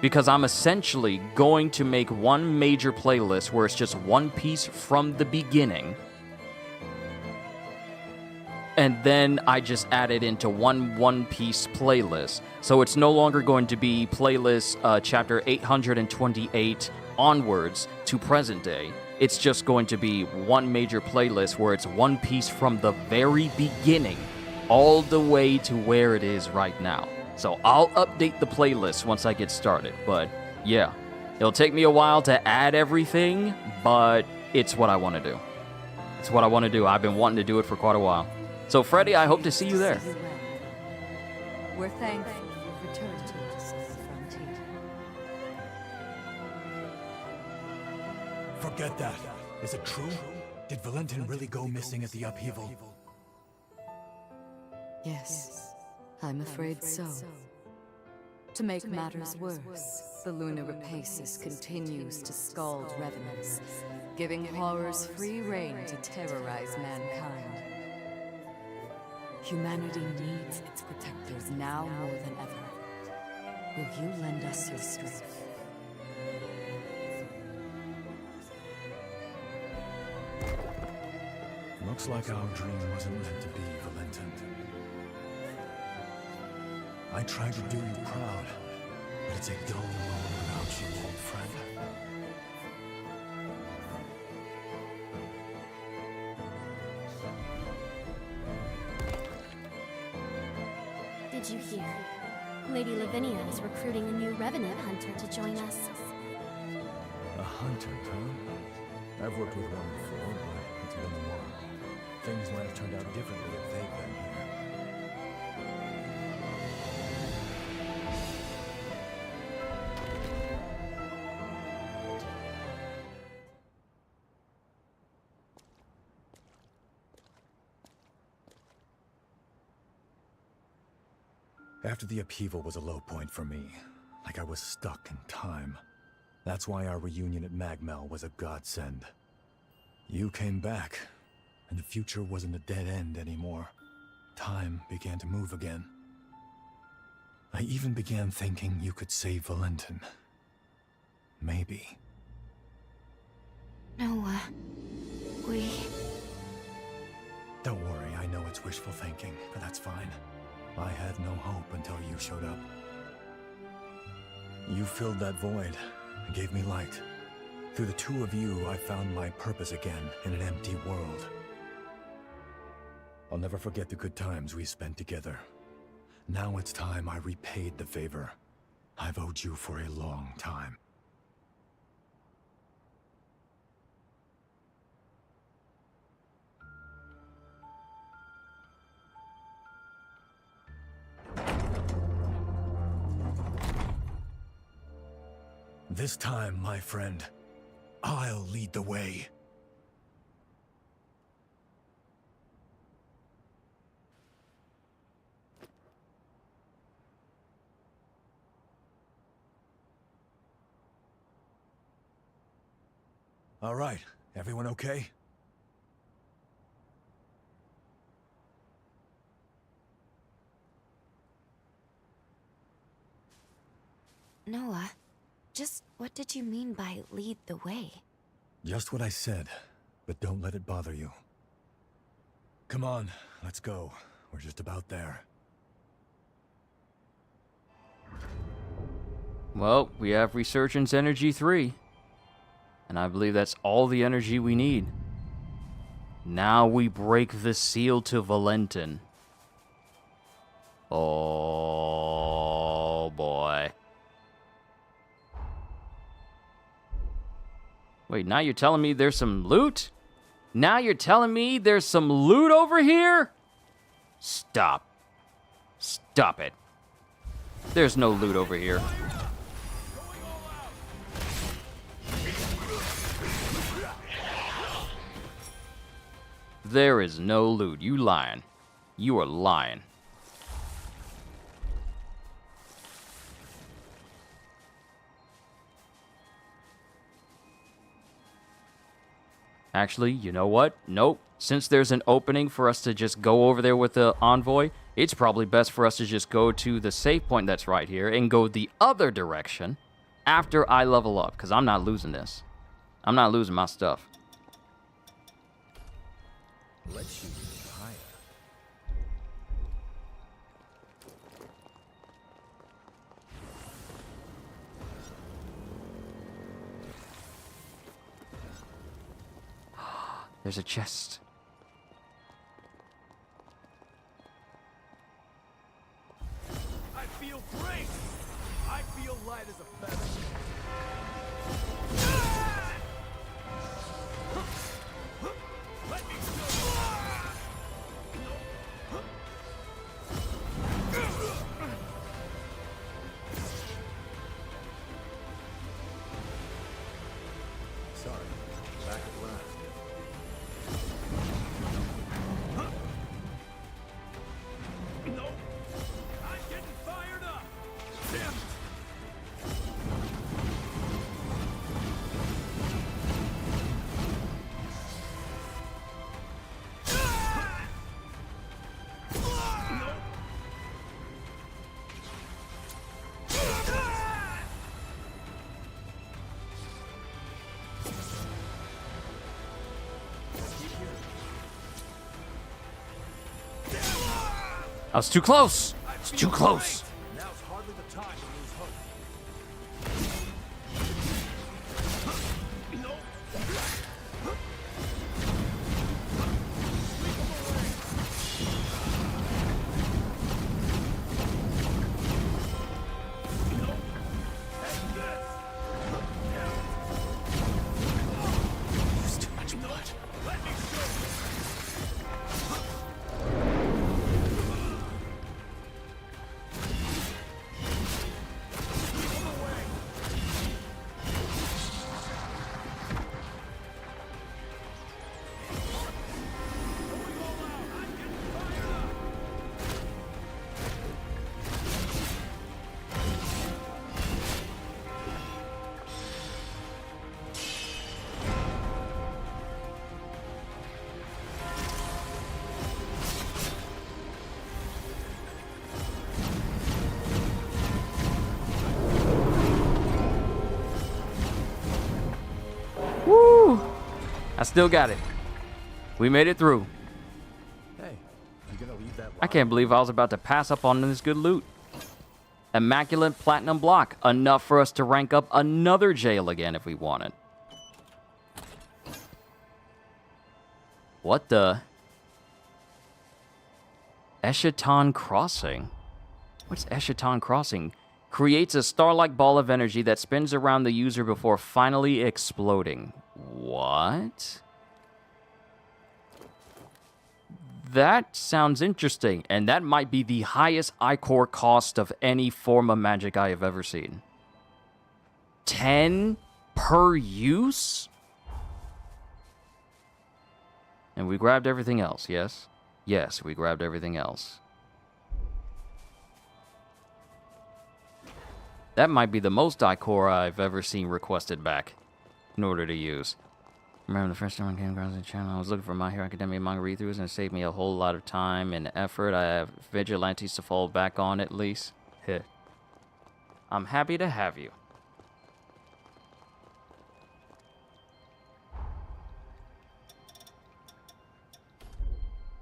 Speaker 1: because I'm essentially going to make one major playlist where it's just One Piece from the beginning, and then I just add it into One Piece playlist. So it's no longer going to be playlist chapter 828 onwards to present day. It's just going to be one major playlist where it's One Piece from the very beginning all the way to where it is right now. So I'll update the playlist once I get started. But yeah, it'll take me a while to add everything, but it's what I want to do. It's what I want to do. I've been wanting to do it for quite a while. So Freddy, I hope to see you there.
Speaker 6: We're thankful you've returned to us on the frontier.
Speaker 7: Forget that. Is it true? Did Valentin really go missing at the upheaval?
Speaker 6: Yes, I'm afraid so. To make matters worse, the lunar rapacious continues to scald revenants, giving horrors free rein to terrorize mankind. Humanity needs its protectors now more than ever. Will you lend us your strength?
Speaker 7: Looks like our dream wasn't meant to be, Valentin. I tried to do you proud, but it's a dull world without you, old friend.
Speaker 10: Did you hear? Lady Lavinia is recruiting a new Revenant hunter to join us.
Speaker 7: A hunter, huh? I've worked with one before, but it's been a while. Things might have turned out differently if they'd been here. After the upheaval was a low point for me, like I was stuck in time. That's why our reunion at Magmel was a godsend. You came back, and the future wasn't a dead end anymore. Time began to move again. I even began thinking you could save Valentin. Maybe.
Speaker 8: Noah, we...
Speaker 7: Don't worry, I know it's wishful thinking, but that's fine. I had no hope until you showed up. You filled that void and gave me light. Through the two of you, I found my purpose again in an empty world. I'll never forget the good times we spent together. Now it's time I repaid the favor I've owed you for a long time. This time, my friend, I'll lead the way. All right, everyone okay?
Speaker 8: Noah, just what did you mean by lead the way?
Speaker 7: Just what I said, but don't let it bother you. Come on, let's go. We're just about there.
Speaker 1: Well, we have Resurgence Energy 3. And I believe that's all the energy we need. Now we break the seal to Valentin. Oh, boy. Wait, now you're telling me there's some loot? Now you're telling me there's some loot over here? Stop. Stop it. There's no loot over here. There is no loot. You lying. You are lying. Actually, you know what? Nope. Since there's an opening for us to just go over there with the envoy, it's probably best for us to just go to the save point that's right here and go the other direction after I level up, because I'm not losing this. I'm not losing my stuff.
Speaker 7: Let's you higher.
Speaker 1: There's a chest.
Speaker 4: I feel great! I feel light as a feather. Let me
Speaker 7: Sorry, back at last.
Speaker 4: No! I'm getting fired up! Damn it!
Speaker 1: I was too close. It's too close.
Speaker 4: Now's hardly the time to lose hope. No! Sweep him away!
Speaker 1: I still got it. We made it through.
Speaker 7: Hey, you gonna leave that
Speaker 1: I can't believe I was about to pass up on this good loot. Immaculate platinum block. Enough for us to rank up another jail again if we wanted. What the? Eschaton Crossing? What's Eschaton Crossing? Creates a star-like ball of energy that spins around the user before finally exploding. What? That sounds interesting, and that might be the highest ichor cost of any form of magic I have ever seen. 10 per use? And we grabbed everything else, yes? Yes, we grabbed everything else. That might be the most ichor I've ever seen requested back in order to use. Remember the first time I came across the channel, I was looking for My Hero Academia manga read-throughs, and it saved me a whole lot of time and effort. I have vigilantes to fall back on at least. Heh. I'm happy to have you.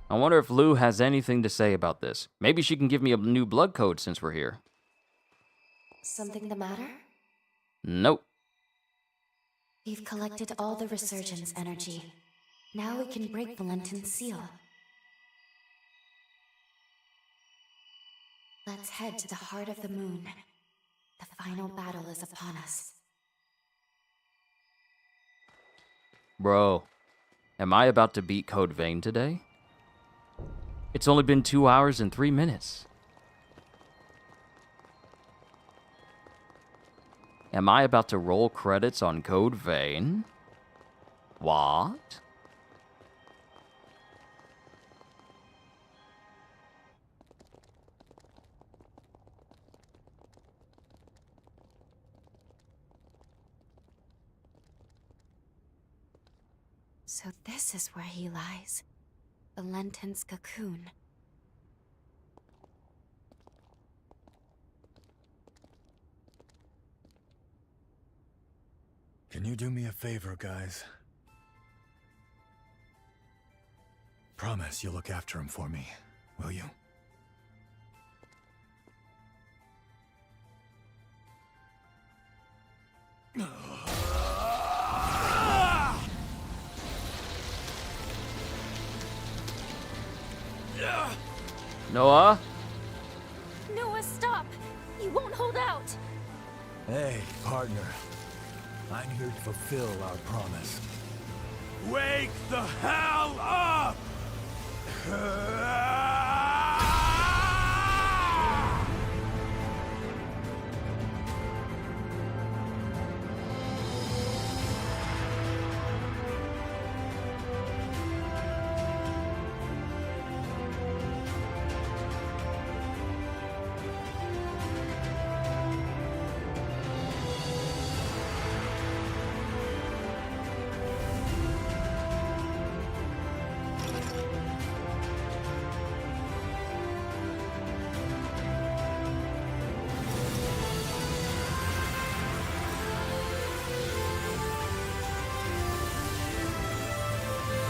Speaker 1: I wonder if Lou has anything to say about this. Maybe she can give me a new blood code since we're here.
Speaker 8: Something the matter?
Speaker 1: Nope.
Speaker 8: We've collected all the resurgence energy. Now we can break Valentin's seal. Let's head to the heart of the moon. The final battle is upon us.
Speaker 1: Bro, am I about to beat Code Vein today? It's only been 2 hours and 3 minutes. Am I about to roll credits on Code Vein? What?
Speaker 8: So this is where he lies. Valentin's cocoon.
Speaker 7: Can you do me a favor, guys? Promise you'll look after him for me, will you?
Speaker 1: Noah?
Speaker 10: Noah, stop! You won't hold out!
Speaker 7: Hey, partner. I'm here to fulfill our promise.
Speaker 4: Wake the hell up!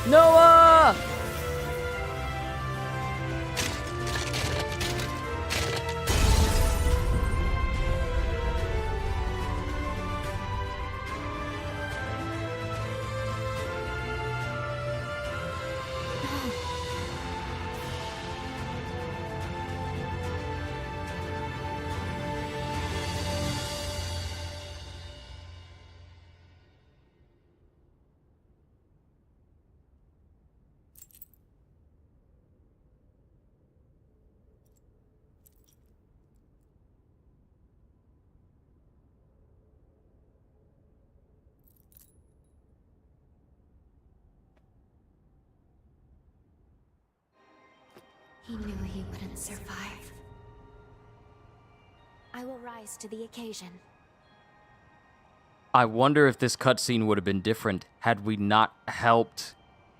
Speaker 1: Noah!
Speaker 8: He knew he wouldn't survive.
Speaker 10: I will rise to the occasion.
Speaker 1: I wonder if this cutscene would have been different had we not helped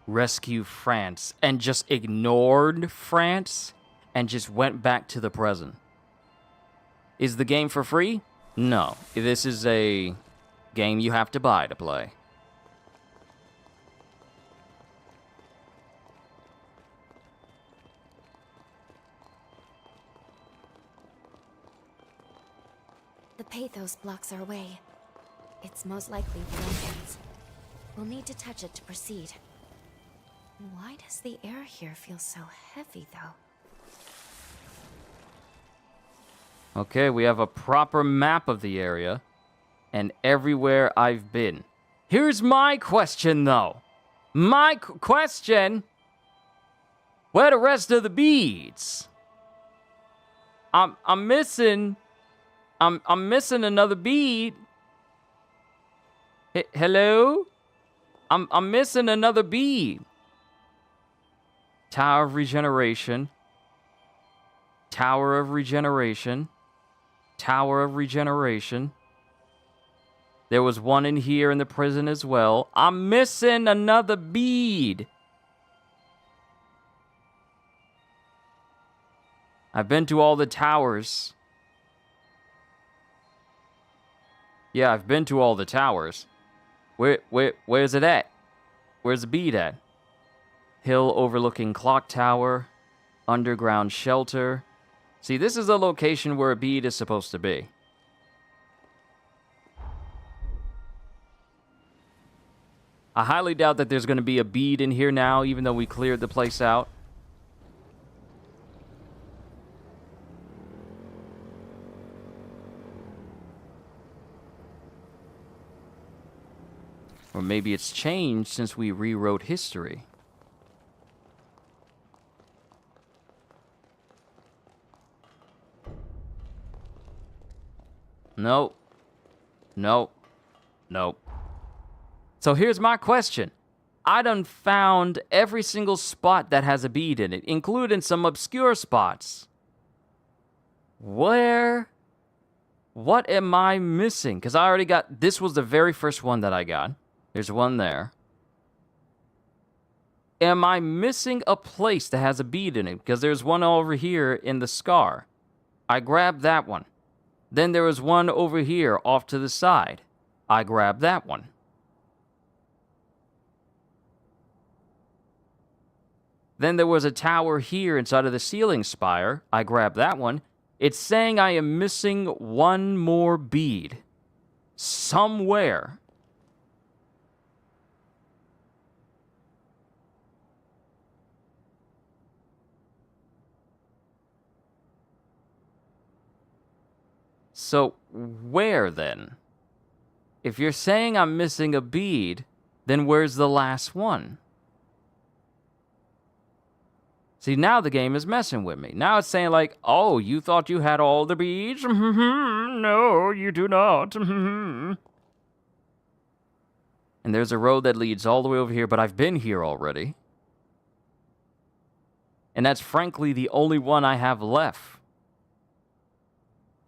Speaker 1: rescue France and just ignored France and just went back to the present. Is the game for free? No. This is a game you have to buy to play.
Speaker 8: The pathos blocks our way. It's most likely Valentin's. We'll need to touch it to proceed. Why does the air here feel so heavy, though?
Speaker 1: Okay, we have a proper map of the area and everywhere I've been. Here's my question, though. My question: where the rest of the beads? I'm missing another bead. Hello? I'm missing another bead. Tower of Regeneration. Tower of Regeneration. Tower of Regeneration. There was one in here in the prison as well. I'm missing another bead. I've been to all the towers. Yeah, I've been to all the towers. Where's it at? Where's the bead at? Hill overlooking clock tower. Underground shelter. See, this is the location where a bead is supposed to be. I highly doubt that there's going to be a bead in here now, even though we cleared the place out. Or maybe it's changed since we rewrote history. Nope. Nope. Nope. So here's my question. I done found every single spot that has a bead in it, including some obscure spots. What am I missing? Because I already got... This was the very first one that I got. There's one there. Am I missing a place that has a bead in it? Because there's one over here in the scar. I grabbed that one. Then there was one over here off to the side. I grabbed that one. Then there was a tower here inside of the ceiling spire. I grabbed that one. It's saying I am missing one more bead. Somewhere. So, where then? If you're saying I'm missing a bead, then where's the last one? See, now the game is messing with me. Now it's saying like, oh, you thought you had all the beads? No, you do not. And there's a road that leads all the way over here, but I've been here already. And that's frankly the only one I have left.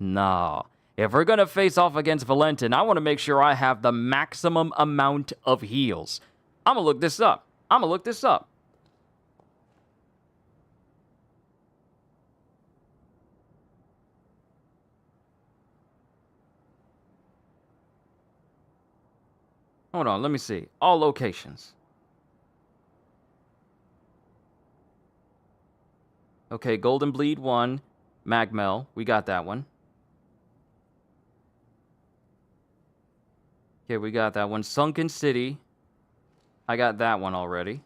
Speaker 1: No. If we're gonna face off against Valentin, I want to make sure I have the maximum amount of heals. I'm gonna look this up. Hold on, let me see. All locations. Okay, Golden Bleed 1, Magmel. We got that one. Okay, we got that one. Sunken City. I got that one already.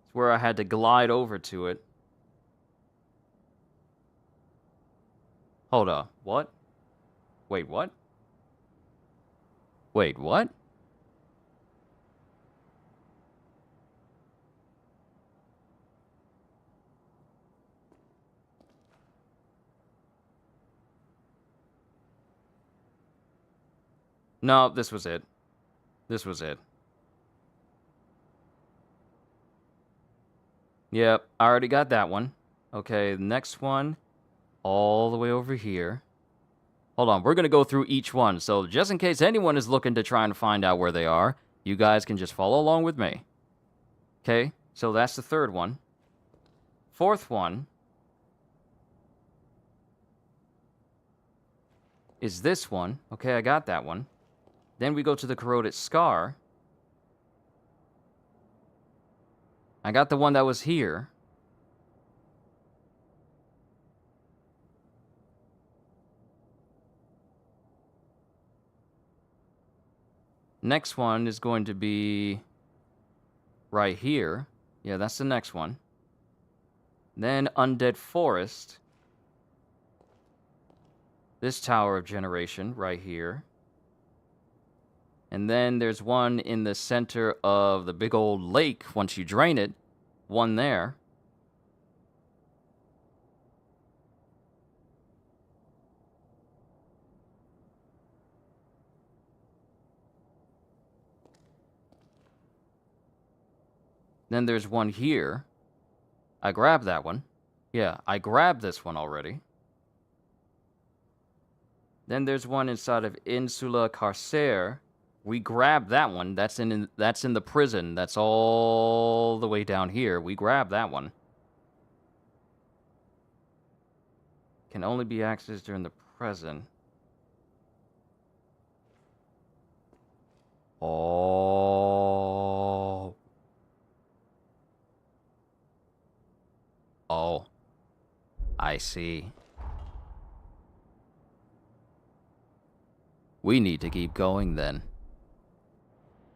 Speaker 1: It's where I had to glide over to it. Hold up. What? Wait, what? Wait, what? No, this was it. This was it. Yep, I already got that one. Okay, the next one, all the way over here. Hold on, we're going to go through each one. So just in case anyone is looking to try and find out where they are, you guys can just follow along with me. Okay, so that's the third one. Fourth one is this one. Okay, I got that one. Then we go to the corroded scar. I got the one that was here. Next one is going to be right here. Yeah, that's the next one. Then Undead Forest. This Tower of Generation right here. And then there's one in the center of the big old lake once you drain it. One there. Then there's one here. I grabbed that one. Yeah, I grabbed this one already. Then there's one inside of Insula Carcere. We grabbed that one. That's in the prison. That's all the way down here. We grabbed that one. Can only be accessed during the present. Oh. Oh. I see. We need to keep going then.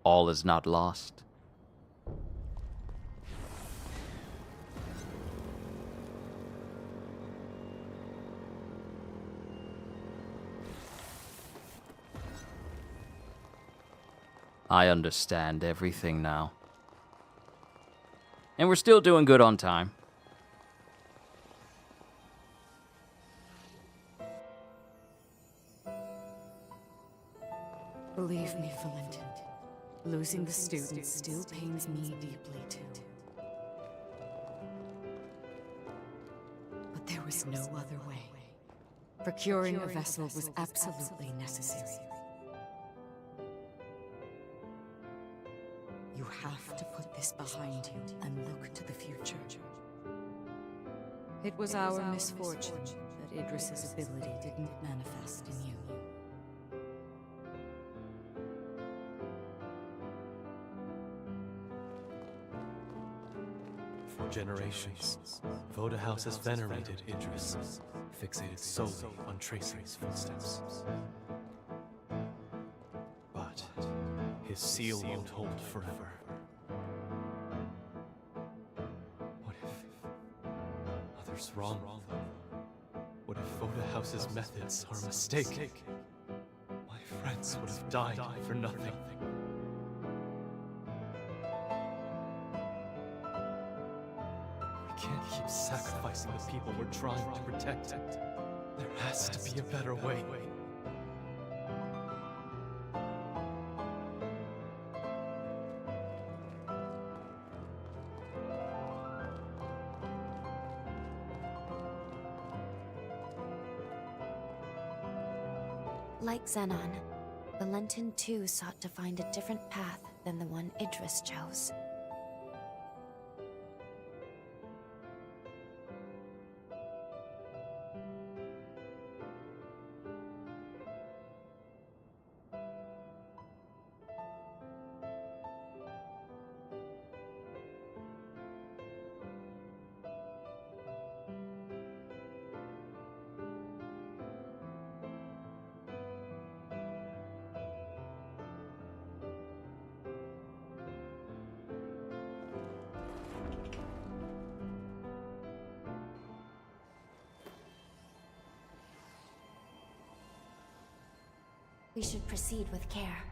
Speaker 1: All is not lost. I understand everything now. And we're still doing good on time.
Speaker 6: Believe me, Valentin, losing the students still pains me deeply too. But there was no other way. Procuring a vessel was absolutely necessary. You have to put this behind you and look to the future. It was our misfortune that Idris's ability didn't manifest in you.
Speaker 3: For generations, Voda House has venerated Idris, fixated solely on tracing his footsteps. But his seal won't hold forever. What if others wrong? What if Voda House's methods are a mistake? My friends would have died for nothing. We can't keep sacrificing the people we're trying to protect. There has to be a better way.
Speaker 8: Like Xenon, Valentin too sought to find a different path than the one Idris chose. We should proceed with care.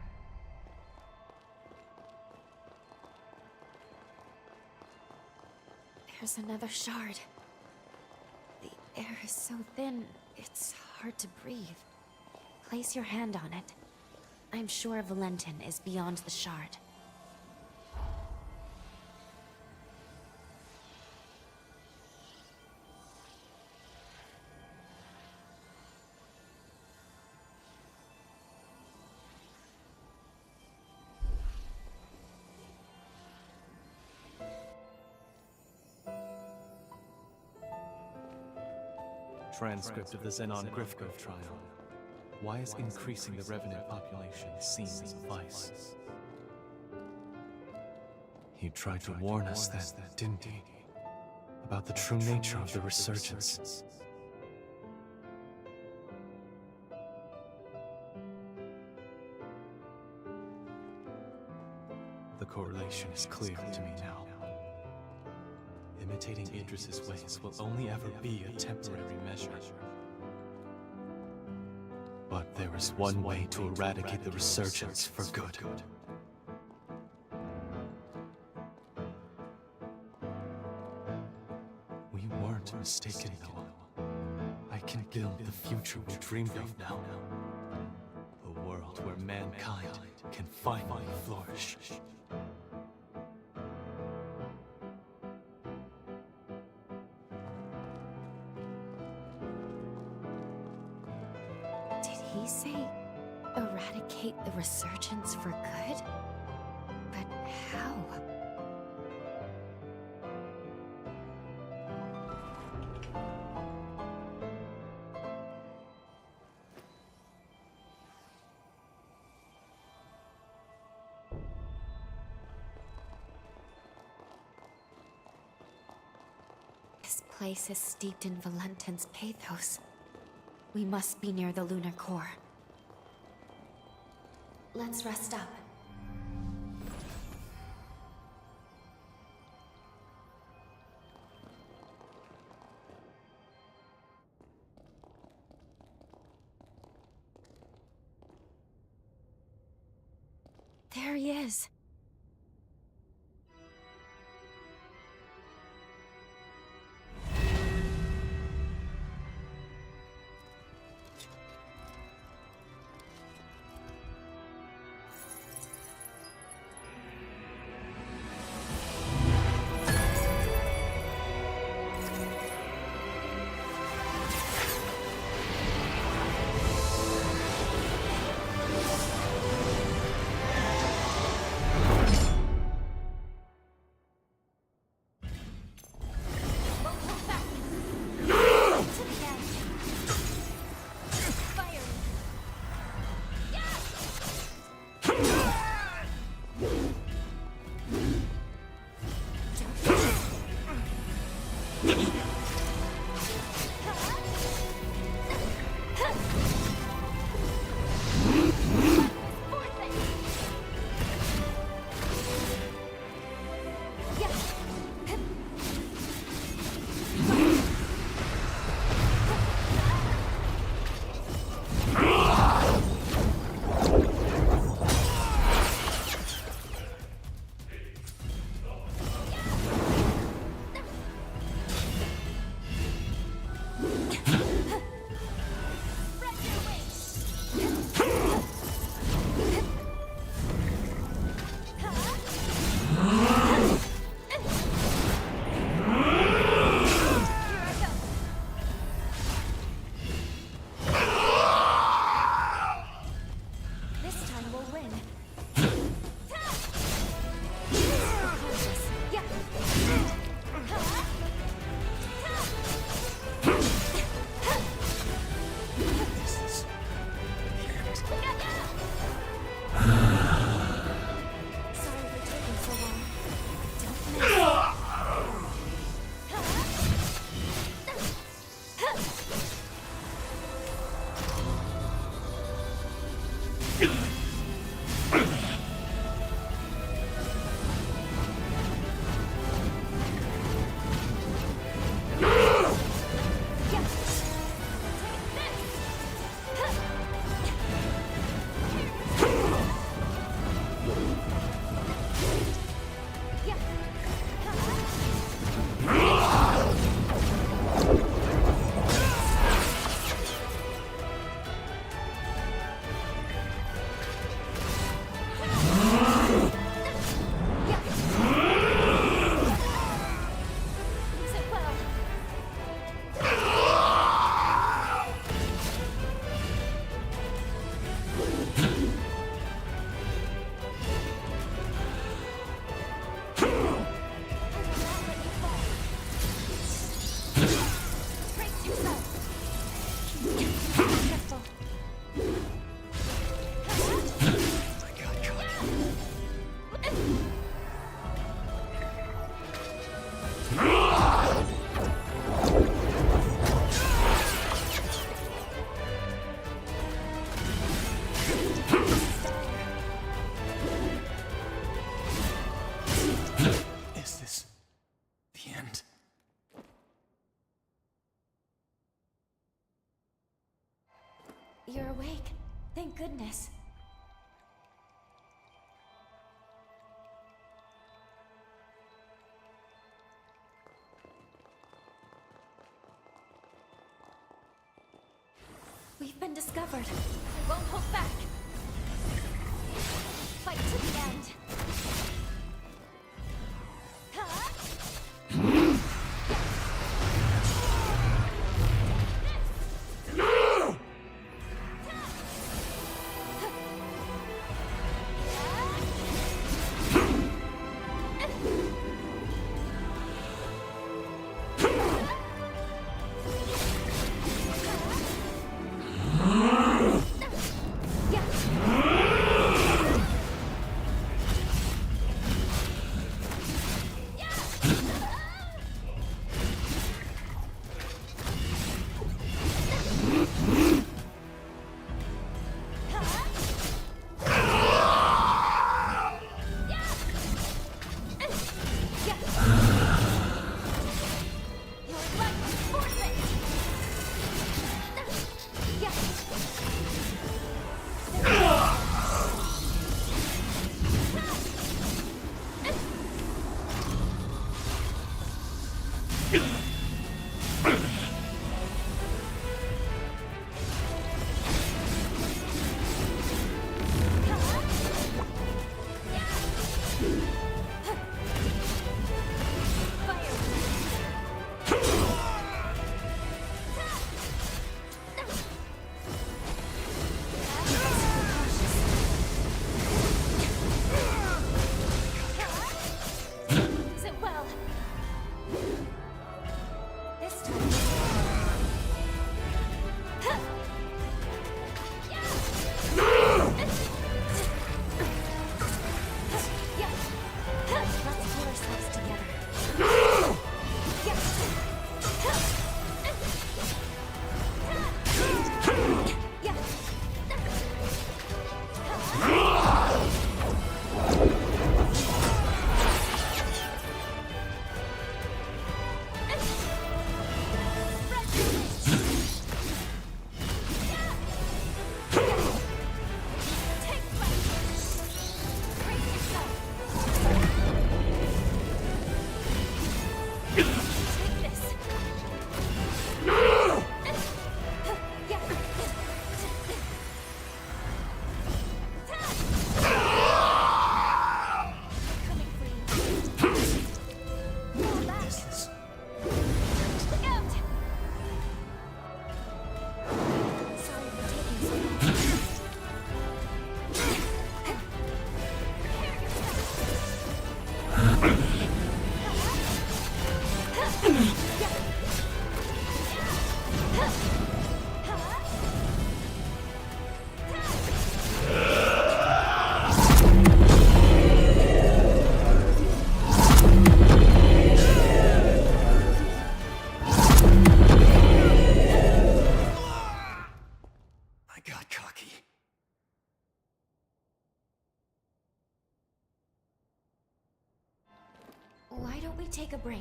Speaker 8: There's another shard. The air is so thin, it's hard to breathe. Place your hand on it. I'm sure Valentin is beyond the shard.
Speaker 3: Transcript of the Xenon Grifkov trial. Why is increasing the Revenant population seen as a vice? He tried to warn us then, didn't he? About the true nature of the resurgence. The correlation is clear to me now. Imitating Idris's ways will only ever be a temporary measure. But there is one way to eradicate the resurgence for good. We weren't mistaken, though. I can build the future we dreamed of now. A world where mankind can finally flourish.
Speaker 8: Did he say eradicate the resurgence for good? But how? This place is steeped in Valentin's pathos. We must be near the lunar core. Let's rest up. There he is. You're awake. Thank goodness. We've been discovered. I won't hold back. Fight to the end. Why don't we take a break?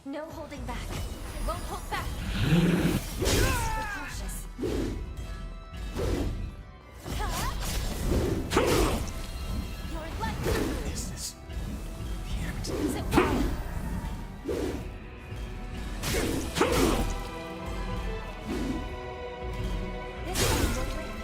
Speaker 8: No holding back. I won't hold back. Be cautious. Your life.
Speaker 7: Is this the end?
Speaker 8: Is it well? This one will win.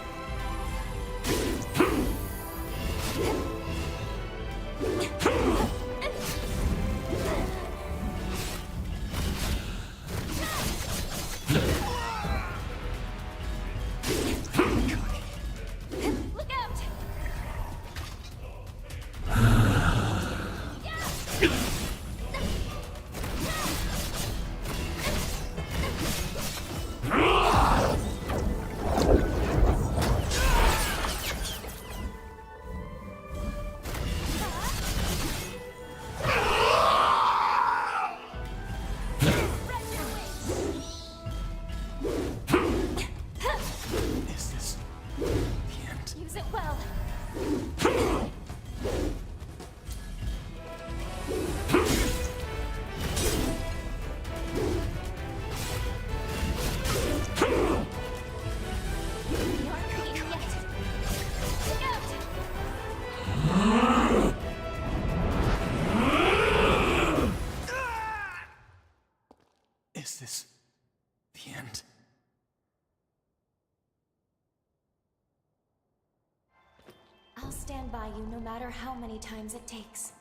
Speaker 8: I'll stand by you no matter how many times it takes.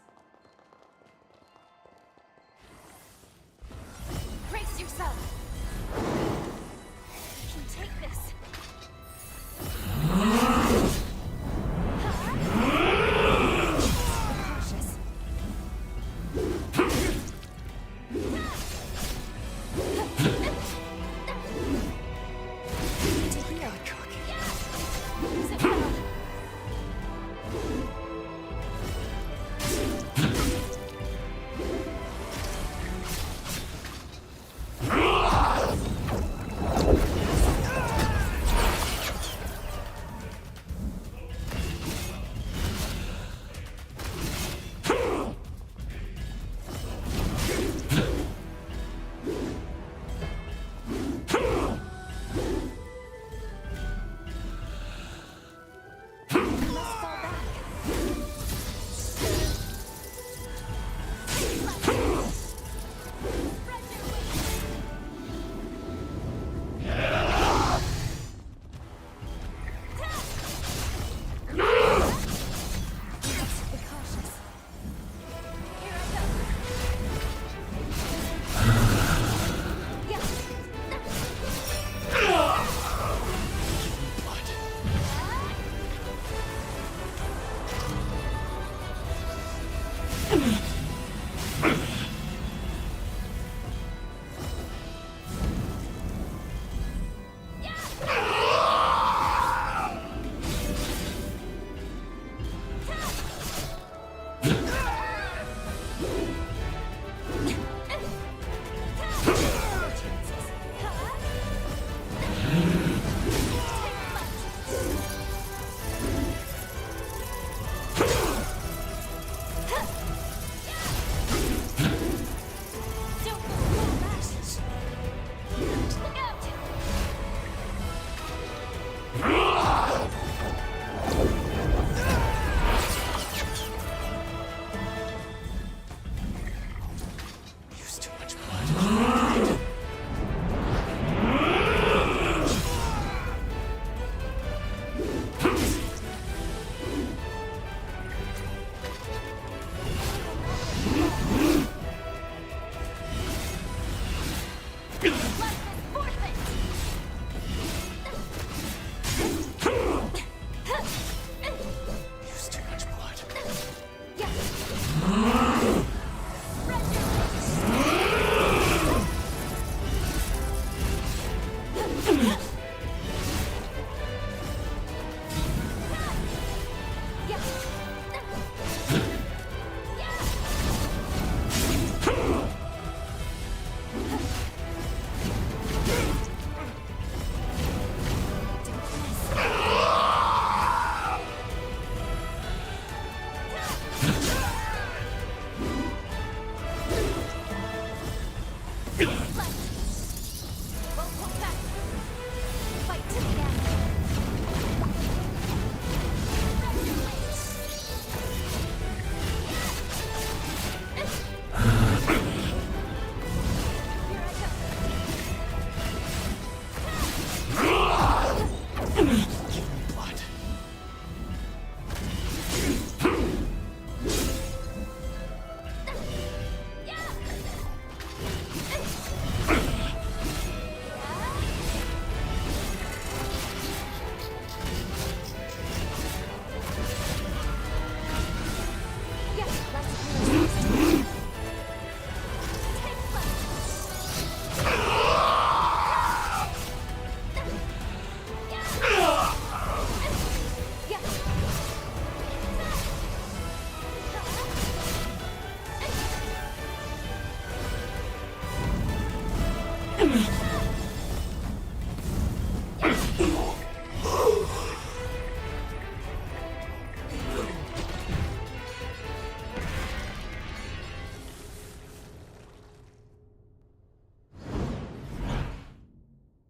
Speaker 8: Brace yourself! You can take this! Cautious. To heal. Use it well.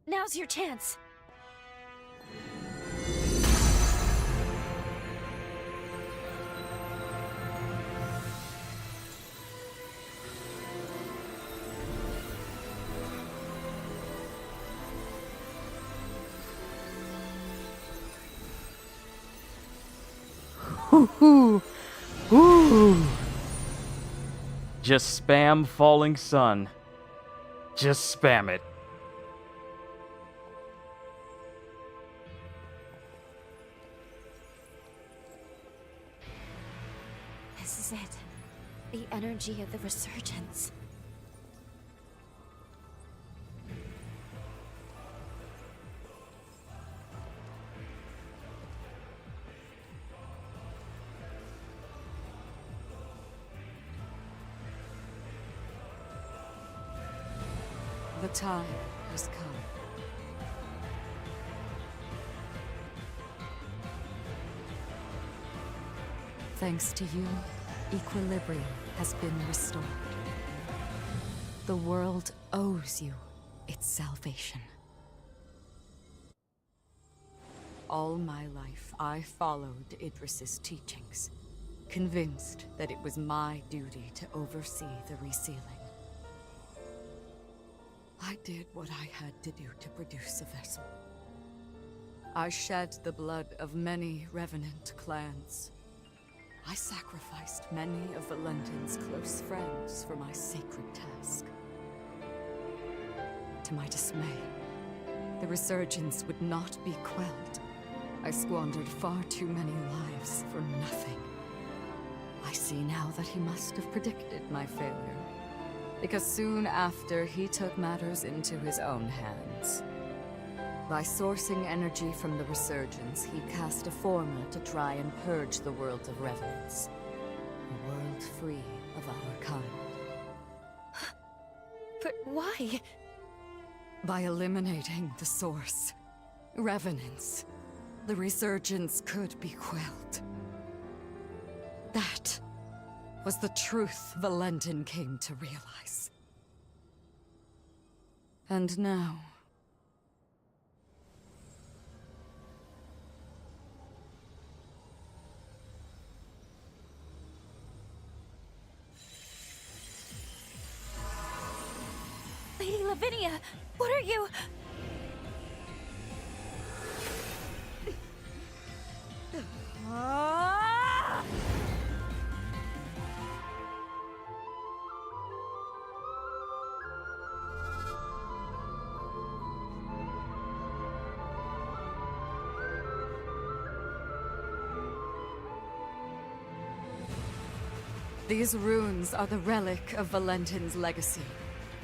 Speaker 5: Now's your chance.
Speaker 1: Woo-hoo. Woo. Just spam falling sun. Just spam it.
Speaker 8: This is it. The energy of the resurgence.
Speaker 6: The time has come. Thanks to you, equilibrium has been restored. The world owes you its salvation. All my life, I followed Idris's teachings, convinced that it was my duty to oversee the resealing. I did what I had to do to produce a vessel. I shed the blood of many Revenant clans. I sacrificed many of Valentin's close friends for my sacred task. To my dismay, the resurgence would not be quelled. I squandered far too many lives for nothing. I see now that he must have predicted my failure, because soon after he took matters into his own hands. By sourcing energy from the resurgence, he cast a formula to try and purge the world of revenants. A world free of our kind.
Speaker 8: But why?
Speaker 6: By eliminating the source, revenants, the resurgence could be quelled. That was the truth Valentin came to realize. And now...
Speaker 8: Lady Lavinia, what are you...
Speaker 6: These runes are the relic of Valentin's legacy,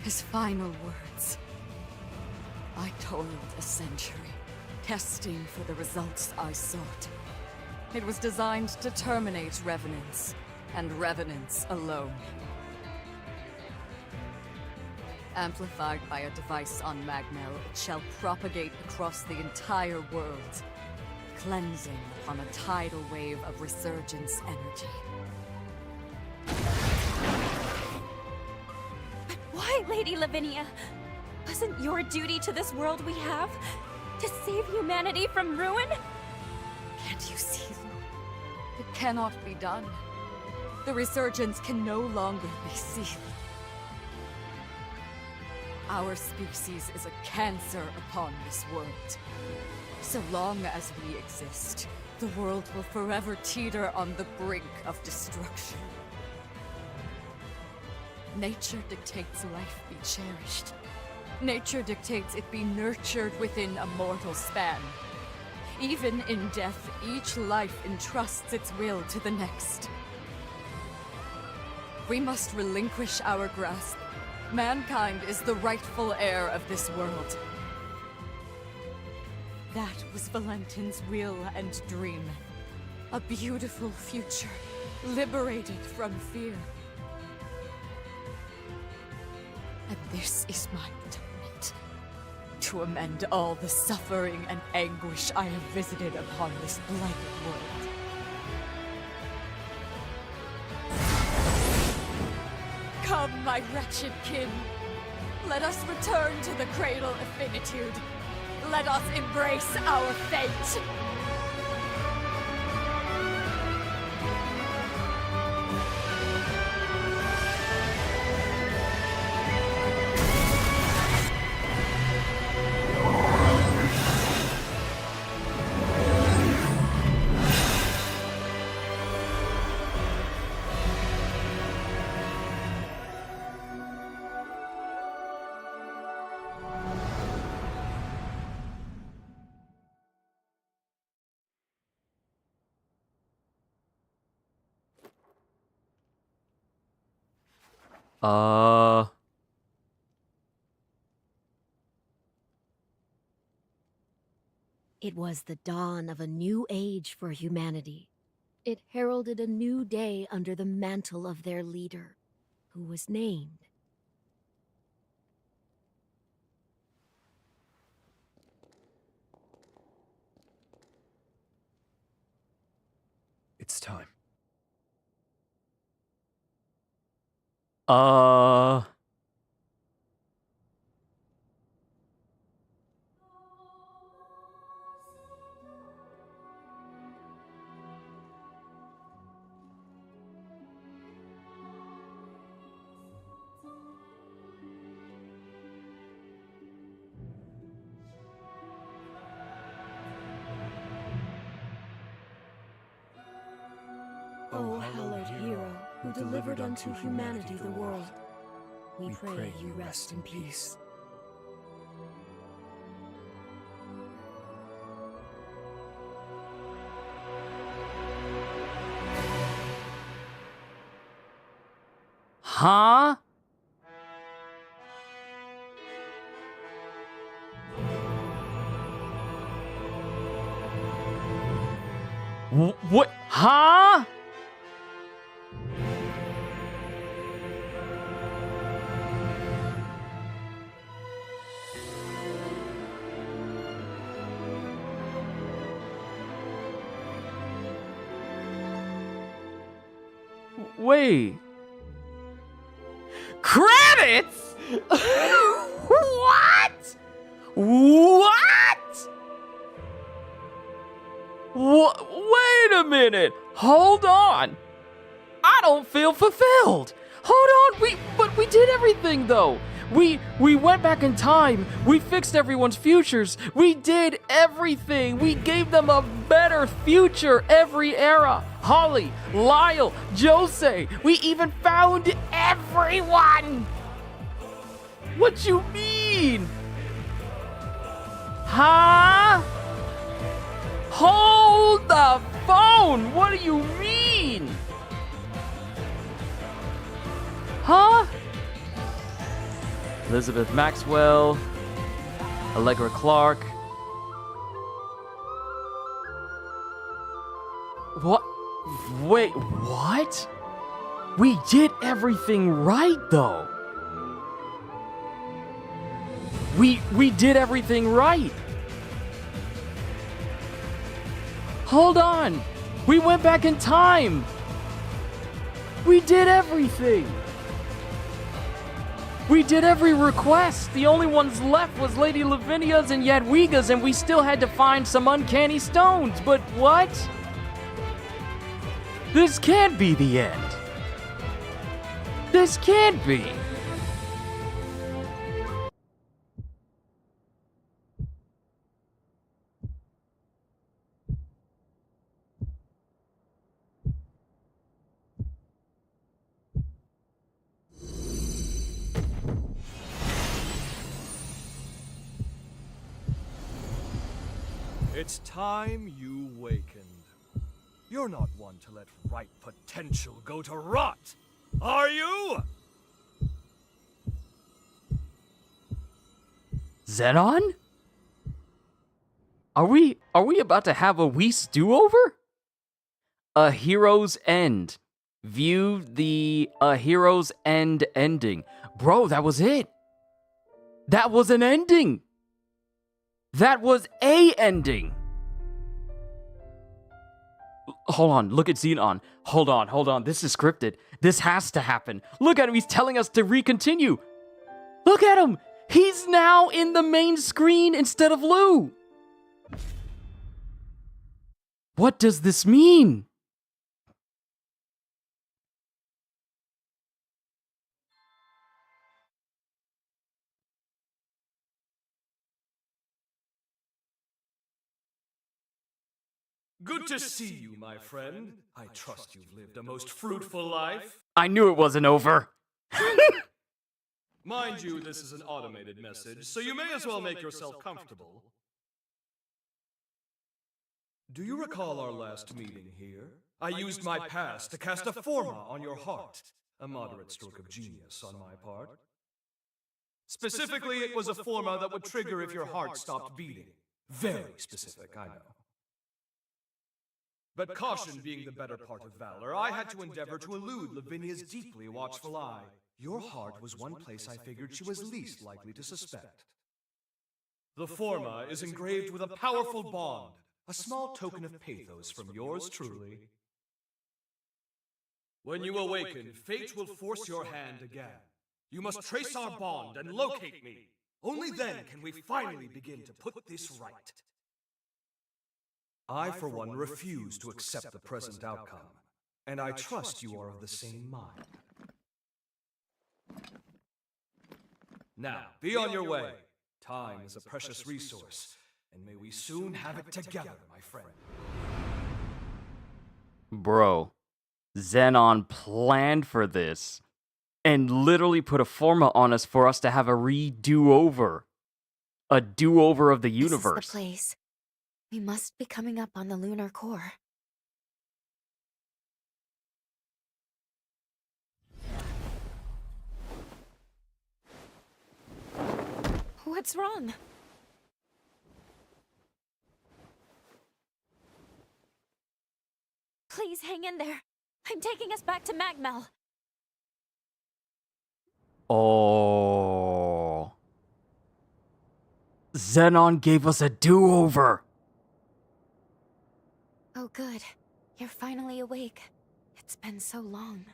Speaker 6: his final words. I toiled a century, testing for the results I sought. It was designed to terminate revenants, and revenants alone. Amplified by a device on Magnell, it shall propagate across the entire world, cleansing upon a tidal wave of resurgence energy.
Speaker 8: But why, Lady Lavinia? Wasn't your duty to this world we have to save humanity from ruin?
Speaker 6: Can't you see, Lou? It cannot be done. The resurgence can no longer be seen. Our species is a cancer upon this world. So long as we exist, the world will forever teeter on the brink of destruction. Nature dictates life be cherished. Nature dictates it be nurtured within a mortal span. Even in death, each life entrusts its will to the next. We must relinquish our grasp. Mankind is the rightful heir of this world. That was Valentin's will and dream. A beautiful future, liberated from fear. And this is my atonement. To amend all the suffering and anguish I have visited upon this blighted world. Come, my wretched kin. Let us return to the cradle of finitude. Let us embrace our fate.
Speaker 10: It was the dawn of a new age for humanity. It heralded a new day under the mantle of their leader, who was named.
Speaker 2: It's time.
Speaker 10: O hallowed hero, who delivered unto humanity the world, we pray you rest in peace.
Speaker 1: Huh? What? Huh? Wait. Credits? What? What? Wait a minute. Hold on. I don't feel fulfilled. Hold on. But we did everything though. We went back in time. We fixed everyone's futures. We did everything. We gave them a better future every era. Holly, Lyle, Jose. We even found everyone. What you mean? Huh? Hold the phone. What do you mean? Huh? Elizabeth Maxwell, Allegra Clark. What? Wait, what? We did everything right, though. We did everything right. Hold on. We went back in time. We did everything. We did every request. The only ones left was Lady Lavinia's and Jadwiga's, and we still had to find some uncanny stones. But what? This can't be the end. This can't be.
Speaker 11: It's time you wakened. You're not one to let ripe potential go to rot, are you?
Speaker 1: Xenon? Are we about to have a Whis do-over? A Hero's End. View the A Hero's End ending. Bro, that was it. That was an ending. That was a ending. Hold on, look at Xenon. Hold on. This is scripted. This has to happen. Look at him. He's telling us to recontinue. Look at him. He's now in the main screen instead of Lou. What does this mean?
Speaker 11: Good to see you, my friend. I trust you've lived a most fruitful life.
Speaker 1: I knew it wasn't over.
Speaker 11: Mind you, this is an automated message, so you may as well make yourself comfortable. Do you recall our last meeting here? I used my past to cast a forma on your heart. A moderate stroke of genius on my part. Specifically, it was a forma that would trigger if your heart stopped beating. Very specific, I know. But caution being the better part of valor, I had to endeavor to elude Lavinia's deeply watchful eye. Your heart was one place I figured she was least likely to suspect. The forma is engraved with a powerful bond, a small token of pathos from yours truly. When you awaken, fate will force your hand again. You must trace our bond and locate me. Only then can we finally begin to put this right. I, for one, refuse to accept the present outcome, and I trust you are of the same mind. Now, be on your way. Time is a precious resource, and may we soon have it together, my friend.
Speaker 1: Bro, Xenon planned for this and literally put a forma on us for us to have a redo-over. A do-over of the universe.
Speaker 8: This is the place. We must be coming up on the lunar core. What's wrong? Please hang in there. I'm taking us back to Magmel.
Speaker 1: Oh. Xenon gave us a do-over.
Speaker 8: Oh, good. You're finally awake. It's been so long.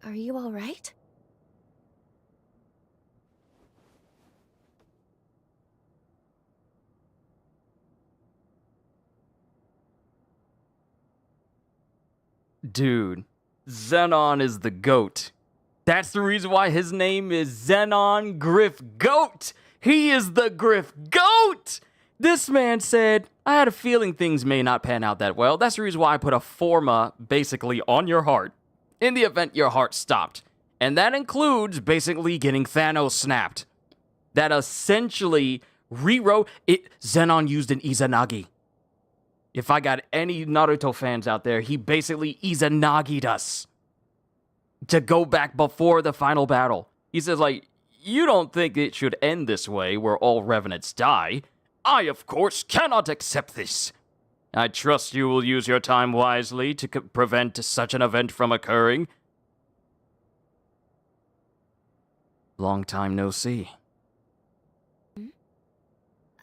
Speaker 8: Are you all right?
Speaker 1: Dude, Xenon is the GOAT. That's the reason why his name is Xenon Griff Goat. He is the Griff Goat! This man said, I had a feeling things may not pan out that well. That's the reason why I put a forma basically on your heart in the event your heart stopped. And that includes basically getting Thanos snapped. That essentially rewrote it. Xenon used an Izanagi. If I got any Naruto fans out there, he basically Izanagi'd us to go back before the final battle. He says, like, you don't think it should end this way, where all Revenants die. I, of course, cannot accept this. I trust you will use your time wisely to prevent such an event from occurring. Long time no see.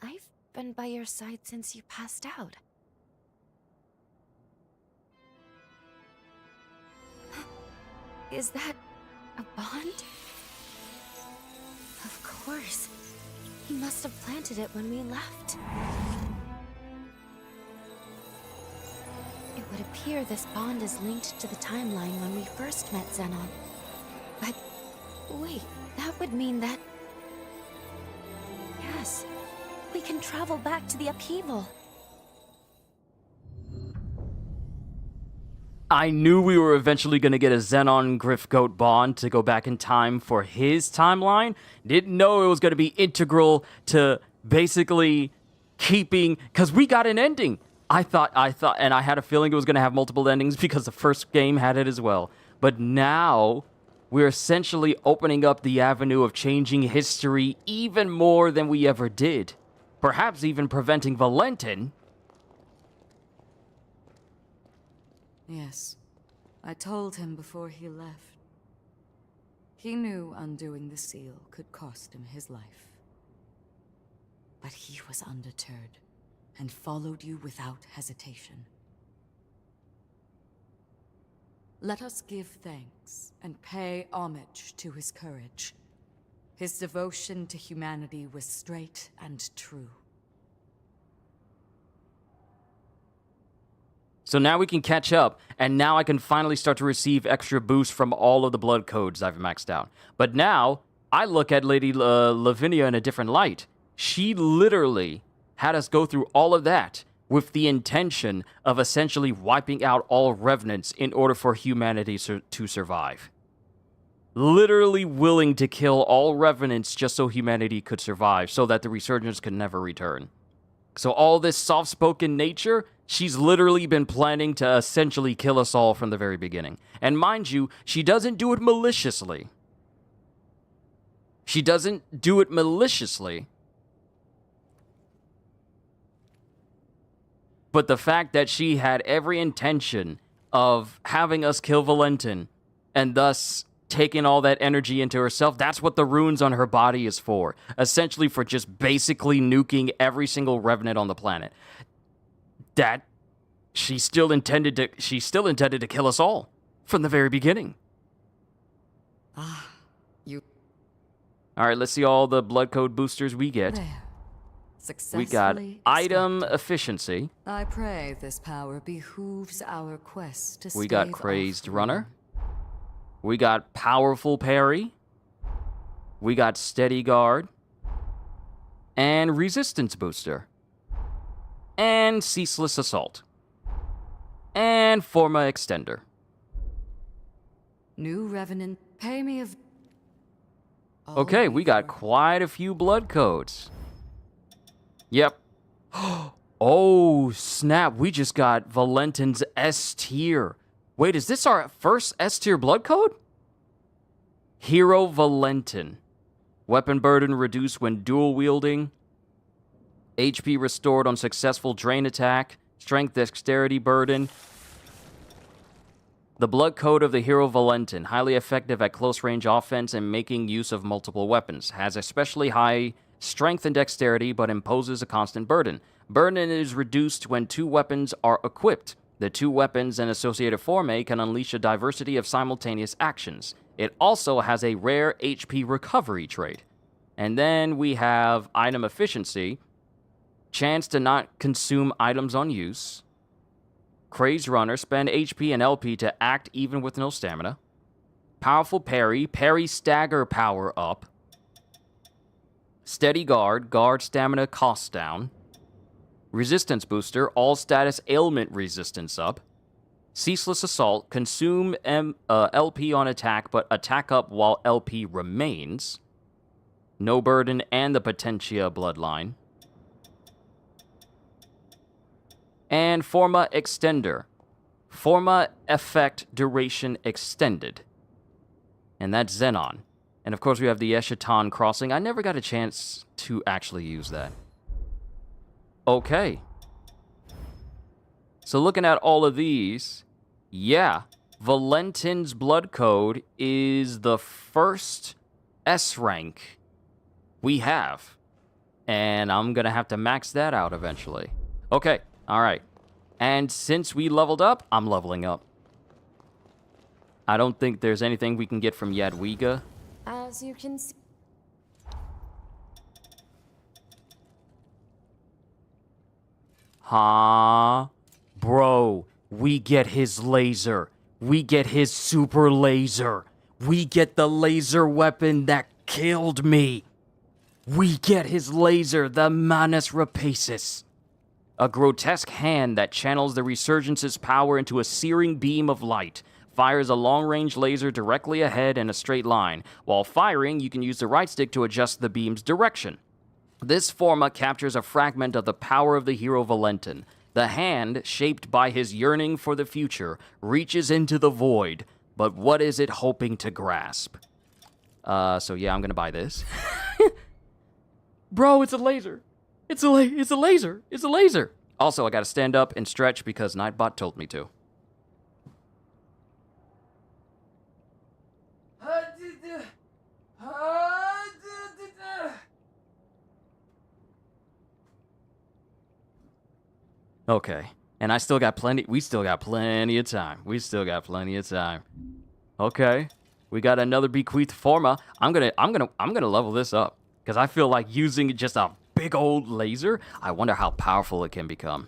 Speaker 8: I've been by your side since you passed out. Is that a bond? Of course. He must have planted it when we left. It would appear this bond is linked to the timeline when we first met Xenon. But wait, that would mean that... Yes, we can travel back to the upheaval.
Speaker 1: I knew we were eventually going to get a Xenon Griff Goat bond to go back in time for his timeline. Didn't know it was going to be integral to basically keeping... Because we got an ending. I thought, and I had a feeling it was going to have multiple endings because the first game had it as well. But now, we're essentially opening up the avenue of changing history even more than we ever did. Perhaps even preventing Valentin.
Speaker 6: Yes, I told him before he left. He knew undoing the seal could cost him his life. But he was undeterred, and followed you without hesitation. Let us give thanks and pay homage to his courage. His devotion to humanity was straight and true.
Speaker 1: So now we can catch up, and now I can finally start to receive extra boosts from all of the blood codes I've maxed out. But now, I look at Lady Lavinia in a different light. She literally had us go through all of that with the intention of essentially wiping out all revenants in order for humanity to survive. Literally willing to kill all revenants just so humanity could survive, so that the resurgence could never return. So all this soft-spoken nature, she's literally been planning to essentially kill us all from the very beginning. And mind you, she doesn't do it maliciously. She doesn't do it maliciously. But the fact that she had every intention of having us kill Valentin and thus taking all that energy into herself, that's what the runes on her body is for. Essentially for just basically nuking every single revenant on the planet. That she still intended to kill us all from the very beginning.
Speaker 6: You...
Speaker 1: All right, let's see all the blood code boosters we get.
Speaker 6: There.
Speaker 1: We got
Speaker 6: Successfully
Speaker 1: item
Speaker 6: extracted.
Speaker 1: efficiency.
Speaker 6: I pray this power behooves our quest to
Speaker 1: We got
Speaker 6: stave
Speaker 1: crazed
Speaker 6: off
Speaker 1: runner. We got powerful parry. We got steady guard. And resistance booster. And ceaseless assault. And forma extender.
Speaker 6: New revenant, pay me of...
Speaker 1: Okay, we got quite a few blood codes. Yep. Oh, snap. We just got Valentin's S tier. Wait, is this our first S tier blood code? Hero Valentin. Weapon burden reduced when dual wielding. HP restored on successful drain attack. Strength dexterity burden. The blood code of the hero Valentin. Highly effective at close range offense and making use of multiple weapons. Has especially high strength and dexterity, but imposes a constant burden. Burden is reduced when two weapons are equipped. The two weapons and associated formae can unleash a diversity of simultaneous actions. It also has a rare HP recovery trait. And then we have item efficiency. Chance to not consume items on use. Crazed runner, spend HP and LP to act even with no stamina. Powerful parry, parry stagger power up. Steady guard, guard stamina cost down. Resistance booster, all status ailment resistance up. Ceaseless assault, consume LP on attack, but attack up while LP remains. No burden and the Potentia bloodline. And forma extender. Forma effect duration extended. And that's Xenon. And of course we have the Eschaton crossing. I never got a chance to actually use that. Okay. So looking at all of these, yeah, Valentin's blood code is the first S rank we have. And I'm going to have to max that out eventually. Okay, all right. And since we leveled up, I'm leveling up. I don't think there's anything we can get from Jadwiga.
Speaker 9: As you can see...
Speaker 1: Huh? Bro, we get his laser. We get his super laser. We get the laser weapon that killed me. We get his laser, the Manus Rapacis. A grotesque hand that channels the Resurgence's power into a searing beam of light. Fires a long-range laser directly ahead in a straight line. While firing, you can use the right stick to adjust the beam's direction. This forma captures a fragment of the power of the hero Valentin. The hand, shaped by his yearning for the future, reaches into the void. But what is it hoping to grasp? So yeah, I'm gonna buy this. Bro, it's a laser. It's a laser. It's a laser. Also, I gotta stand up and stretch because Nightbot told me to. Okay, and I still got plenty. We still got plenty of time. We still got plenty of time. Okay, we got another bequeathed forma. I'm gonna level this up because I feel like using just a big old laser. I wonder how powerful it can become.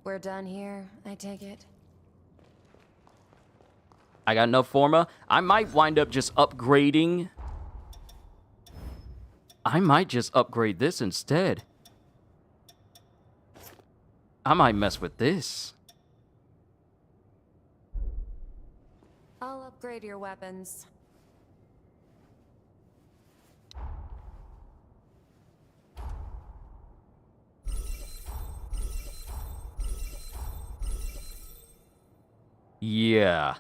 Speaker 9: We're done here, I take it.
Speaker 1: I got enough forma. I might wind up just upgrading. I might just upgrade this instead. I might mess with this.
Speaker 9: I'll upgrade your weapons.
Speaker 1: Yeah.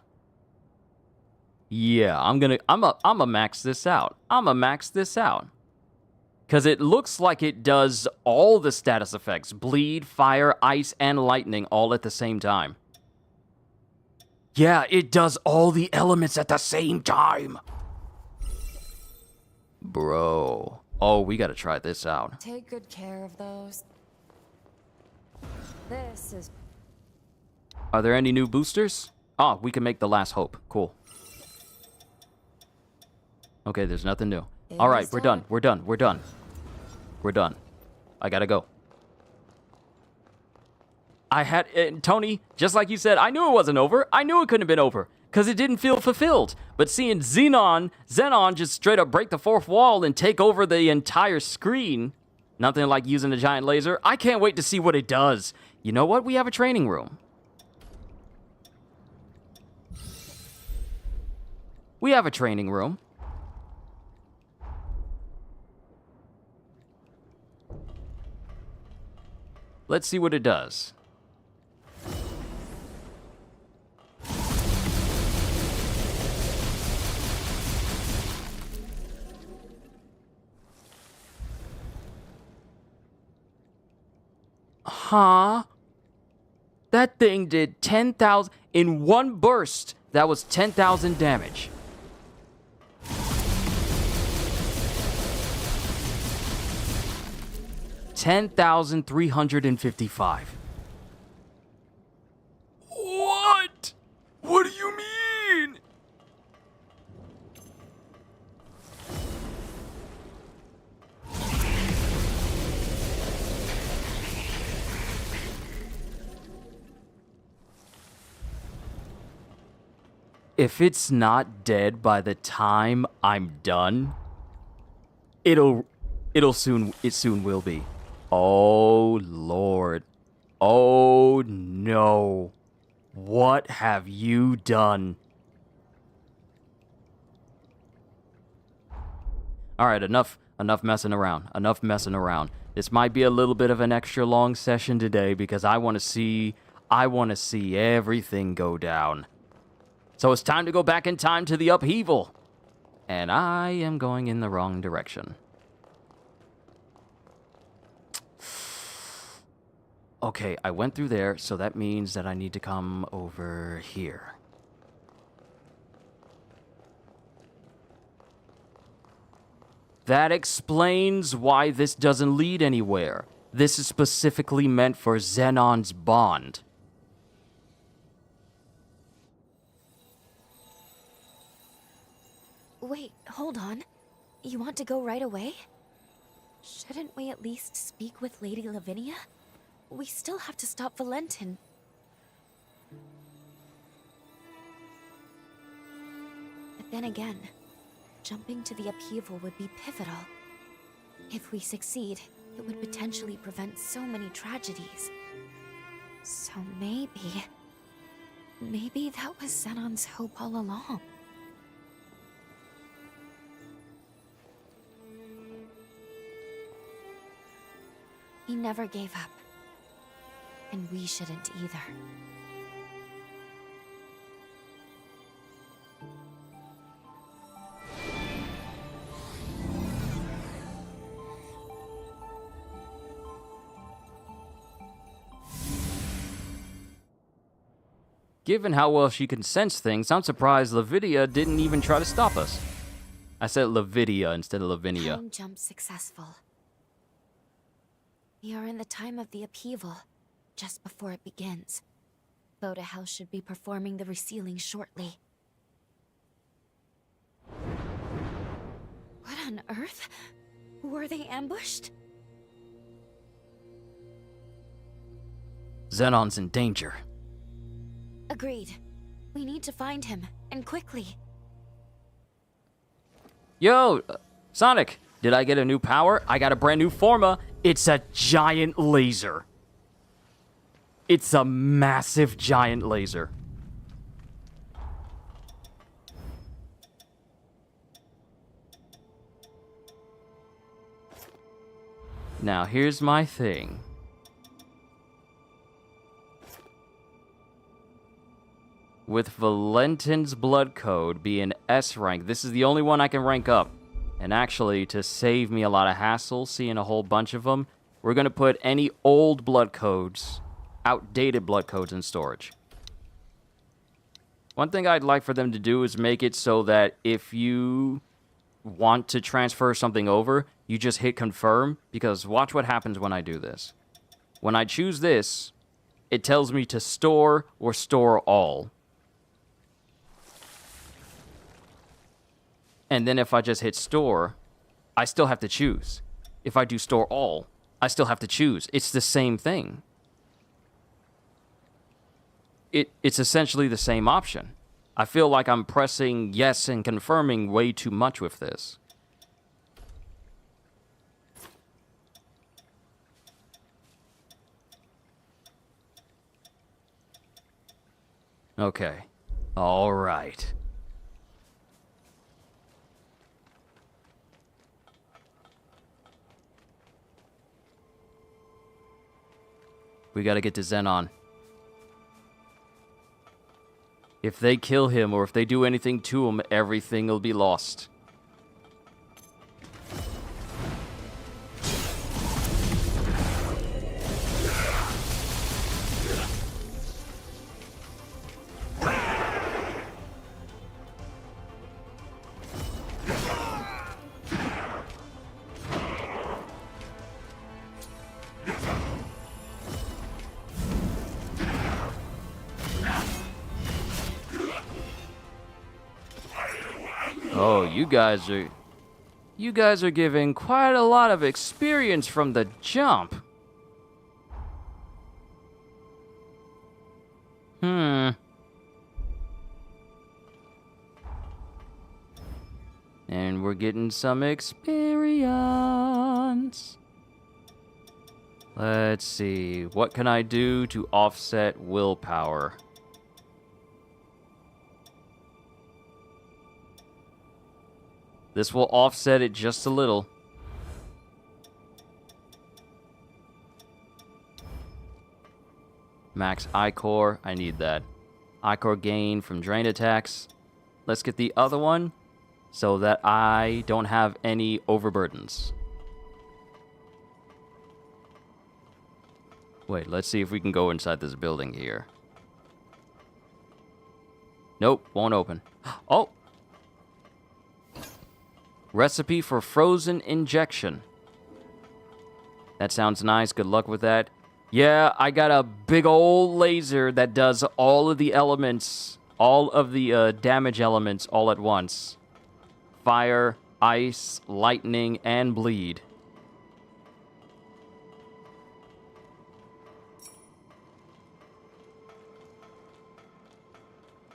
Speaker 1: Yeah, I'm a max this out. I'm a max this out. Because it looks like it does all the status effects. Bleed, fire, ice, and lightning all at the same time. Yeah, it does all the elements at the same time. Bro. Oh, we gotta try this out.
Speaker 9: Take good care of those. This is...
Speaker 1: Are there any new boosters? Oh, we can make the last hope. Cool. Okay, there's nothing new. All right, we're done. We're done. We're done. We're done. I gotta go. I had... Tony, just like you said, I knew it wasn't over. I knew it couldn't have been over. Because it didn't feel fulfilled. But seeing Xenon just straight up break the fourth wall and take over the entire screen, nothing like using a giant laser, I can't wait to see what it does. You know what? We have a training room. We have a training room. Let's see what it does. Huh? That thing did 10,000 in one burst. That was 10,000 damage. $10,355. What? What do you mean? If it's not dead by the time I'm done, it soon will be. Oh, Lord. Oh, no. What have you done? All right, enough messing around. Enough messing around. This might be a little bit of an extra long session today because I want to see everything go down. So it's time to go back in time to the upheaval. And I am going in the wrong direction. Okay, I went through there, so that means that I need to come over here. That explains why this doesn't lead anywhere. This is specifically meant for Xenon's bond.
Speaker 8: Wait, hold on. You want to go right away? Shouldn't we at least speak with Lady Lavinia? We still have to stop Valentin. But then again, jumping to the upheaval would be pivotal. If we succeed, it would potentially prevent so many tragedies. So maybe that was Xenon's hope all along. He never gave up. And we shouldn't either.
Speaker 1: Given how well she can sense things, I'm surprised Lavinia didn't even try to stop us. I said Lavinia instead of Lavinia.
Speaker 8: Time jump successful. We are in the time of the upheaval. Just before it begins. Voda House should be performing the resealing shortly. What on earth? Were they ambushed?
Speaker 1: Xenon's in danger.
Speaker 8: Agreed. We need to find him, and quickly.
Speaker 1: Yo, Sonic, did I get a new power? I got a brand new forma. It's a giant laser. It's a massive giant laser. Now, here's my thing. with Valentin's blood code being S rank, this is the only one I can rank up. And actually, to save me a lot of hassle seeing a whole bunch of them, we're going to put any old blood codes, outdated blood codes in storage. One thing I'd like for them to do is make it so that if you want to transfer something over, you just hit confirm, because watch what happens when I do this. When I choose this, it tells me to store or store all. And then if I just hit store, I still have to choose. If I do store all, I still have to choose. It's the same thing. It's essentially the same option. I feel like I'm pressing yes and confirming way too much with this. Okay. All right. We gotta get to Xenon. If they kill him or if they do anything to him, everything will be lost. Oh, you guys are giving quite a lot of experience from the jump. And we're getting some experience. Let's see. What can I do to offset willpower? This will offset it just a little. Max Ichor, I need that. Ichor gain from drain attacks. Let's get the other one so that I don't have any overburdens. Wait, let's see if we can go inside this building here. Nope, won't open. Oh! Recipe for frozen injection. That sounds nice. Good luck with that. Yeah, I got a big old laser that does all of the elements, all of the damage elements all at once. Fire, ice, lightning, and bleed.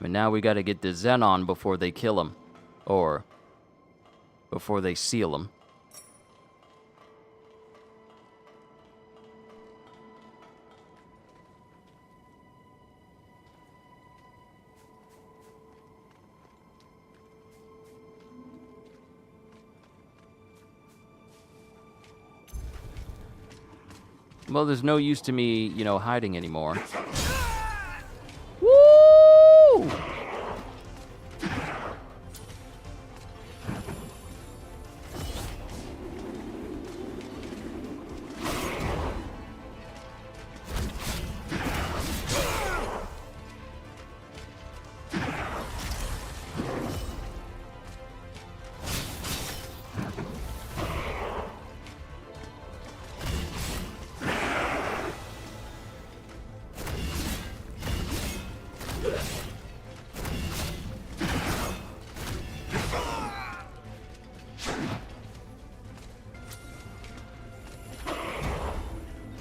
Speaker 1: But now we gotta get the Xenon before they kill him. Or before they seal him. Well, there's no use to me, hiding anymore. Woo!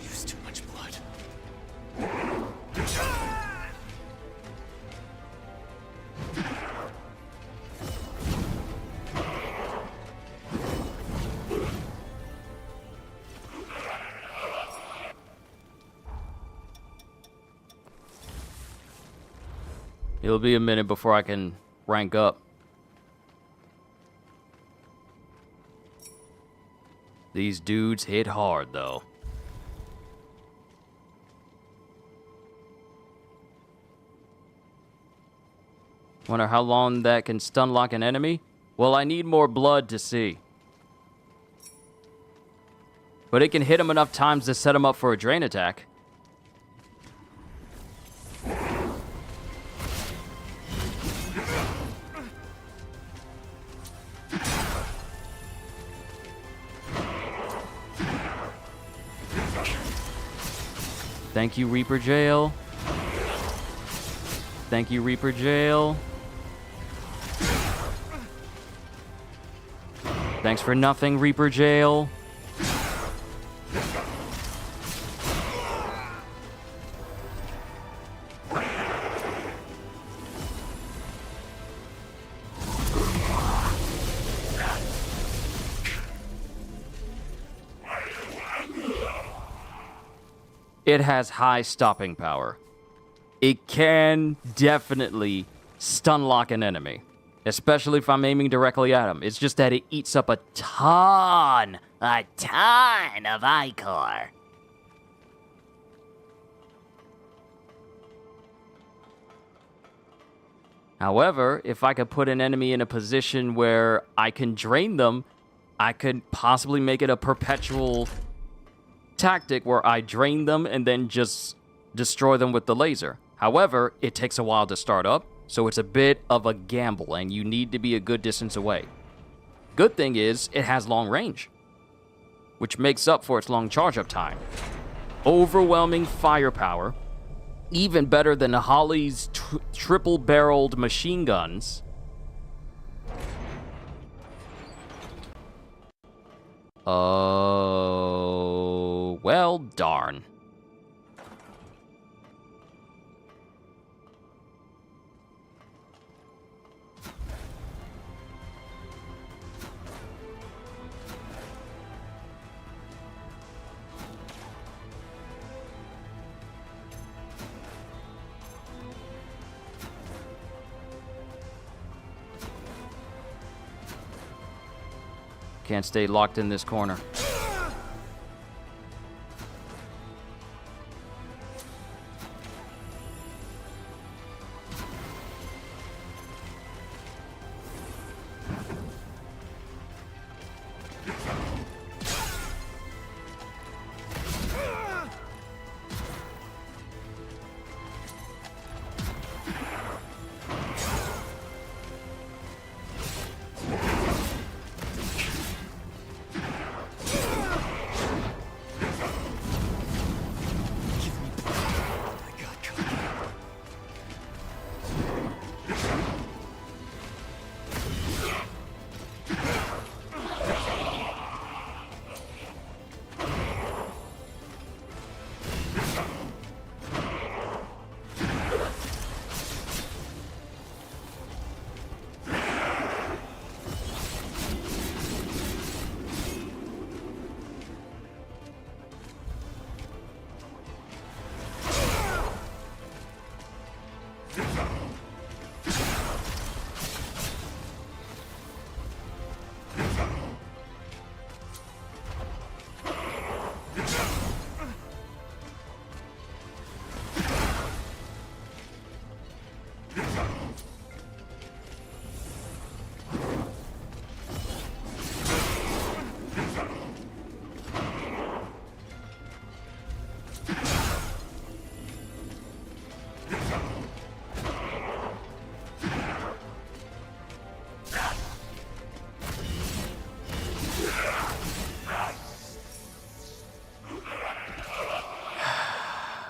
Speaker 3: Use too much blood.
Speaker 1: It'll be a minute before I can rank up. These dudes hit hard, though. Wonder how long that can stun lock an enemy? Well, I need more blood to see. But it can hit him enough times to set him up for a drain attack. Thank you, Reaper Jail. Thank you, Reaper Jail. Thanks for nothing, Reaper Jail. It has high stopping power. It can definitely stun lock an enemy, especially if I'm aiming directly at him. It's just that it eats up a ton of Ichor. However, if I could put an enemy in a position where I can drain them, I could possibly make it a perpetual tactic where I drain them and then just destroy them with the laser. However, it takes a while to start up, so it's a bit of a gamble, and you need to be a good distance away. Good thing is, it has long range, which makes up for its long charge-up time. Overwhelming firepower, even better than Holly's triple-barreled machine guns. Oh, well, darn. Can't stay locked in this corner.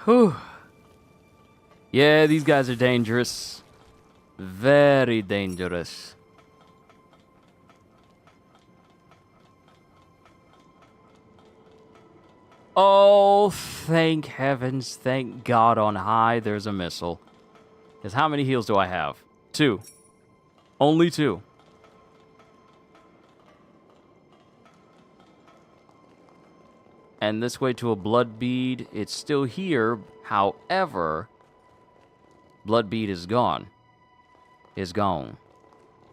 Speaker 1: Whew. Yeah, these guys are dangerous. Very dangerous. Oh, thank heavens, thank God on high, there's a missile. Because how many heals do I have? 2. Only 2. And this way to a blood bead, it's still here. However, blood bead is gone. Is gone.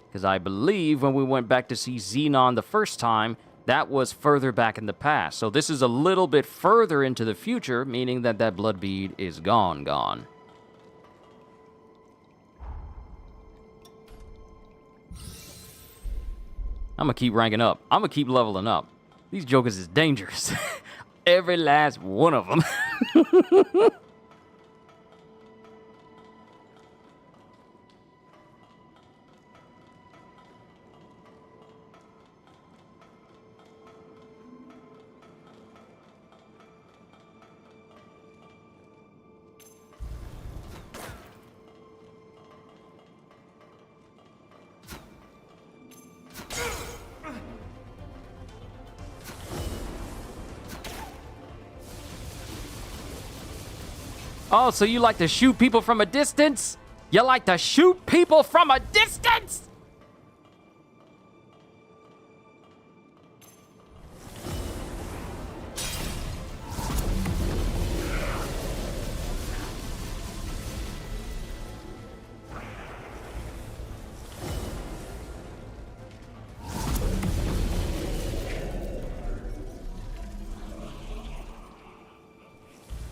Speaker 1: Because I believe when we went back to see Xenon the first time, that was further back in the past. So this is a little bit further into the future, meaning that that blood bead is gone. I'm gonna keep ranking up. I'm gonna keep leveling up. These jokers is dangerous. Every last one of them. Oh, so you like to shoot people from a distance? You like to shoot people from a distance?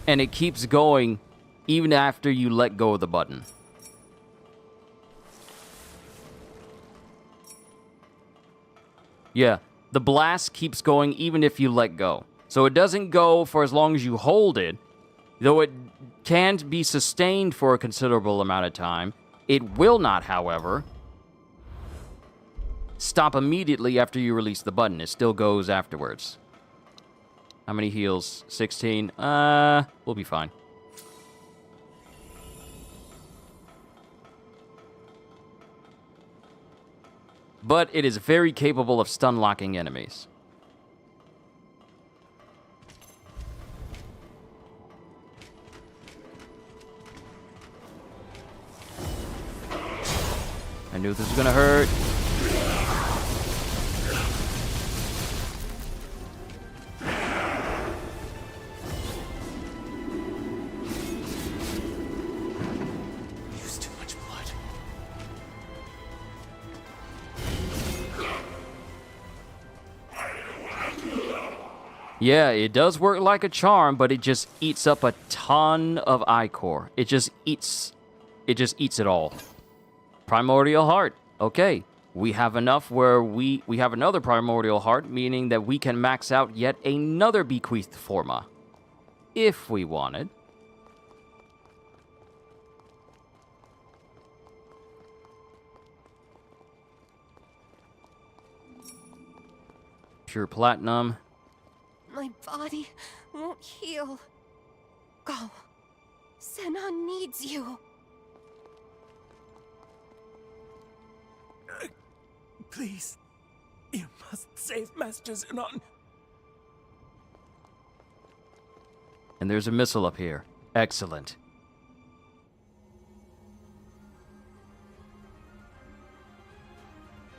Speaker 1: And it keeps going even after you let go of the button. Yeah, the blast keeps going even if you let go. So it doesn't go for as long as you hold it, though it can be sustained for a considerable amount of time. It will not, however, stop immediately after you release the button. It still goes afterwards. How many heals? 16. We'll be fine. But it is very capable of stun locking enemies. I knew this was gonna hurt.
Speaker 3: Used too much blood.
Speaker 1: Yeah, it does work like a charm, but it just eats up a ton of ichor. It just eats it all. Primordial heart. Okay, we have enough where we have another primordial heart, meaning that we can max out yet another bequeathed forma, if we wanted. Pure platinum.
Speaker 5: My body won't heal. Go. Zenon needs you.
Speaker 12: Please, you must save Master Zenon.
Speaker 1: And there's a missile up here. Excellent.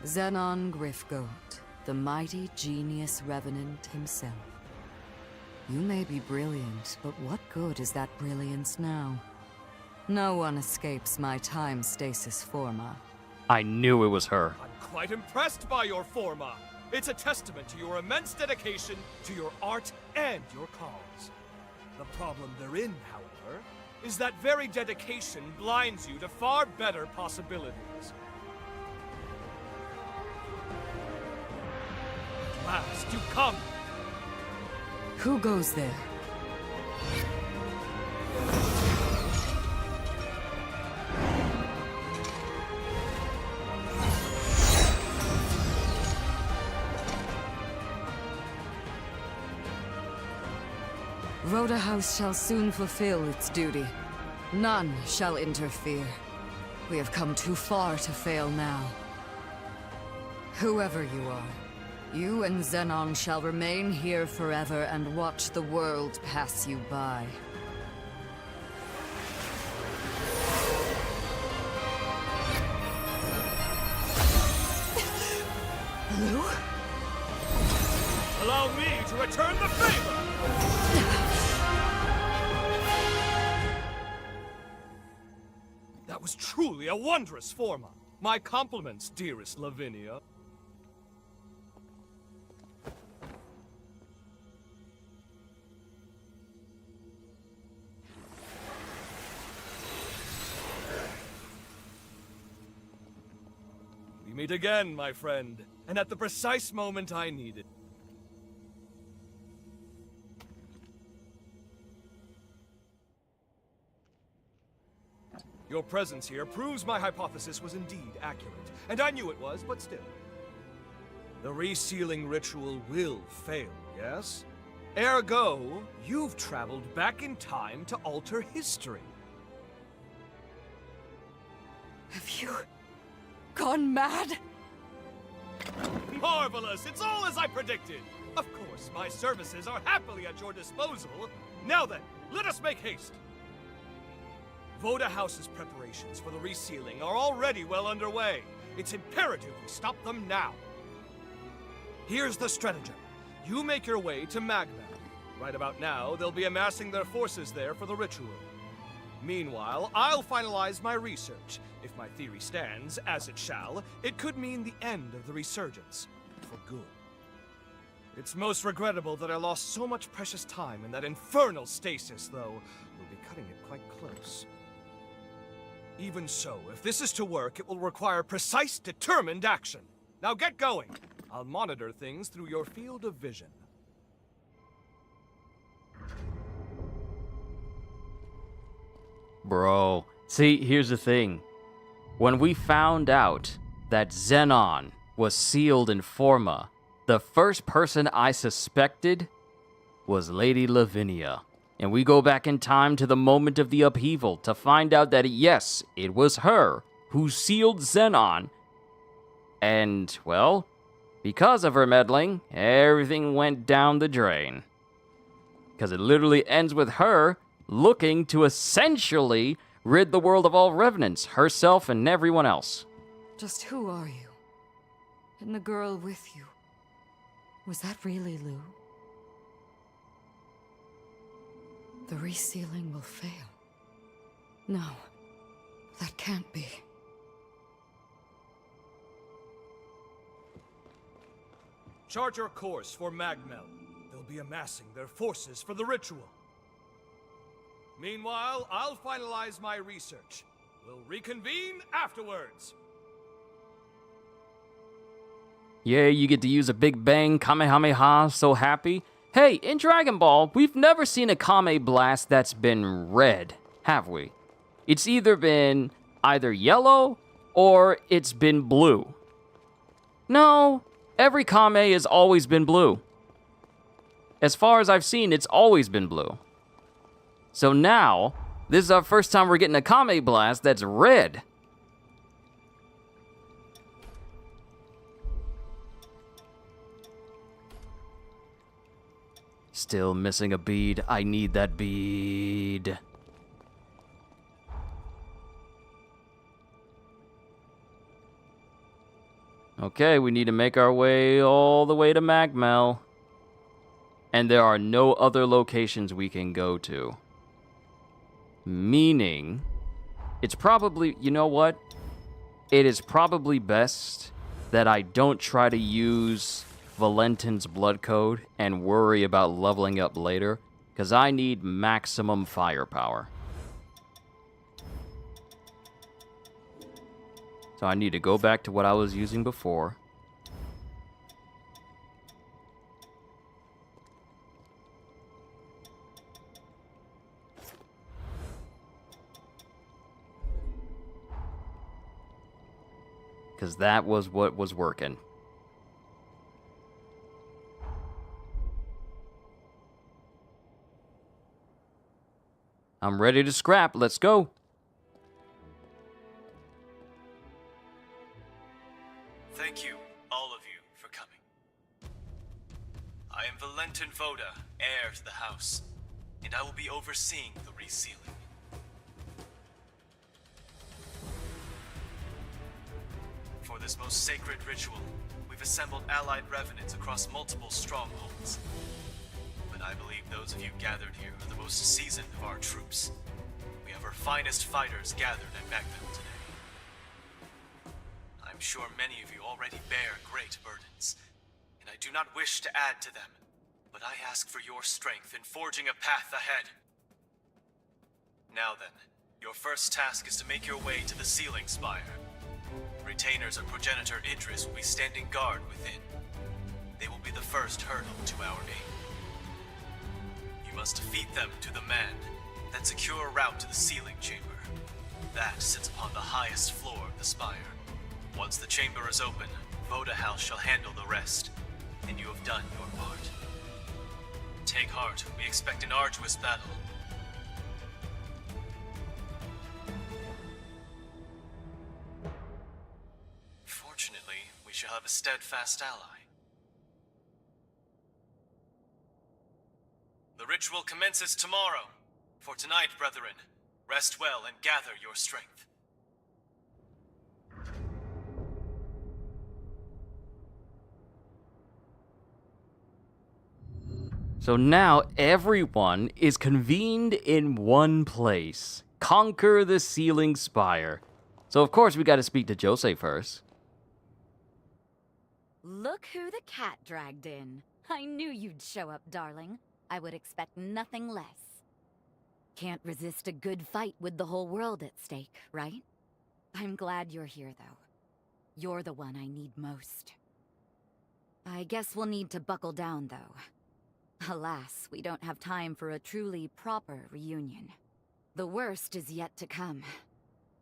Speaker 6: Zenon Griffgoat, the mighty genius revenant himself. You may be brilliant, but what good is that brilliance now? No one escapes my time stasis forma.
Speaker 1: I knew it was her.
Speaker 11: I'm quite impressed by your forma. It's a testament to your immense dedication to your art and your cause. The problem therein, however, is that very dedication blinds you to far better possibilities. At last, you come!
Speaker 6: Who goes there? Voda House shall soon fulfill its duty. None shall interfere. We have come too far to fail now. Whoever you are, you and Zenon shall remain here forever and watch the world pass you by.
Speaker 12: Lou?
Speaker 11: Allow me to return the favor! That was truly a wondrous forma. My compliments, dearest Lavinia. We meet again, my friend. And at the precise moment I needed. Your presence here proves my hypothesis was indeed accurate. And I knew it was, but still. The resealing ritual will fail, yes? Ergo, you've traveled back in time to alter history.
Speaker 6: Have you gone mad?
Speaker 11: Marvelous! It's all as I predicted! Of course, my services are happily at your disposal. Now then, let us make haste! Voda House's preparations for the resealing are already well underway. It's imperative we stop them now. Here's the stratagem. You make your way to Magma. Right about now, they'll be amassing their forces there for the ritual. Meanwhile, I'll finalize my research. If my theory stands, as it shall, it could mean the end of the resurgence. For good. It's most regrettable that I lost so much precious time in that infernal stasis, though. We'll be cutting it quite close. Even so, if this is to work, it will require precise, determined action. Now get going! I'll monitor things through your field of vision.
Speaker 1: Bro, see, here's the thing. When we found out that Xenon was sealed in Forma, the first person I suspected was Lady Lavinia. And we go back in time to the moment of the upheaval to find out that, yes, it was her who sealed Xenon. And, well, because of her meddling, everything went down the drain. Because it literally ends with her looking to essentially rid the world of all revenants, herself and everyone else.
Speaker 6: Just who are you? And the girl with you? Was that really Lou? The resealing will fail. No, that can't be.
Speaker 11: Chart your course for Magmel. They'll be amassing their forces for the ritual. Meanwhile, I'll finalize my research. We'll reconvene afterwards.
Speaker 1: Yeah, you get to use a Big Bang Kamehameha, so happy. Hey, in Dragon Ball, we've never seen a Kame Blast that's been red, have we? It's either been yellow or it's been blue. No, every Kame has always been blue. As far as I've seen, it's always been blue. So now, this is our first time we're getting a Kame Blast that's red. Still missing a bead. I need that bead. Okay, we need to make our way all the way to Magmel. And there are no other locations we can go to. Meaning, it's probably, you know what? It is probably best that I don't try to use Valentin's blood code and worry about leveling up later, because I need maximum firepower. So I need to go back to what I was using before. Because that was what was working. I'm ready to scrap. Let's go.
Speaker 13: Thank you, all of you, for coming. I am Valentin Voda, heir to the house, and I will be overseeing the resealing. For this most sacred ritual, we've assembled allied revenants across multiple strongholds. But I believe those of you gathered here are the most seasoned of our troops. We have our finest fighters gathered at Magmel today. I'm sure many of you already bear great burdens, and I do not wish to add to them, but I ask for your strength in forging a path ahead. Now then, your first task is to make your way to the Sealing Spire. retainers of Progenitor Idris will be standing guard within. They will be the first hurdle to our aim. You must defeat them to the man, then secure a route to the sealing chamber. That sits upon the highest floor of the spire. Once the chamber is open, Voda House shall handle the rest, and you have done your part. Take heart, we expect an arduous battle. Fortunately, we shall have a steadfast ally. The ritual commences tomorrow. For tonight, brethren, rest well and gather your strength.
Speaker 1: So now everyone is convened in one place. Conquer the Sealing Spire. So of course we gotta speak to Jose first.
Speaker 14: Look who the cat dragged in. I knew you'd show up, darling. I would expect nothing less. Can't resist a good fight with the whole world at stake, right? I'm glad you're here, though. You're the one I need most. I guess we'll need to buckle down, though. Alas, we don't have time for a truly proper reunion. The worst is yet to come,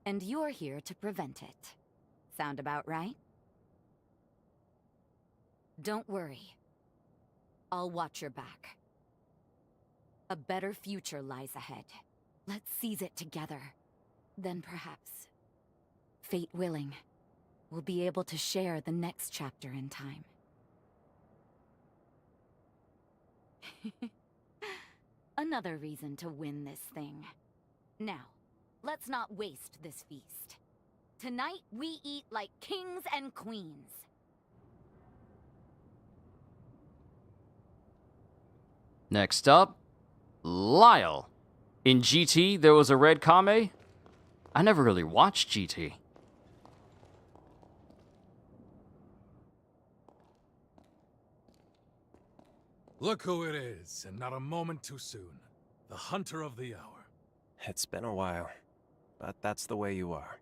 Speaker 14: and you're here to prevent it. Sound about right? Don't worry. I'll watch your back. A better future lies ahead. Let's seize it together. Then perhaps, fate willing, we'll be able to share the next chapter in time. Another reason to win this thing. Now, let's not waste this feast. Tonight, we eat like kings and queens.
Speaker 1: Next up, Lyle. In GT, there was a red Kame? I never really watched GT.
Speaker 4: Look who it is, and not a moment too soon. The Hunter of the Hour.
Speaker 2: It's been a while, but that's the way you are.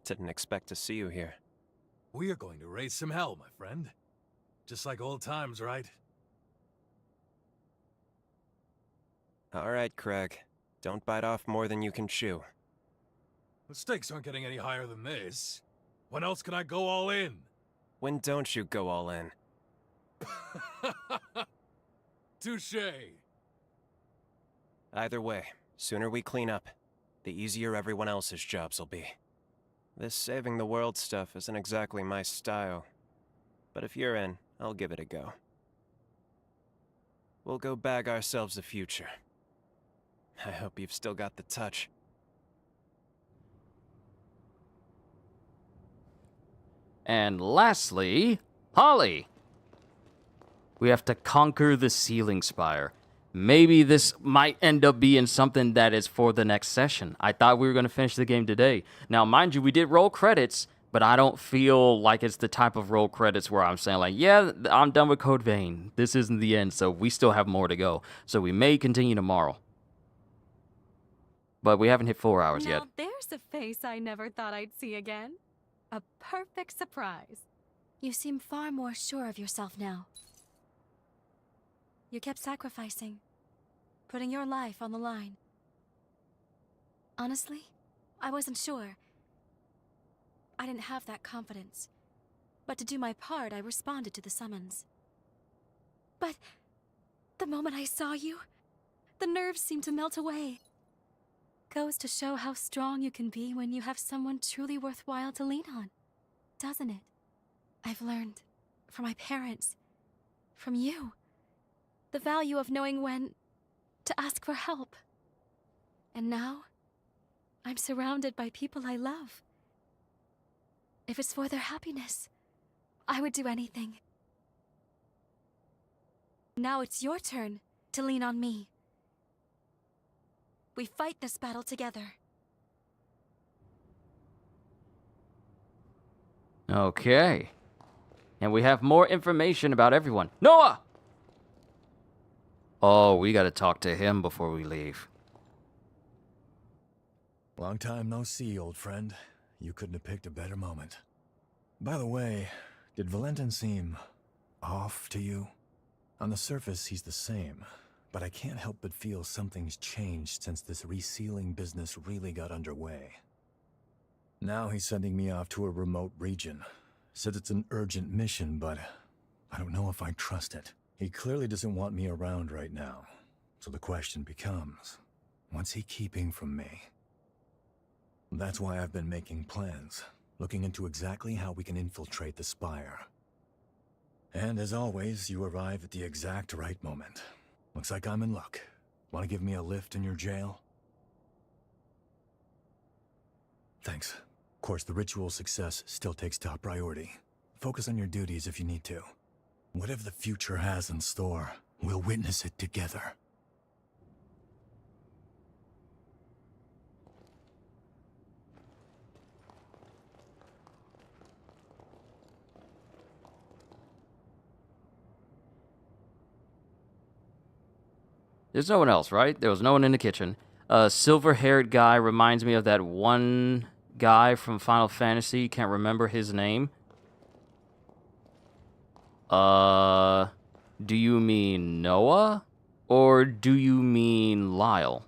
Speaker 2: Didn't expect to see you here.
Speaker 4: We are going to raise some hell, my friend. Just like old times, right?
Speaker 2: All right, Craig. Don't bite off more than you can chew.
Speaker 4: The stakes aren't getting any higher than this. When else can I go all in?
Speaker 2: When don't you go all in?
Speaker 4: Touché.
Speaker 2: Either way, sooner we clean up, the easier everyone else's jobs will be. This saving the world stuff isn't exactly my style, but if you're in, I'll give it a go. We'll go bag ourselves a future. I hope you've still got the touch.
Speaker 1: And lastly, Holly. We have to conquer the Sealing Spire. Maybe this might end up being something that is for the next session. I thought we were going to finish the game today. Now, mind you, we did roll credits, but I don't feel like it's the type of roll credits where I'm saying like, yeah, I'm done with Code Vein. This isn't the end, so we still have more to go. So we may continue tomorrow. But we haven't hit 4 hours yet.
Speaker 5: Now there's a face I never thought I'd see again. A perfect surprise. You seem far more sure of yourself now. You kept sacrificing, putting your life on the line. Honestly, I wasn't sure. I didn't have that confidence. But to do my part, I responded to the summons. But the moment I saw you, the nerves seemed to melt away. Goes to show how strong you can be when you have someone truly worthwhile to lean on, doesn't it? I've learned from my parents, from you, the value of knowing when to ask for help. And now, I'm surrounded by people I love. If it's for their happiness, I would do anything. Now it's your turn to lean on me. We fight this battle together.
Speaker 1: Okay. And we have more information about everyone. Noah! Oh, we gotta talk to him before we leave.
Speaker 7: Long time no see, old friend. You couldn't have picked a better moment. By the way, did Valentin seem off to you? On the surface, he's the same, but I can't help but feel something's changed since this resealing business really got underway. Now he's sending me off to a remote region. Says it's an urgent mission, but I don't know if I trust it. He clearly doesn't want me around right now. So the question becomes, what's he keeping from me? That's why I've been making plans, looking into exactly how we can infiltrate the Spire. And as always, you arrive at the exact right moment. Looks like I'm in luck. Want to give me a lift in your jail? Thanks. Of course, the ritual success still takes top priority. Focus on your duties if you need to. Whatever the future has in store, we'll witness it together.
Speaker 1: There's no one else, right? There was no one in the kitchen. Silver-haired guy reminds me of that one guy from Final Fantasy. Can't remember his name. Do you mean Noah? Or do you mean Lyle?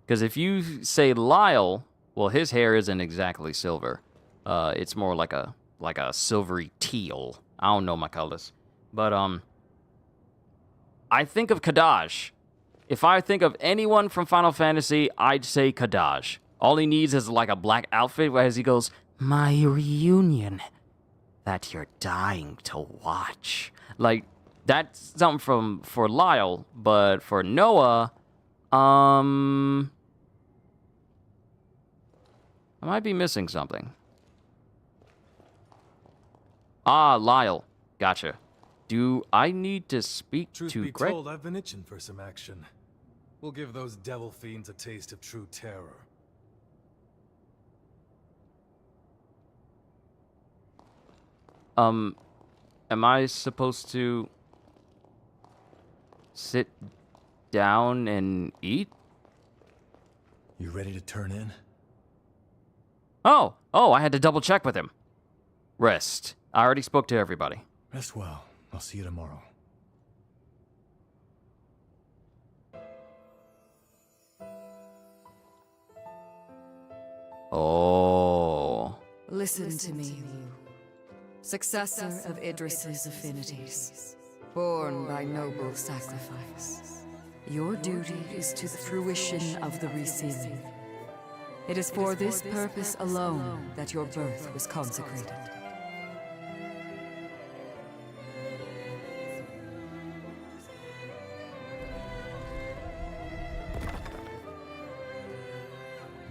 Speaker 1: Because if you say Lyle, well, his hair isn't exactly silver. It's more like a silvery teal. I don't know my colors. But, I think of Kadaj. If I think of anyone from Final Fantasy, I'd say Kadaj. All he needs is like a black outfit as he goes, "My reunion that you're dying to watch." Like, that's something for Lyle, but for Noah, I might be missing something. Ah, Lyle. Gotcha. Do I need to speak
Speaker 4: Truth
Speaker 1: to
Speaker 4: be
Speaker 1: Greg?
Speaker 4: told, I've been itching for some action. We'll give those devil fiends a taste of true terror.
Speaker 1: Am I supposed to sit down and eat?
Speaker 7: You ready to turn in?
Speaker 1: Oh, I had to double check with him. Rest. I already spoke to everybody.
Speaker 7: Rest well. I'll see you tomorrow.
Speaker 1: Oh.
Speaker 6: Listen to me, Lu. Successor of Idris's affinities, born by noble sacrifice. Your duty is to the fruition of the resealing. It is for this purpose alone that your birth was consecrated.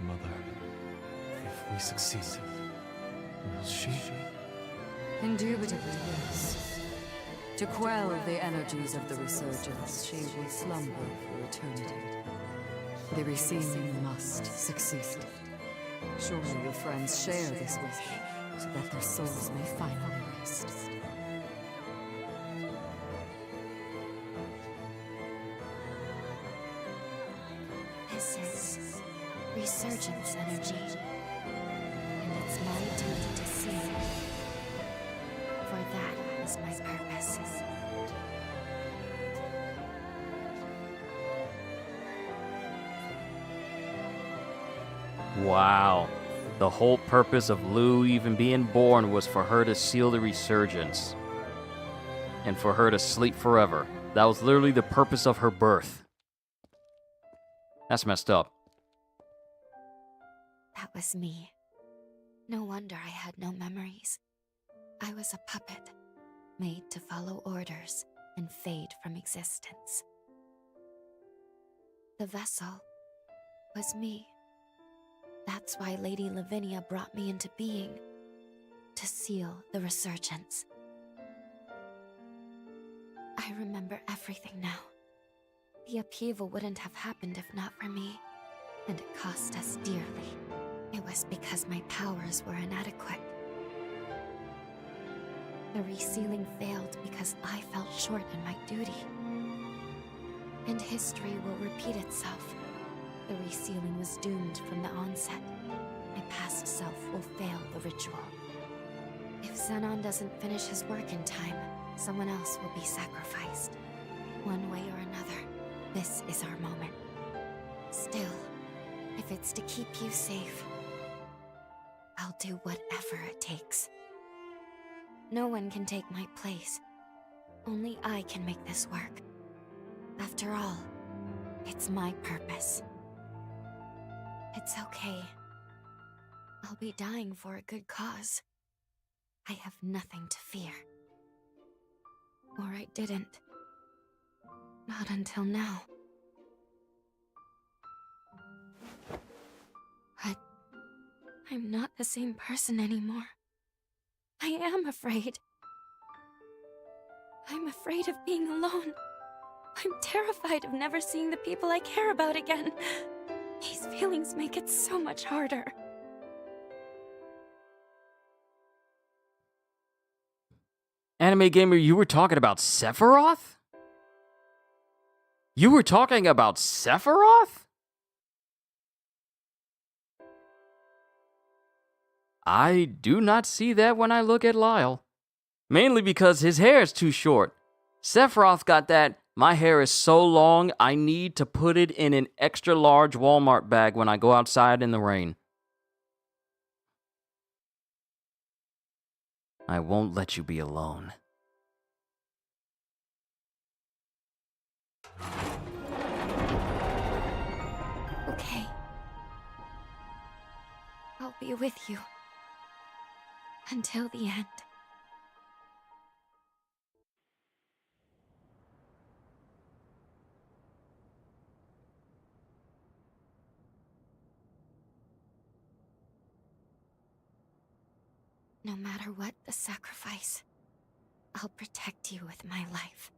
Speaker 3: Mother, if we succeed, will she?
Speaker 6: Indubitably, yes. To quell the energies of the resurgence, she will slumber for eternity. The resealing must succeed. Surely your friends share this wish, so that their souls may finally rest.
Speaker 8: This is resurgence energy, and it's my duty to see it. For that is my purpose.
Speaker 1: Wow. The whole purpose of Lu even being born was for her to seal the resurgence. And for her to sleep forever. That was literally the purpose of her birth. That's messed up.
Speaker 8: That was me. No wonder I had no memories. I was a puppet, made to follow orders and fade from existence. The vessel was me. That's why Lady Lavinia brought me into being, to seal the resurgence. I remember everything now. The upheaval wouldn't have happened if not for me, and it cost us dearly. It was because my powers were inadequate. The resealing failed because I fell short in my duty. And history will repeat itself. The resealing was doomed from the onset. I past self will fail the ritual. If Xenon doesn't finish his work in time, someone else will be sacrificed. One way or another, this is our moment. Still, if it's to keep you safe, I'll do whatever it takes. No one can take my place. Only I can make this work. After all, it's my purpose. It's okay. I'll be dying for a good cause. I have nothing to fear. Or I didn't. Not until now. But I'm not the same person anymore. I am afraid. I'm afraid of being alone. I'm terrified of never seeing the people I care about again. These feelings make it so much harder.
Speaker 1: Anime Gamer, you were talking about Sephiroth? You were talking about Sephiroth? I do not see that when I look at Lyle. Mainly because his hair is too short. Sephiroth got that, my hair is so long, I need to put it in an extra large Walmart bag when I go outside in the rain. I won't let you be alone.
Speaker 8: Okay. I'll be with you. Until the end. No matter what the sacrifice, I'll protect you with my life.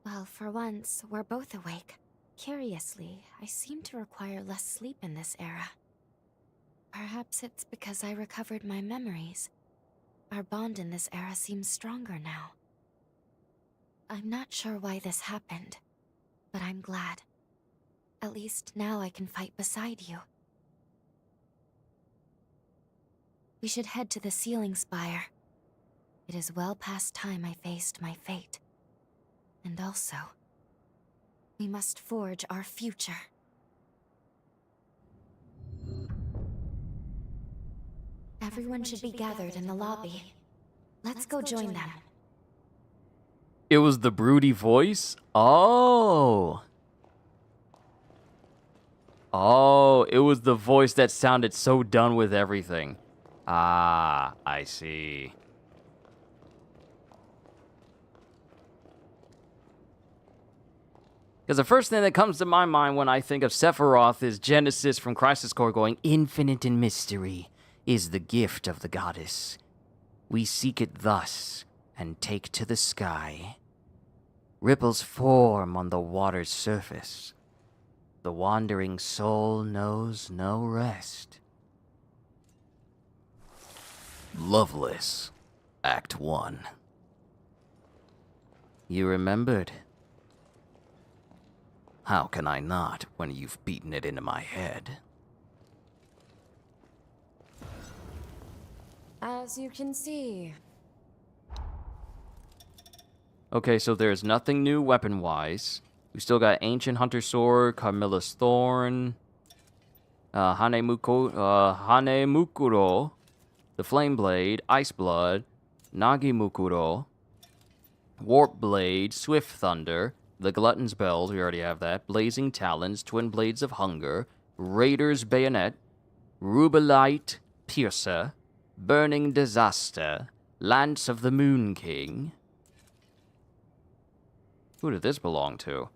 Speaker 8: Well, for once, we're both awake. Curiously, I seem to require less sleep in this era. Perhaps it's because I recovered my memories. Our bond in this era seems stronger now. I'm not sure why this happened, but I'm glad. At least now I can fight beside you. We should head to the ceiling spire. It is well past time I faced my fate. And also, we must forge our future. Everyone should be gathered in the lobby. Let's go join them.
Speaker 1: It was the broody voice? Oh. Oh, it was the voice that sounded so done with everything. Ah, I see. Because the first thing that comes to my mind when I think of Sephiroth is Genesis from Crisis Core going, "Infinite in mystery is the gift of the goddess. We seek it thus and take to the sky. Ripples form on the water's surface. The wandering soul knows no rest." Loveless, Act 1. You remembered? How can I not when you've beaten it into my head?
Speaker 9: As you can see.
Speaker 1: Okay, so there's nothing new weapon-wise. We still got Ancient Hunter Sword, Carmilla's Thorn, Hanemukuro, the Flame Blade, Ice Blood, Nagimukuro, Warp Blade, Swift Thunder, the Glutton's Bells, we already have that, Blazing Talons, Twin Blades of Hunger, Raider's Bayonet, Rubelite Piercer, Burning Disaster, Lance of the Moon King. Who did this belong to?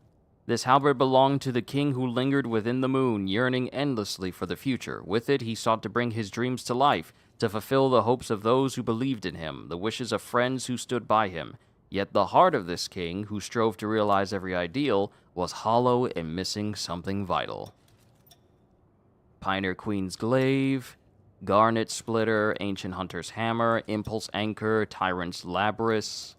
Speaker 1: This halberd belonged to the king who lingered within the moon, yearning endlessly for the future. With it, he sought to bring his dreams to life, to fulfill the hopes of those who believed in him, the wishes of friends who stood by him. Yet the heart of this king, who strove to realize every ideal, was hollow and missing something vital. Pioneer Queen's Glaive, Garnet Splitter, Ancient Hunter's Hammer, Impulse Anchor, Tyrant's Labrys.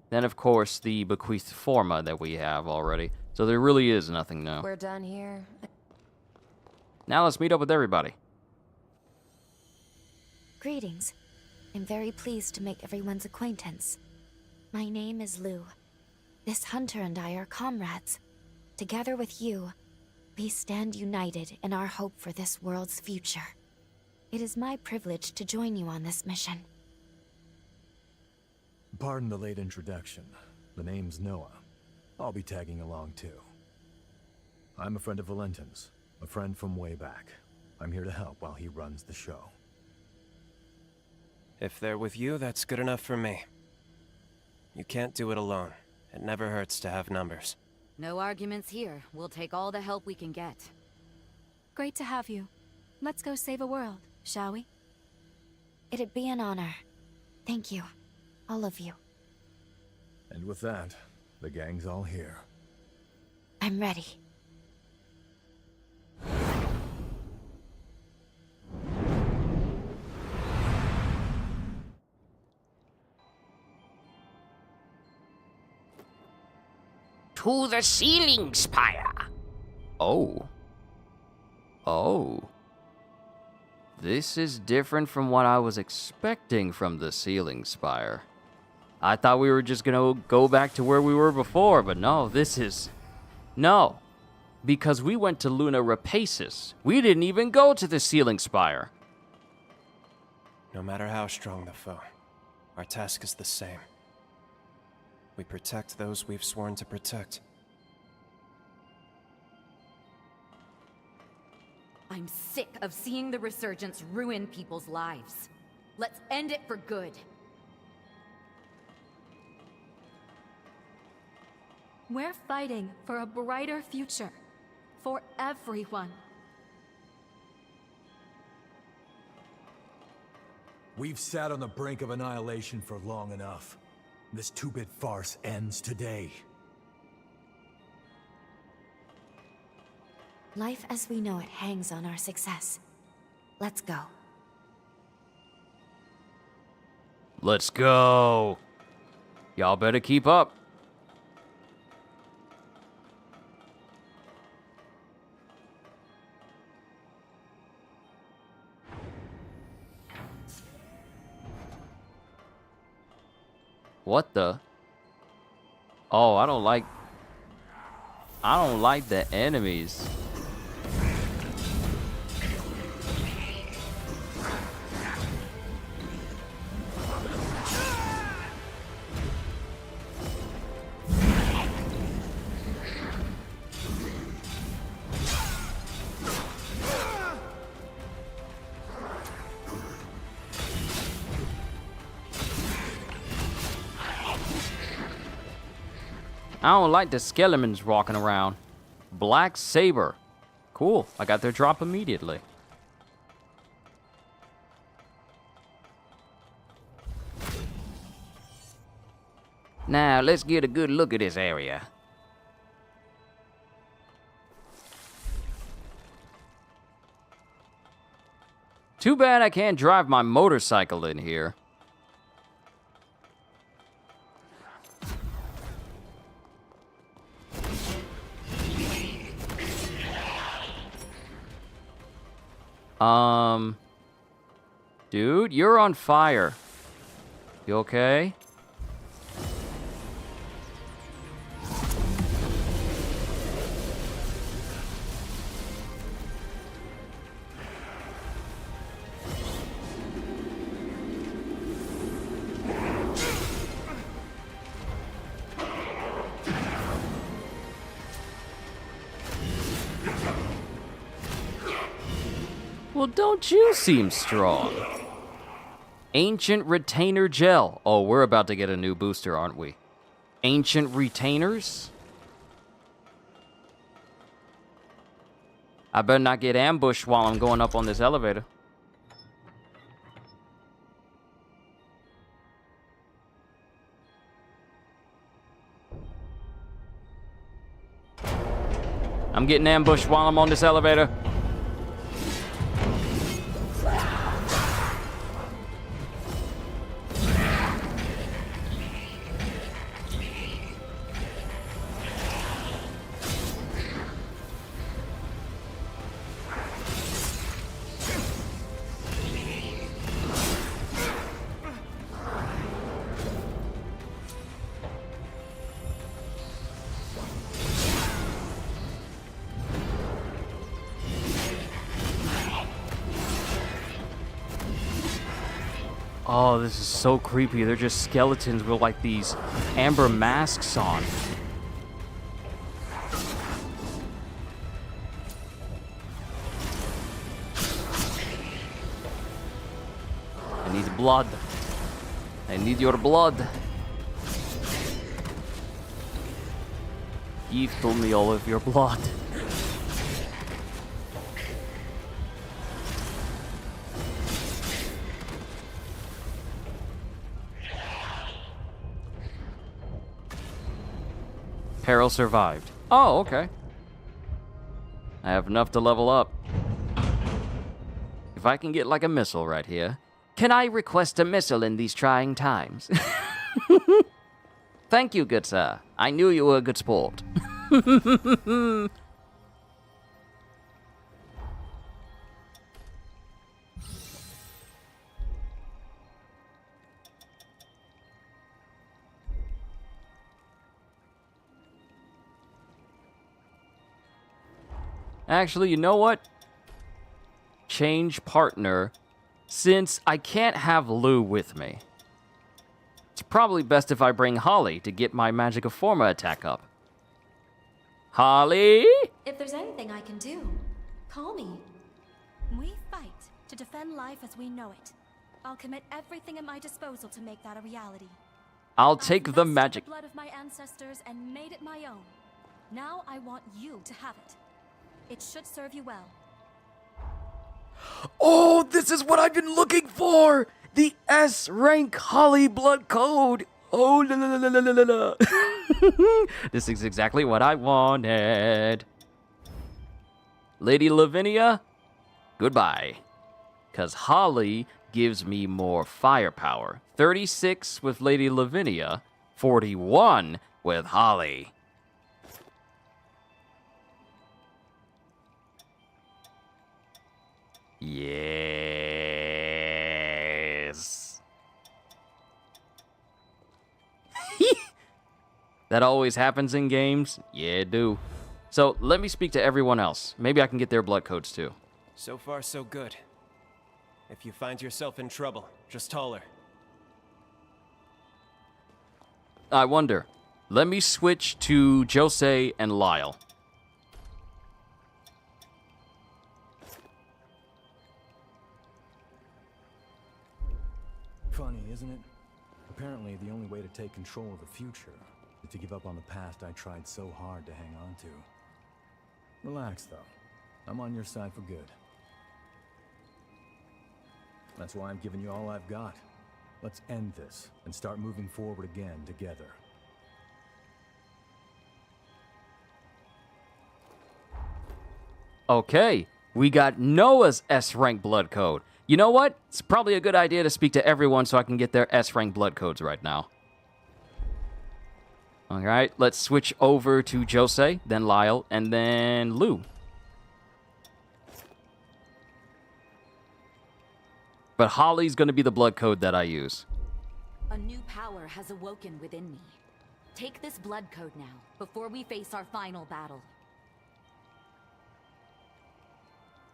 Speaker 1: Then, of course, the Bequeathed Forma that we have already. So there really is nothing new.
Speaker 9: We're done here.
Speaker 1: Now let's meet up with everybody.
Speaker 8: Greetings. I'm very pleased to make everyone's acquaintance. My name is Lou. This hunter and I are comrades. Together with you, we stand united in our hope for this world's future. It is my privilege to join you on this mission.
Speaker 7: Pardon the late introduction. The name's Noah. I'll be tagging along too. I'm a friend of Valentin's, a friend from way back. I'm here to help while he runs the show.
Speaker 2: If they're with you, that's good enough for me. You can't do it alone. It never hurts to have numbers.
Speaker 14: No arguments here. We'll take all the help we can get.
Speaker 5: Great to have you. Let's go save a world, shall we?
Speaker 8: It'd be an honor. Thank you. All of you.
Speaker 7: And with that, the gang's all here.
Speaker 8: I'm ready.
Speaker 1: To the ceiling spire. Oh. Oh. This is different from what I was expecting from the ceiling spire. I thought we were just gonna go back to where we were before, but no, this is... No. Because we went to Luna Rapacis. We didn't even go to the ceiling spire.
Speaker 2: No matter how strong the foe, our task is the same. We protect those we've sworn to protect.
Speaker 14: I'm sick of seeing the Resurgence ruin people's lives. Let's end it for good.
Speaker 5: We're fighting for a brighter future. For everyone.
Speaker 7: We've sat on the brink of annihilation for long enough. This two-bit farce ends today.
Speaker 8: Life as we know it hangs on our success. Let's go.
Speaker 1: Let's go. Y'all better keep up. What the? Oh, I don't like the enemies. I don't like the skeletons walking around. Black Saber. Cool. I got their drop immediately. Now, let's get a good look at this area. Too bad I can't drive my motorcycle in here. Dude, you're on fire. You okay? Well, don't you seem strong? Ancient Retainer Gel. Oh, we're about to get a new booster, aren't we? Ancient Retainers? I better not get ambushed while I'm going up on this elevator. I'm getting ambushed while I'm on this elevator. Oh, this is so creepy. They're just skeletons with like these amber masks on. I need blood. I need your blood. You've told me all of your blood. Peril survived. Oh, okay. I have enough to level up. If I can get like a missile right here. Can I request a missile in these trying times? Thank you, good sir. I knew you were a good sport. Actually, you know what? Change partner. Since I can't have Lou with me, it's probably best if I bring Holly to get my Magic of Forma attack up. Holly?
Speaker 5: If there's anything I can do, call me. We fight to defend life as we know it. I'll commit everything at my disposal to make that a reality.
Speaker 1: I'll take the magic.
Speaker 5: The blood of my ancestors and made it my own. Now I want you to have it. It should serve you well.
Speaker 1: Oh, this is what I've been looking for! The S rank Holly blood code! Oh, la la la la la la la. This is exactly what I wanted. Lady Lavinia, goodbye. Because Holly gives me more firepower. 36 with Lady Lavinia, 41 with Holly. Yes. That always happens in games? Yeah, it do. So, let me speak to everyone else. Maybe I can get their blood codes too.
Speaker 2: So far, so good. If you find yourself in trouble, just holler.
Speaker 1: I wonder. Let me switch to Jose and Lyle.
Speaker 7: Funny, isn't it? Apparently, the only way to take control of the future is to give up on the past I tried so hard to hang on to. Relax, though. I'm on your side for good. That's why I'm giving you all I've got. Let's end this and start moving forward again together.
Speaker 1: Okay, we got Noah's S-rank blood code. You know what? It's probably a good idea to speak to everyone so I can get their S-rank blood codes right now. Alright, let's switch over to Jose, then Lyle, and then Lou. But Holly's gonna be the blood code that I use.
Speaker 14: A new power has awoken within me. Take this blood code now, before we face our final battle.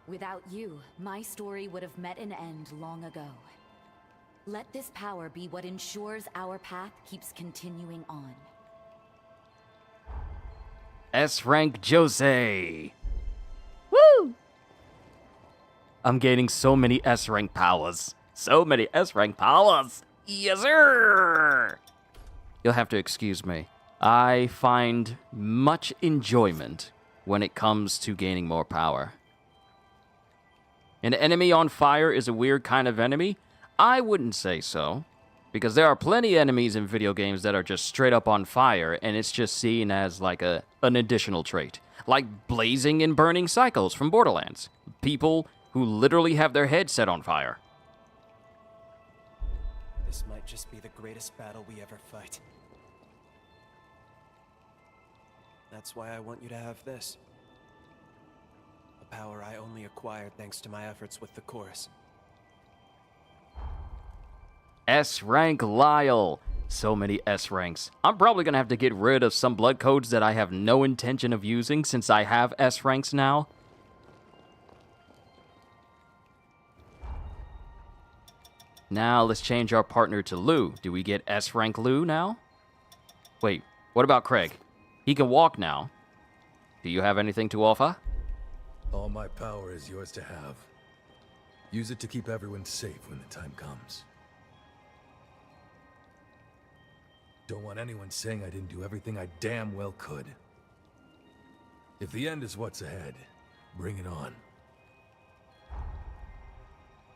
Speaker 14: Without you, my story would have met an end long ago. Let this power be what ensures our path keeps continuing on.
Speaker 1: S-rank Jose. Woo! I'm gaining so many S-rank powers. So many S-rank powers. Yes, sir! You'll have to excuse me. I find much enjoyment when it comes to gaining more power. An enemy on fire is a weird kind of enemy? I wouldn't say so. Because there are plenty of enemies in video games that are just straight up on fire, and it's just seen as like an additional trait. Like blazing and burning cycles from Borderlands. People who literally have their head set on fire.
Speaker 2: This might just be the greatest battle we ever fight. That's why I want you to have this. A power I only acquired thanks to my efforts with the chorus.
Speaker 1: S-rank Lyle. So many S-ranks. I'm probably going to have to get rid of some blood codes that I have no intention of using since I have S-ranks now. Now let's change our partner to Lou. Do we get S rank Lou now? Wait, what about Craig? He can walk now. Do you have anything to offer?
Speaker 4: All my power is yours to have. Use it to keep everyone safe when the time comes. Don't want anyone saying I didn't do everything I damn well could. If the end is what's ahead, bring it on.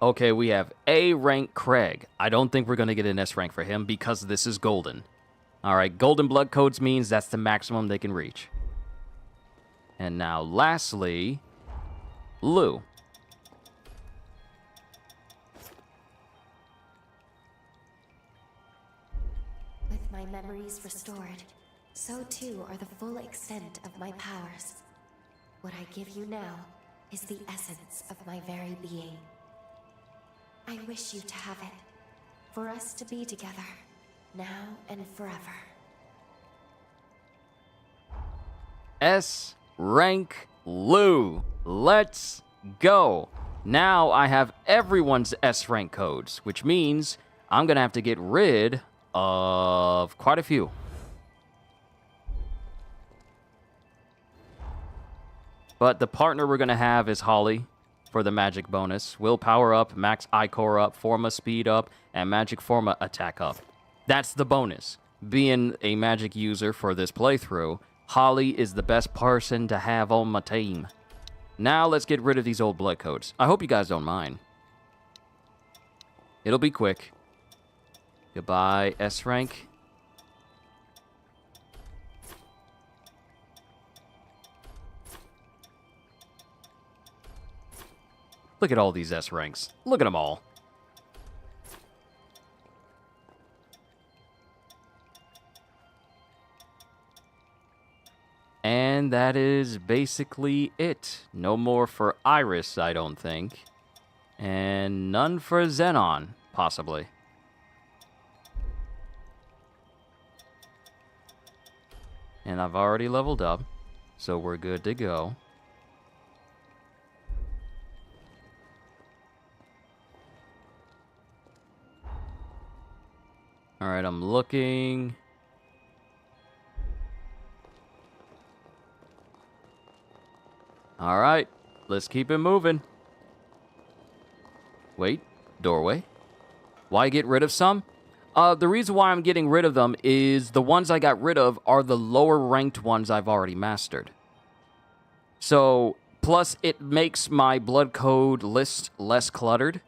Speaker 1: Okay, we have A rank Craig. I don't think we're going to get an S rank for him because this is golden. Alright, golden blood codes means that's the maximum they can reach. And now, lastly, Lou.
Speaker 8: With my memories restored, so too are the full extent of my powers. What I give you now is the essence of my very being. I wish you to have it, for us to be together, now and forever.
Speaker 1: S rank Lou. Let's go. Now I have everyone's S rank codes, which means I'm going to have to get rid of quite a few. But the partner we're going to have is Holly for the magic bonus. Willpower up, max Ichor up, Forma speed up, and magic Forma attack up. That's the bonus. Being a magic user for this playthrough, Holly is the best person to have on my team. Now let's get rid of these old blood codes. I hope you guys don't mind. It'll be quick. Goodbye, S rank. Look at all these S ranks. Look at them all. And that is basically it. No more for Iris, I don't think. And none for Xenon, possibly. And I've already leveled up, so we're good to go. Alright, I'm looking. Alright, let's keep it moving. Wait, doorway? Why get rid of some? The reason why I'm getting rid of them is the ones I got rid of are the lower ranked ones I've already mastered. So, plus it makes my blood code list less cluttered.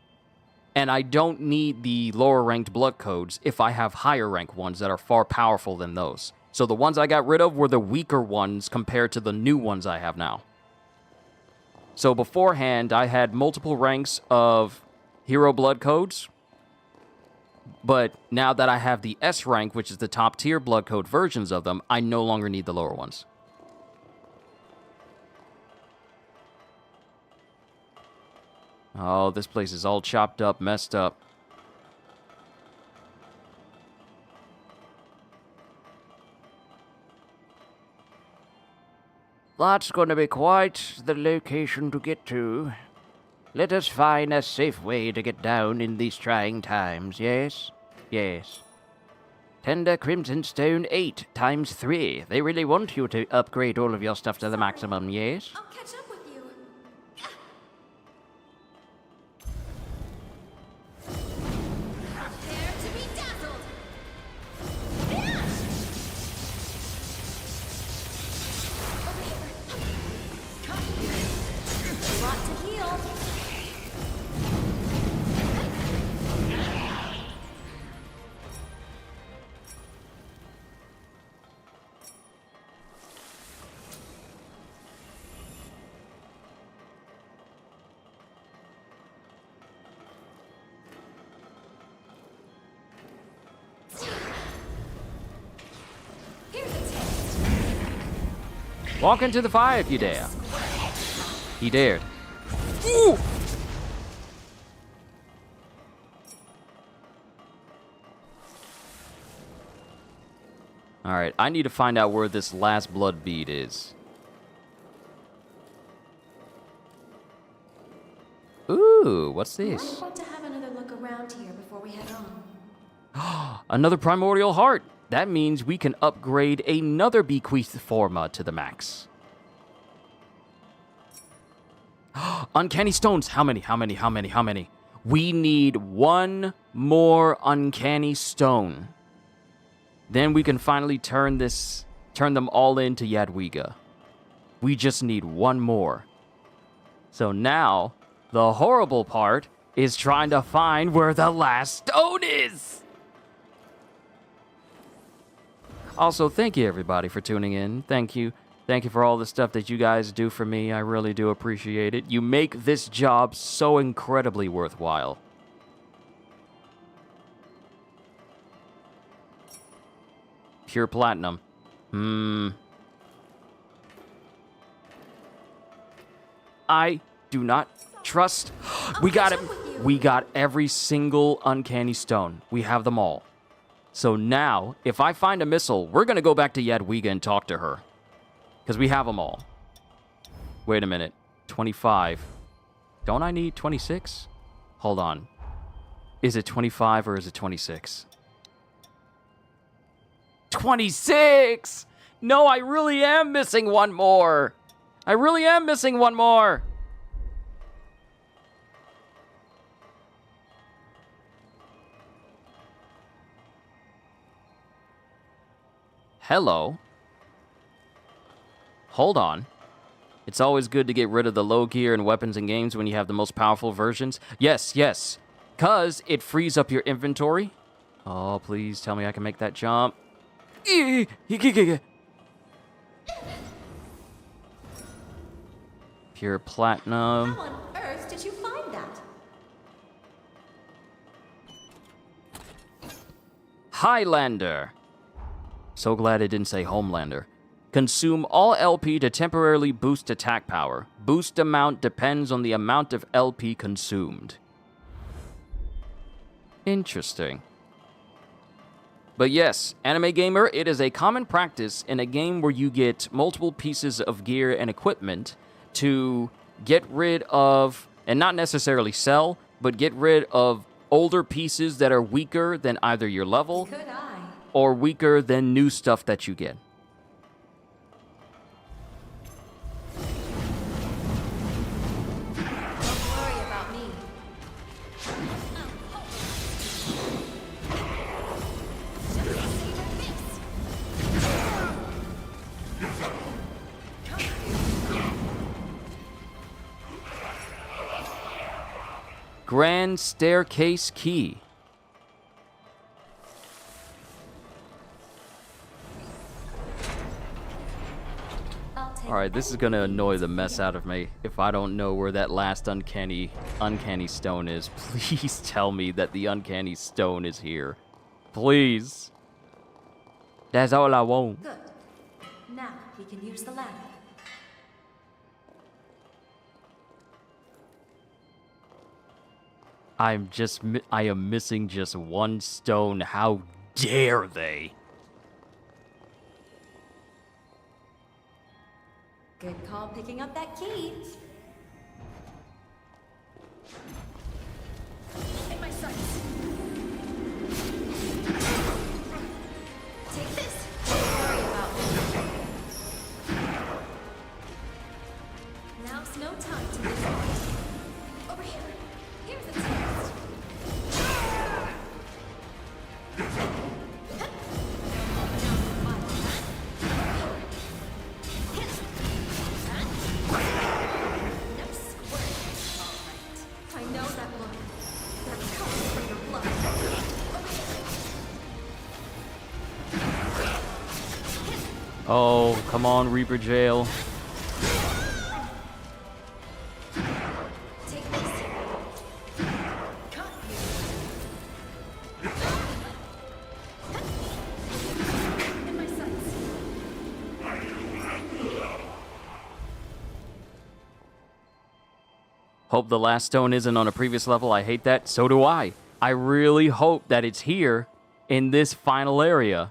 Speaker 1: And I don't need the lower ranked blood codes if I have higher rank ones that are far powerful than those. So the ones I got rid of were the weaker ones compared to the new ones I have now. So beforehand, I had multiple ranks of hero blood codes. But now that I have the S rank, which is the top tier blood code versions of them, I no longer need the lower ones. Oh, this place is all chopped up, messed up. That's going to be quite the location to get to. Let us find a safe way to get down in these trying times, yes? Yes. Tender Crimson Stone 8 times 3. They really want you to upgrade all of your stuff to the maximum, yes?
Speaker 5: I'll catch up with you. Prepare to be dazzled. Over here. Come. A lot to heal.
Speaker 1: Walk into the fire if you dare. He dared. Ooh! Alright, I need to find out where this last blood bead is. Ooh, what's this?
Speaker 5: I'm about to have another look look around here before we head on.
Speaker 1: Another primordial heart. That means we can upgrade another bequeathed forma to the max. Uncanny stones. How many? We need one more uncanny stone. Then we can finally turn them all into Jadwiga. We just need one more. So now, the horrible part is trying to find where the last stone is. Also, thank you everybody for tuning in. Thank you. Thank you for all the stuff that you guys do for me. I really do appreciate it. You make this job so incredibly worthwhile. Pure platinum. I do not trust. We got it. We got every single uncanny stone. We have them all. So now, if I find a missile, we're going to go back to Jadwiga and talk to her. Because we have them all. Wait a minute. 25. Don't I need 26? Hold on. Is it 25 or is it 26? 26! No, I really am missing one more. I really am missing one more. Hello. Hold on. It's always good to get rid of the low gear and weapons in games when you have the most powerful versions. Yes. Because it frees up your inventory. Oh, please tell me I can make that jump. Pure platinum.
Speaker 5: How on earth did you find that?
Speaker 1: Highlander. So glad it didn't say Homelander. Consume all LP to temporarily boost attack power. Boost amount depends on the amount of LP consumed. Interesting. But yes, Anime Gamer, it is a common practice in a game where you get multiple pieces of gear and equipment to get rid of, and not necessarily sell, but get rid of older pieces that are weaker than either your level or weaker than new stuff that you get.
Speaker 5: Don't worry about me.
Speaker 1: Grand Staircase Key. Alright, this is gonna annoy the mess out of me if I don't know where that last uncanny stone is. Please tell me that the uncanny stone is here. Please. That's all I want.
Speaker 5: Good. Now we can use the ladder.
Speaker 1: I am missing just one stone. How dare they?
Speaker 5: Good call picking up that key. In my sights. Take this. Don't worry about me. Now's no time to lose heart. Over here. Here's the test.
Speaker 1: Oh, come on, Reaper Jail.
Speaker 5: Take this. In my sights.
Speaker 1: Hope the last stone isn't on a previous level. I hate that. So do I. I really hope that it's here in this final area.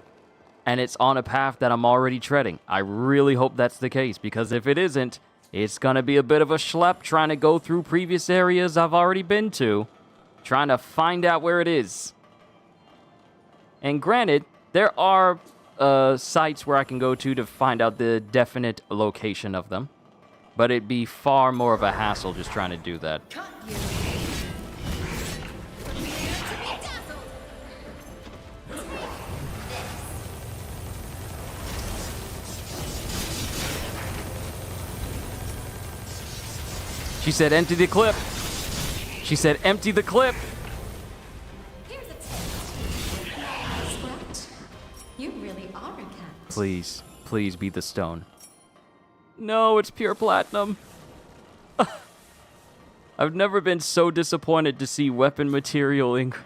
Speaker 1: And it's on a path that I'm already treading. I really hope that's the case, because if it isn't, it's going to be a bit of a schlep trying to go through previous areas I've already been to. trying to find out where it is. And granted, there are sites where I can go to find out the definite location of them. But it'd be far more of a hassle just trying to do that. She said, empty the clip. She said, empty the clip.
Speaker 5: Here's a tip. Scratch. You really are a cat.
Speaker 1: Please, please be the stone. No, it's pure platinum. I've never been so disappointed to see weapon material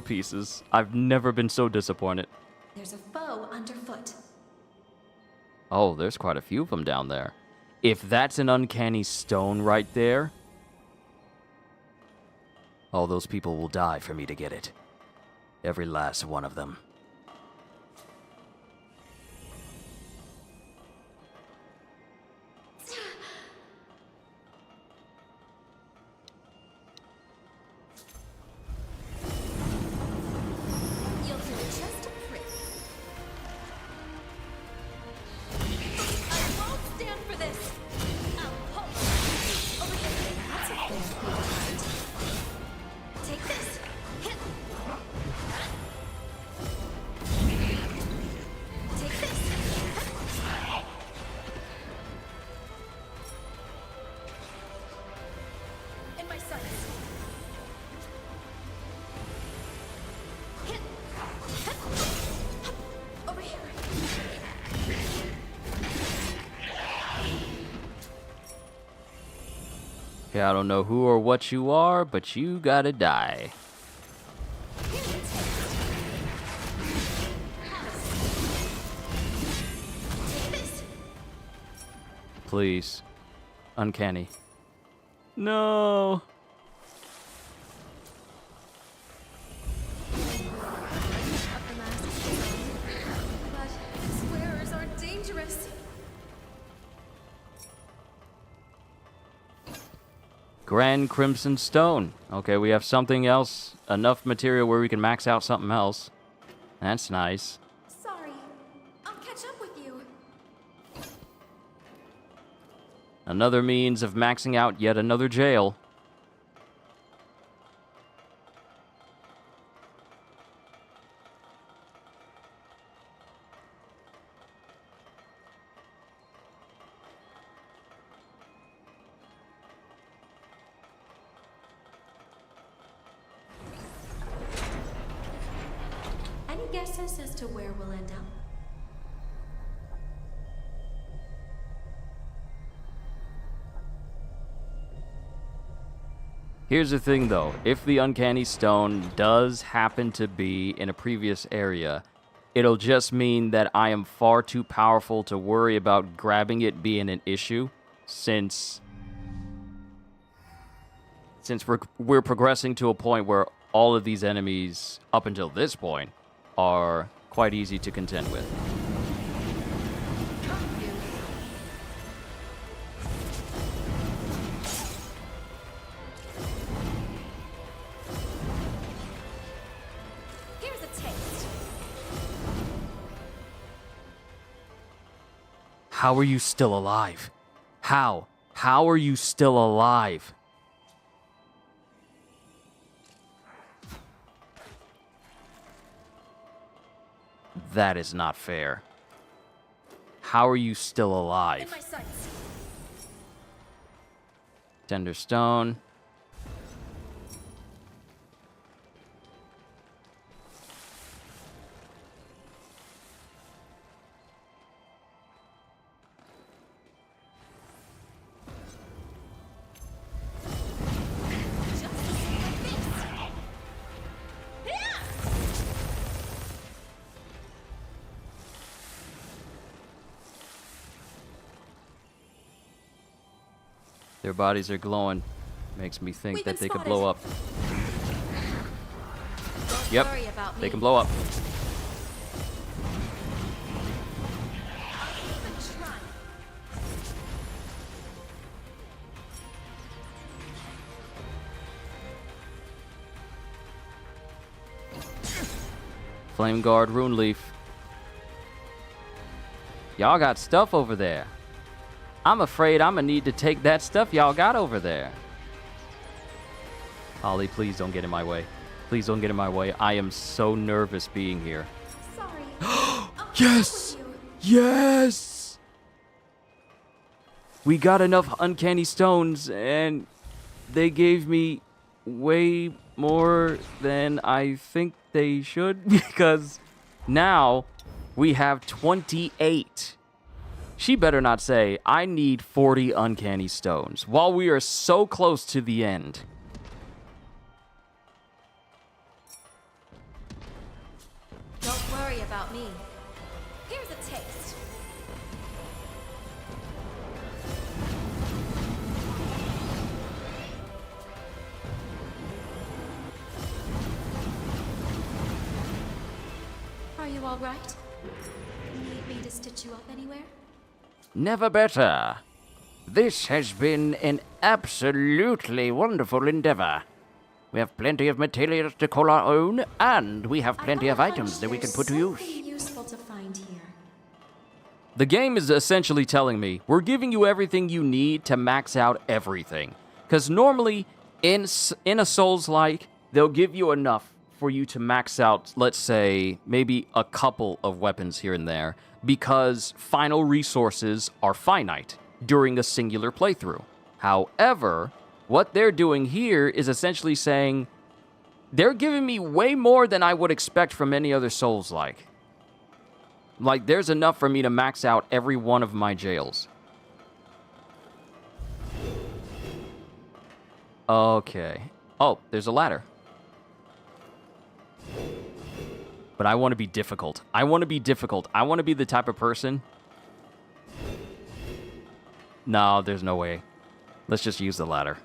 Speaker 1: pieces. I've never been so disappointed.
Speaker 5: There's a foe underfoot.
Speaker 1: Oh, there's quite a few of them down there. If that's an uncanny stone right there, all those people will die for me to get it. Every last one of them.
Speaker 5: You'll do just a prick. I won't stand for this. I'll pull over here. That's a fair fight. Take this. Hit. Take this. In my sights. Hit. Over here.
Speaker 1: Okay, I don't know who or what you are, but you gotta die. Please. Uncanny. No.
Speaker 5: But swearers are dangerous.
Speaker 1: Grand Crimson Stone. Okay, we have something else. Enough material where we can max out something else. That's nice.
Speaker 5: Sorry. I'll catch up with you.
Speaker 1: Another means of maxing out yet another jail.
Speaker 5: Any guesses as to where we'll end up?
Speaker 1: Here's the thing though, if the Uncanny Stone does happen to be in a previous area, it'll just mean that I am far too powerful to worry about grabbing it being an issue, since we're progressing to a point where all of these enemies, up until this point, are quite easy to contend with.
Speaker 5: Here's a taste.
Speaker 1: How are you still alive? How? How are you still alive? That is not fair. How are you still
Speaker 5: In
Speaker 1: alive?
Speaker 5: my sights.
Speaker 1: Tender Stone. Their bodies are glowing. Makes me think that they could blow up. Yep,
Speaker 5: Worry about
Speaker 1: they
Speaker 5: me.
Speaker 1: can blow up. Flame Guard, Rune Leaf. Y'all got stuff over there. I'm afraid I'm gonna need to take that stuff y'all got over there. Holly, please don't get in my way. Please don't get in my way. I am so nervous being here.
Speaker 5: Sorry.
Speaker 1: Yes! Yes! We got enough uncanny stones, and they gave me way more than I think they should, because now we have 28. She better not say, I need 40 uncanny stones, while we are so close to the end.
Speaker 5: Don't worry about me. Here's a taste. Are you all right? Need me to stitch you up anywhere?
Speaker 1: Never better. This has been an absolutely wonderful endeavor. We have plenty of materials to call our own, and we have plenty of items that we can put to use.
Speaker 5: Useful to find here.
Speaker 1: The game is essentially telling me, we're giving you everything you need to max out everything. Because normally, in a Souls-like, they'll give you enough for you to max out, let's say, maybe a couple of weapons here and there, because final resources are finite during a singular playthrough. However, what they're doing here is essentially saying, they're giving me way more than I would expect from any other Souls-like. Like, there's enough for me to max out every one of my jails. Okay. Oh, there's a ladder. But I want to be difficult. I want to be difficult. I want to be the type of person... No, there's no way. Let's just use the ladder.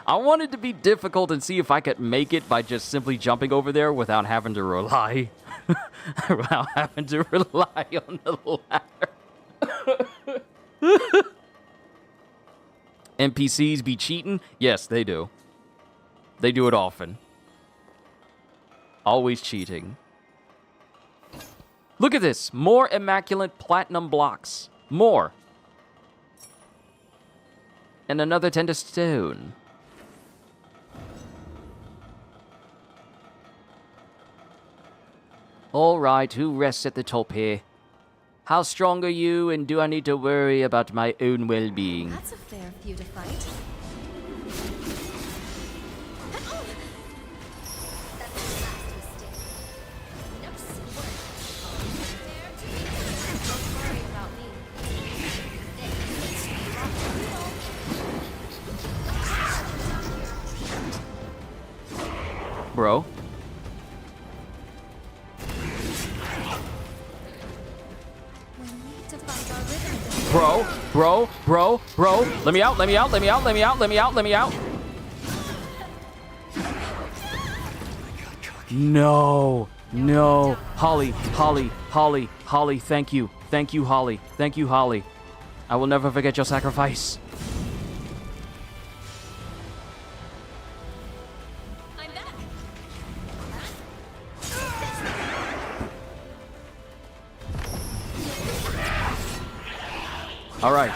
Speaker 1: I wanted to be difficult and see if I could make it by just simply jumping over there without having to rely... without having to rely on the ladder. NPCs be cheating? Yes, they do. They do it often. Always cheating. Look at this. More immaculate platinum blocks. More. And another tender stone. All right, who rests at the top here? How strong are you, and do I need to worry about my own well-being?
Speaker 5: That's a fair feud to fight.
Speaker 1: Bro. Bro. Let me out. No. Holly, thank you. Thank you, Holly. I will never forget your sacrifice.
Speaker 5: I'm back.
Speaker 1: All right.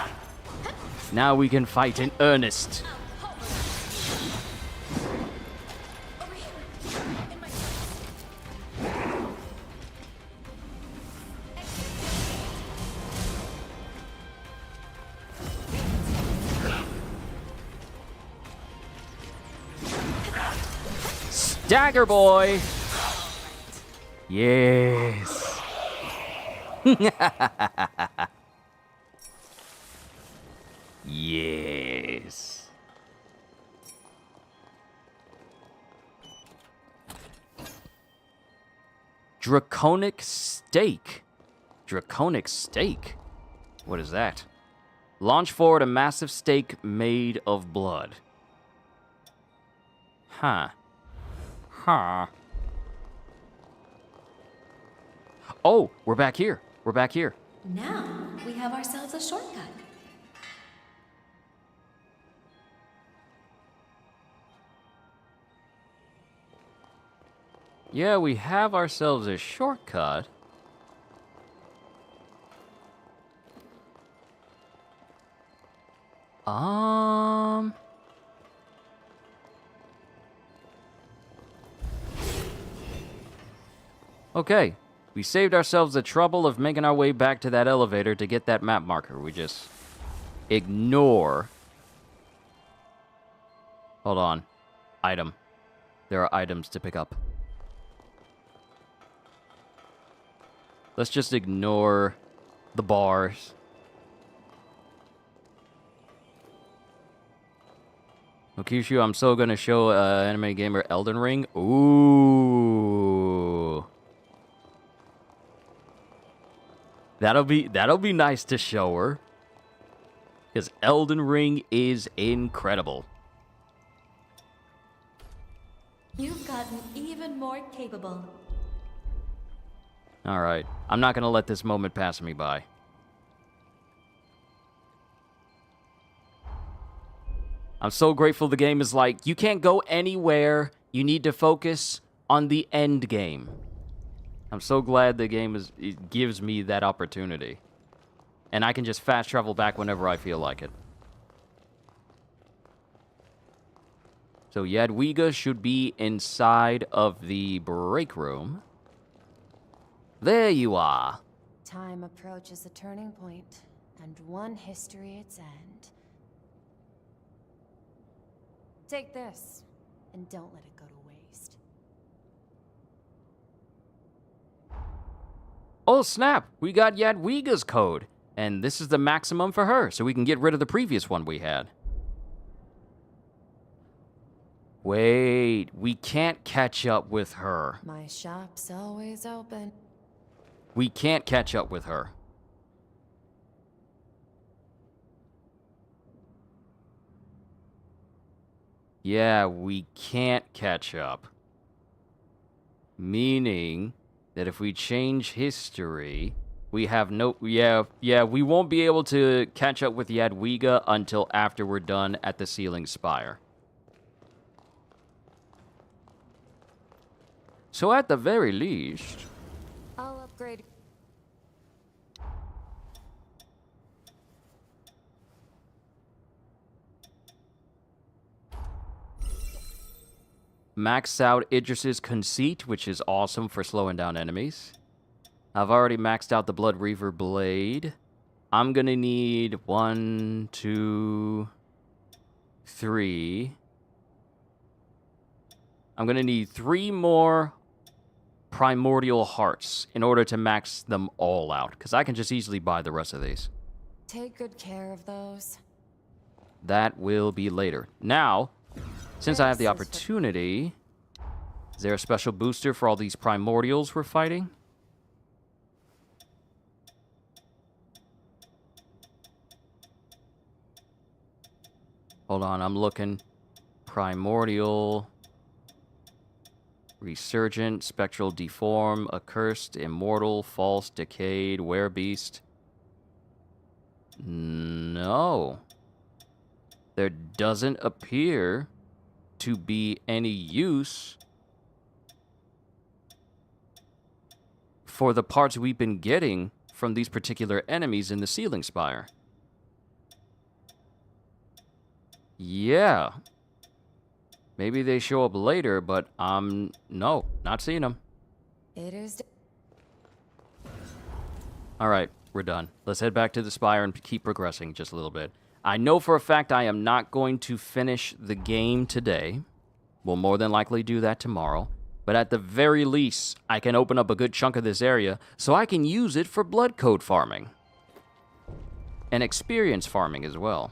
Speaker 1: Now we can fight in earnest. Dagger boy. Yes. Yes. Draconic stake. Draconic stake? What is that? Launch forward a massive stake made of blood. Huh. Oh, we're back here.
Speaker 5: Now we have ourselves a shortcut.
Speaker 1: Yeah, we have ourselves a shortcut. Okay. We saved ourselves the trouble of making our way back to that elevator to get that map marker. We just ignore. Hold on. Item. There are items to pick up. Let's just ignore the bars. Okishu, I'm so gonna show anime gamer Elden Ring. Ooh. That'll be nice to show her. Because Elden Ring is incredible.
Speaker 5: You've gotten even more capable.
Speaker 1: Alright. I'm not gonna let this moment pass me by. I'm so grateful the game is like, you can't go anywhere. You need to focus on the end game. I'm so glad the game it gives me that opportunity. And I can just fast travel back whenever I feel like it. So Jadwiga should be inside of the break room. There you are.
Speaker 9: Time approaches a turning point, and one history its end. Take this, and don't let it go to waste.
Speaker 1: Oh, snap! We got Jadwiga's code. And this is the maximum for her, so we can get rid of the previous one we had. Wait, we can't catch up with her.
Speaker 9: My shop's always open.
Speaker 1: We can't catch up with her. Yeah, we can't catch up. Meaning that if we change history, we have no... Yeah, we won't be able to catch up with Jadwiga until after we're done at the Ceiling Spire. So at the very least...
Speaker 9: I'll upgrade.
Speaker 1: Max out Idris's Conceit, which is awesome for slowing down enemies. I've already maxed out the Blood Reaver Blade. I'm gonna need 1, 2, 3. I'm gonna need 3 more Primordial Hearts in order to max them all out, because I can just easily buy the rest of these.
Speaker 9: Take good care of those.
Speaker 1: That will be later. Now, since I have the opportunity, is there a special booster for all these Primordials we're fighting? Hold on, I'm looking. Primordial... Resurgent, Spectral Deform, Accursed, Immortal, False, Decayed, Werebeast. No. There doesn't appear to be any use for the parts we've been getting from these particular enemies in the Ceiling Spire. Yeah. Maybe they show up later, but no, not seeing them.
Speaker 9: It is.
Speaker 1: All right, we're done. Let's head back to the Spire and keep progressing just a little bit. I know for a fact I am not going to finish the game today. We'll more than likely do that tomorrow. But at the very least, I can open up a good chunk of this area so I can use it for blood code farming. And experience farming as well.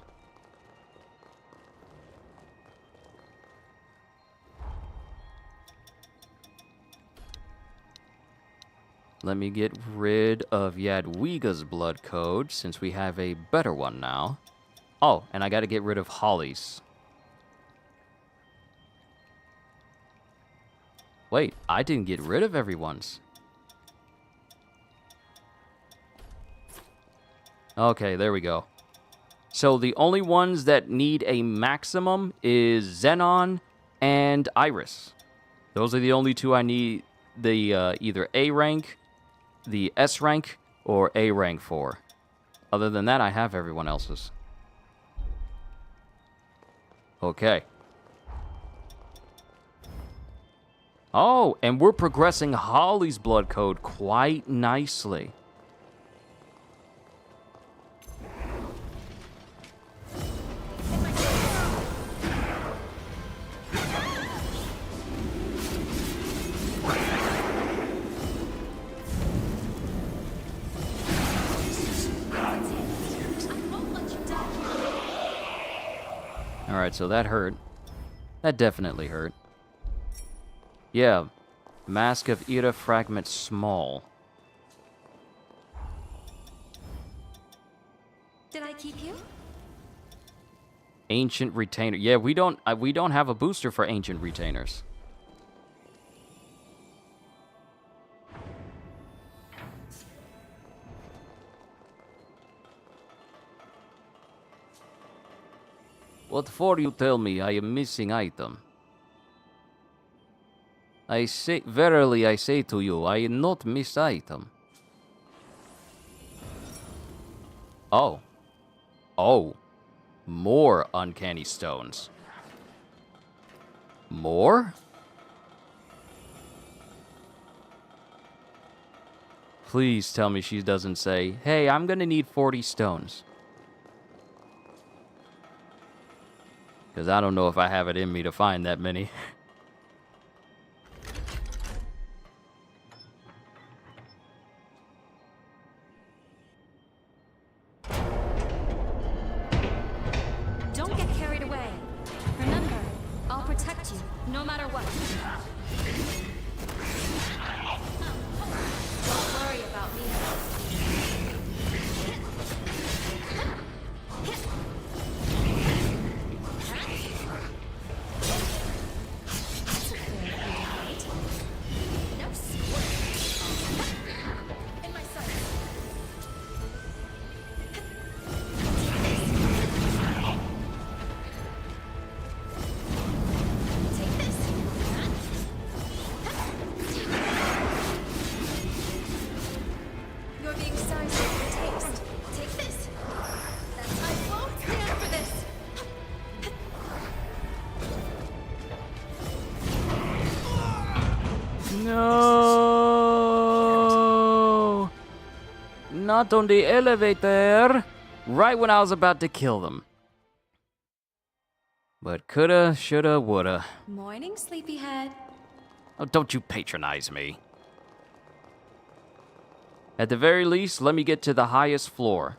Speaker 1: Let me get rid of Jadwiga's blood code, since we have a better one now. Oh, and I gotta get rid of Holly's. Wait, I didn't get rid of everyone's. Okay, there we go. So the only ones that need a maximum is Xenon and Iris. Those are the only two I need the either A rank, the S rank, or A rank for. Other than that, I have everyone else's. Okay. Oh, and we're progressing Holly's blood code quite nicely. Alright, so that hurt. That definitely hurt. Yeah. Mask of Ira fragment small.
Speaker 5: Did I keep you?
Speaker 1: Ancient retainer. Yeah, we don't have a booster for ancient retainers. What for you tell me I am missing item? I say, verily I say to you, I am not miss item. Oh. Oh. More uncanny stones. More? Please tell me she doesn't say, hey, I'm gonna need 40 stones. Because I don't know if I have it in me to find that many.
Speaker 5: Don't get carried away. Remember, I'll protect you, no matter what. Don't worry about me. You're being sized for your taste. Take this. I won't stand for this.
Speaker 1: No! Not on the elevator! Right when I was about to kill them. But coulda, shoulda, woulda.
Speaker 5: Morning, sleepyhead.
Speaker 1: Oh, don't you patronize me. At the very least, let me get to the highest floor.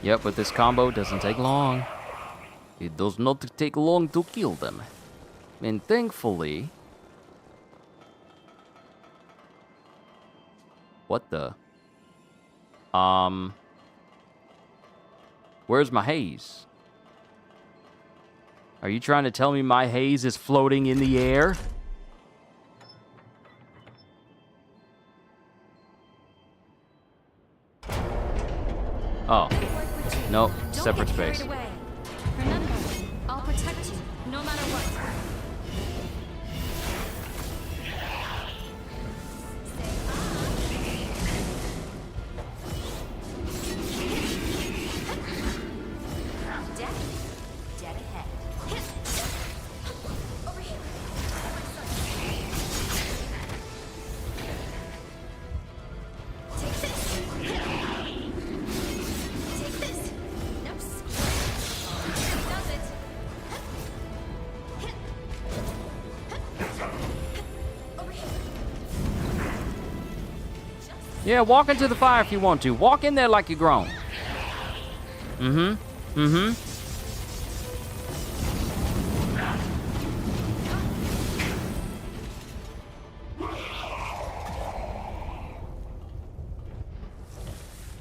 Speaker 1: Yep, but this combo doesn't take long. It does not take long to kill them. And thankfully... What the? Where's my haze? Are you trying to tell me my haze is floating in the air? Oh. Nope, separate space.
Speaker 5: Remember, I'll protect you, no matter what. Dead ahead. Over here. Take this. Take this. No. Does it. Over here.
Speaker 1: Yeah, walk into the fire if you want to. Walk in there like you're grown. Mm-hmm. Mm-hmm.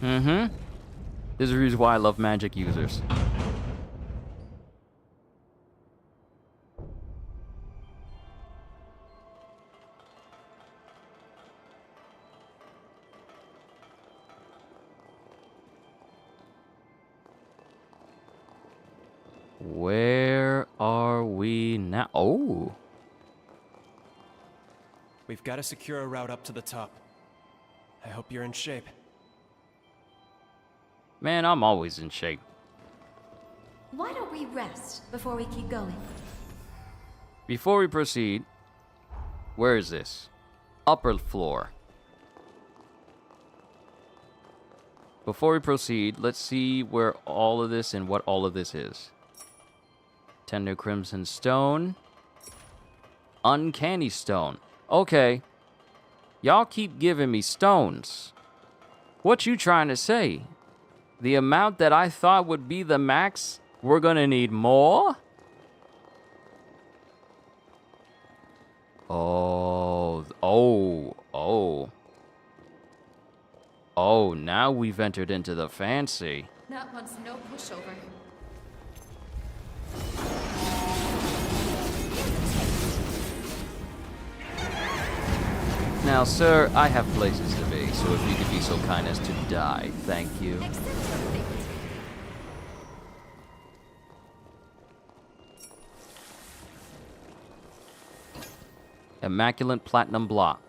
Speaker 1: Mm-hmm. This is the reason why I love magic users. Where are we now? Oh.
Speaker 2: We've got to secure a route up to the top. I hope you're in shape.
Speaker 1: Man, I'm always in shape.
Speaker 5: Why don't we rest before we keep going?
Speaker 1: Before we proceed, where is this? Upper floor. Before we proceed, let's see where all of this and what all of this is. Tender Crimson Stone. Uncanny Stone. Okay. Y'all keep giving me stones. What you trying to say? The amount that I thought would be the max, we're gonna need more? Oh, now we've entered into the fancy.
Speaker 5: That one's no pushover.
Speaker 1: Now, sir, I have places to be, so if you could be so kind as to die, thank you. Immaculate Platinum Block.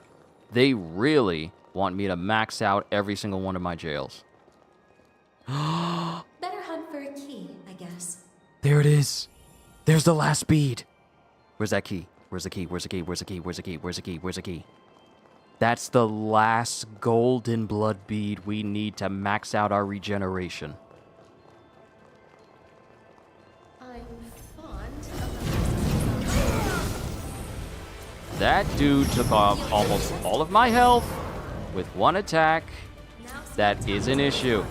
Speaker 1: They really want me to max out every single one of my jails.
Speaker 5: Better hunt for a key, I guess.
Speaker 1: There it is. There's the last bead. Where's that key? Where's the key? Where's the key? Where's the key? Where's the key? Where's the key? Where's the key? That's the last golden blood bead we need to max out our regeneration.
Speaker 5: I'm fond of
Speaker 1: That dude took off almost all of my health with one attack. That is an issue.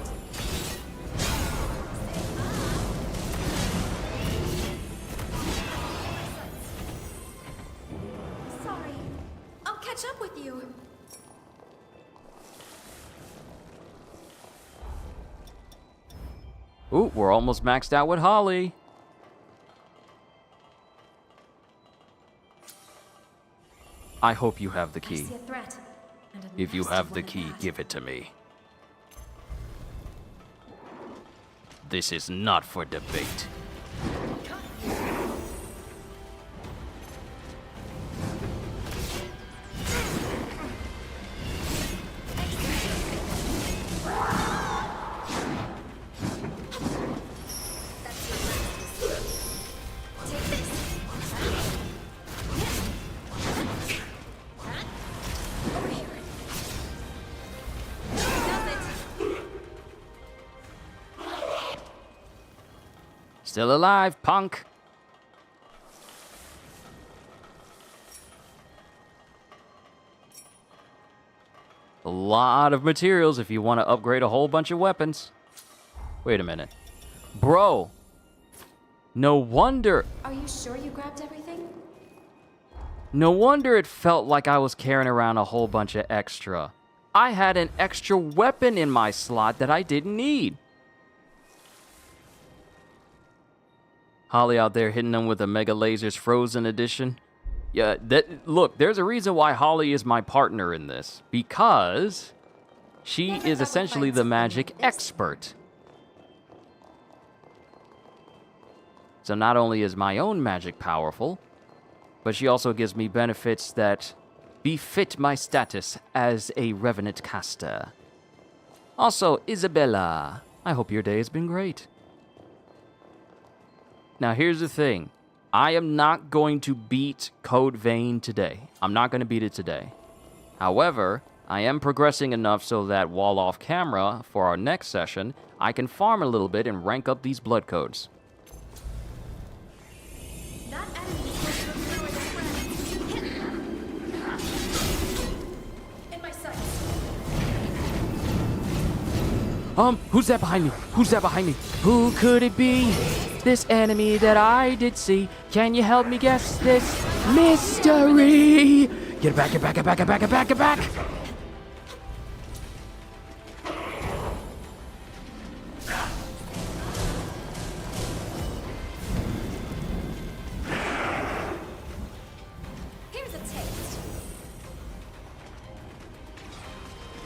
Speaker 5: Sorry. I'll catch up with you.
Speaker 1: Ooh, we're almost maxed out with Holly. I hope you have the
Speaker 5: I
Speaker 1: key.
Speaker 5: see a threat, and a
Speaker 1: If you
Speaker 5: nasty
Speaker 1: have the
Speaker 5: one at
Speaker 1: key,
Speaker 5: that.
Speaker 1: give it to me. This is not for debate. Still alive, punk. A lot of materials if you want to upgrade a whole bunch of weapons. Wait a minute. Bro. No wonder.
Speaker 5: Are you sure you grabbed everything?
Speaker 1: No wonder it felt like I was carrying around a whole bunch of extra. I had an extra weapon in my slot that I didn't need. Holly out there hitting them with the Mega Lasers Frozen Edition. Yeah, look, there's a reason why Holly is my partner in this. Because she is essentially the magic expert. So not only is my own magic powerful, but she also gives me benefits that befit my status as a Revenant caster. Also, Isabella, I hope your day has been great. Now, here's the thing. I am not going to beat Code Vein today. I'm not going to beat it today. However, I am progressing enough so that while off camera for our next session, I can farm a little bit and rank up these blood codes.
Speaker 5: That enemy is supposed to overpower their friends. Hit them. In my sights.
Speaker 1: Who's that behind me? Who's that behind me? Who could it be? This enemy that I did see. Can you help me guess this mystery? Get back, get back, get back, get back, get back, get back.
Speaker 5: Here's a taste.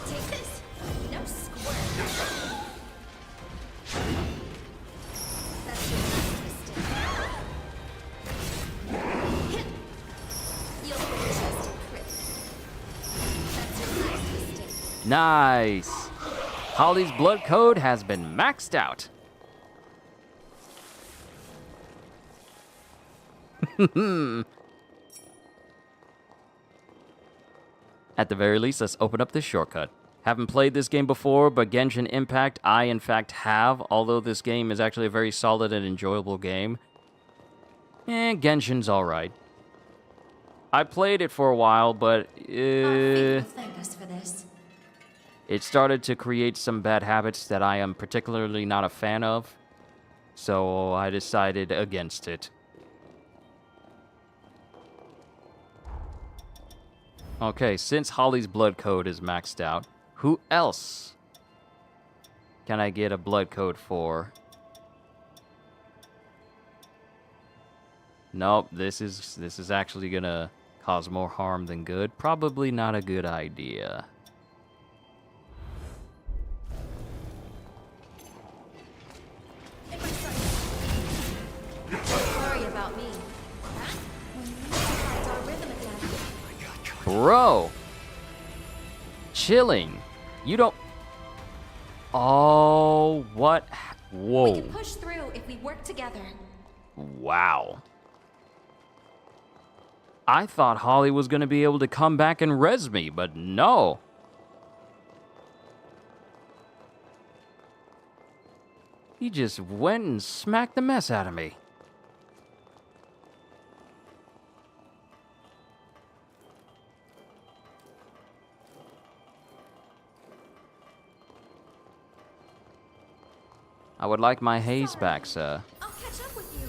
Speaker 5: Take this. No squirt. That's your last mistake.
Speaker 1: Nice. Holly's blood code has been maxed out. At the very least, let's open up this shortcut. Haven't played this game before, but Genshin Impact I, in fact, have, although this game is actually a very solid and enjoyable game. Genshin's alright. I played it for a while, but
Speaker 5: Thank us for this.
Speaker 1: it started to create some bad habits that I am particularly not a fan of, so I decided against it. Okay, since Holly's blood code is maxed out, who else can I get a blood code for? Nope, this is actually gonna cause more harm than good. Probably not a good idea.
Speaker 5: Sorry about me. Our rhythm again.
Speaker 1: Bro! Chilling. You don't... Oh, what? Whoa.
Speaker 5: We can push through if we work together.
Speaker 1: Wow. I thought Holly was going to be able to come back and res me, but no. He just went and smacked the mess out of me. I would like my haze back, sir.
Speaker 5: I'll catch up with you.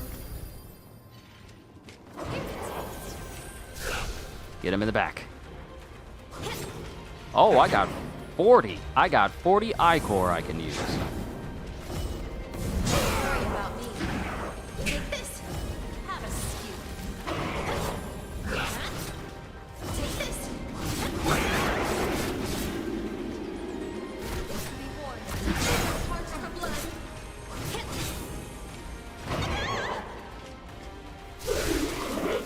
Speaker 1: Get him in the back. Oh, I got 40. I got 40 Ichor I can use.
Speaker 5: Sorry about me. Take this. Have a skew. Take this. Be warned. Hearts for blood.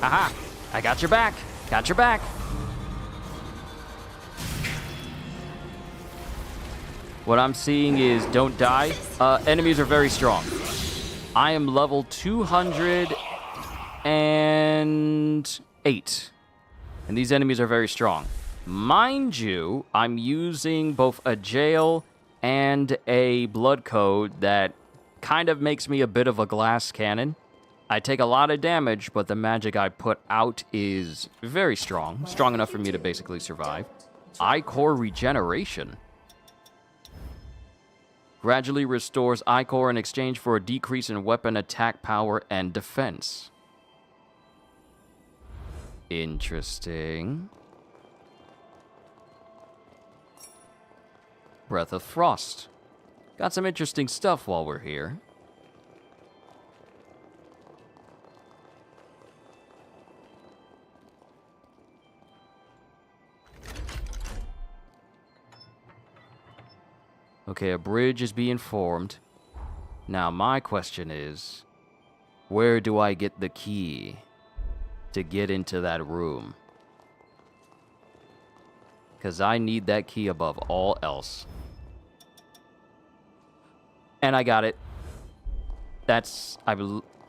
Speaker 1: Haha! I got your back. Got your back. What I'm seeing is don't die. Enemies are very strong. I am level 208. And these enemies are very strong. Mind you, I'm using both a jail and a blood code that kind of makes me a bit of a glass cannon. I take a lot of damage, but the magic I put out is very strong. Strong enough for me to basically survive. Ichor regeneration. Gradually restores Ichor in exchange for a decrease in weapon attack power and defense. Interesting. Breath of Frost. Got some interesting stuff while we're here. Okay, a bridge is being formed. Now, my question is, where do I get the key to get into that room? Because I need that key above all else. And I got it. That's,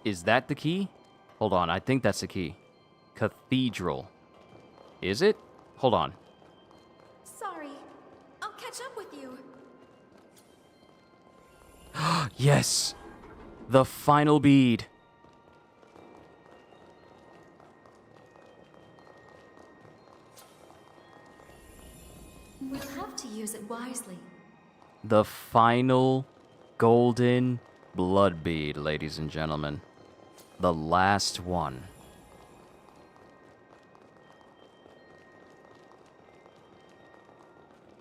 Speaker 1: is that the key? Hold on, I think that's the key. Cathedral. Is it? Hold on.
Speaker 5: Sorry. I'll catch up with you.
Speaker 1: Yes! The final bead.
Speaker 5: We'll have to use it wisely.
Speaker 1: The final golden blood bead, ladies and gentlemen. The last one.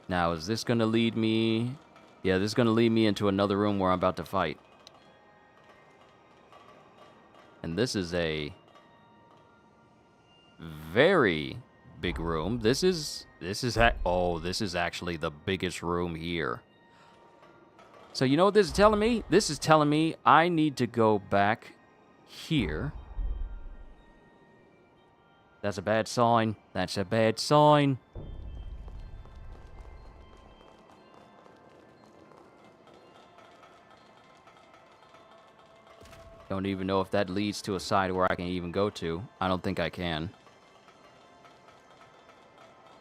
Speaker 1: Now, is this gonna lead me... Yeah, this is gonna lead me into another room where I'm about to fight. And this is a very big room. This is actually the biggest room here. So you know what this is telling me? This is telling me I need to go back here. That's a bad sign. That's a bad sign. Don't even know if that leads to a side where I can even go to. I don't think I can.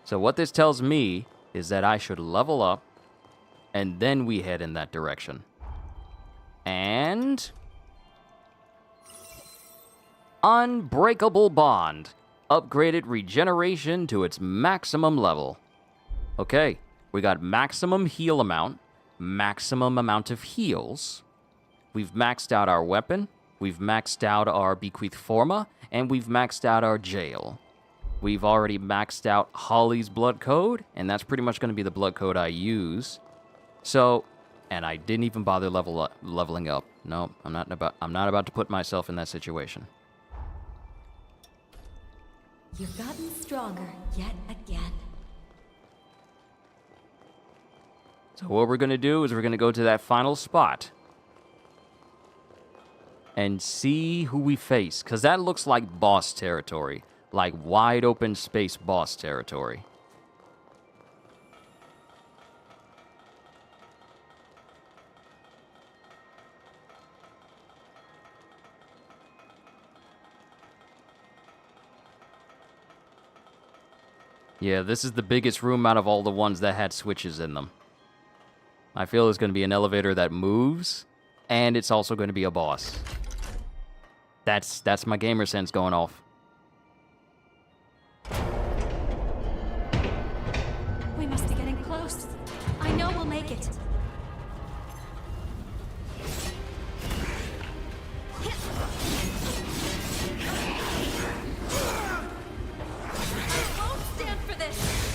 Speaker 1: So what this tells me is that I should level up, and then we head in that direction. And... Unbreakable Bond. Upgraded regeneration to its maximum level. Okay, we got maximum heal amount, maximum amount of heals. We've maxed out our weapon, we've maxed out our bequeath forma, and we've maxed out our jail. We've already maxed out Holly's blood code, and that's pretty much going to be the blood code I use. So, and I didn't even bother leveling up. No, I'm not about to put myself in that situation.
Speaker 5: You've gotten stronger yet again.
Speaker 1: So what we're going to do is we're going to go to that final spot and see who we face, because that looks like boss territory, like wide open space boss territory. Yeah, this is the biggest room out of all the ones that had switches in them. I feel it's going to be an elevator that moves, and it's also going to be a boss. That's my gamer sense going off.
Speaker 5: We must be getting close. I know we'll make it. I won't stand for this.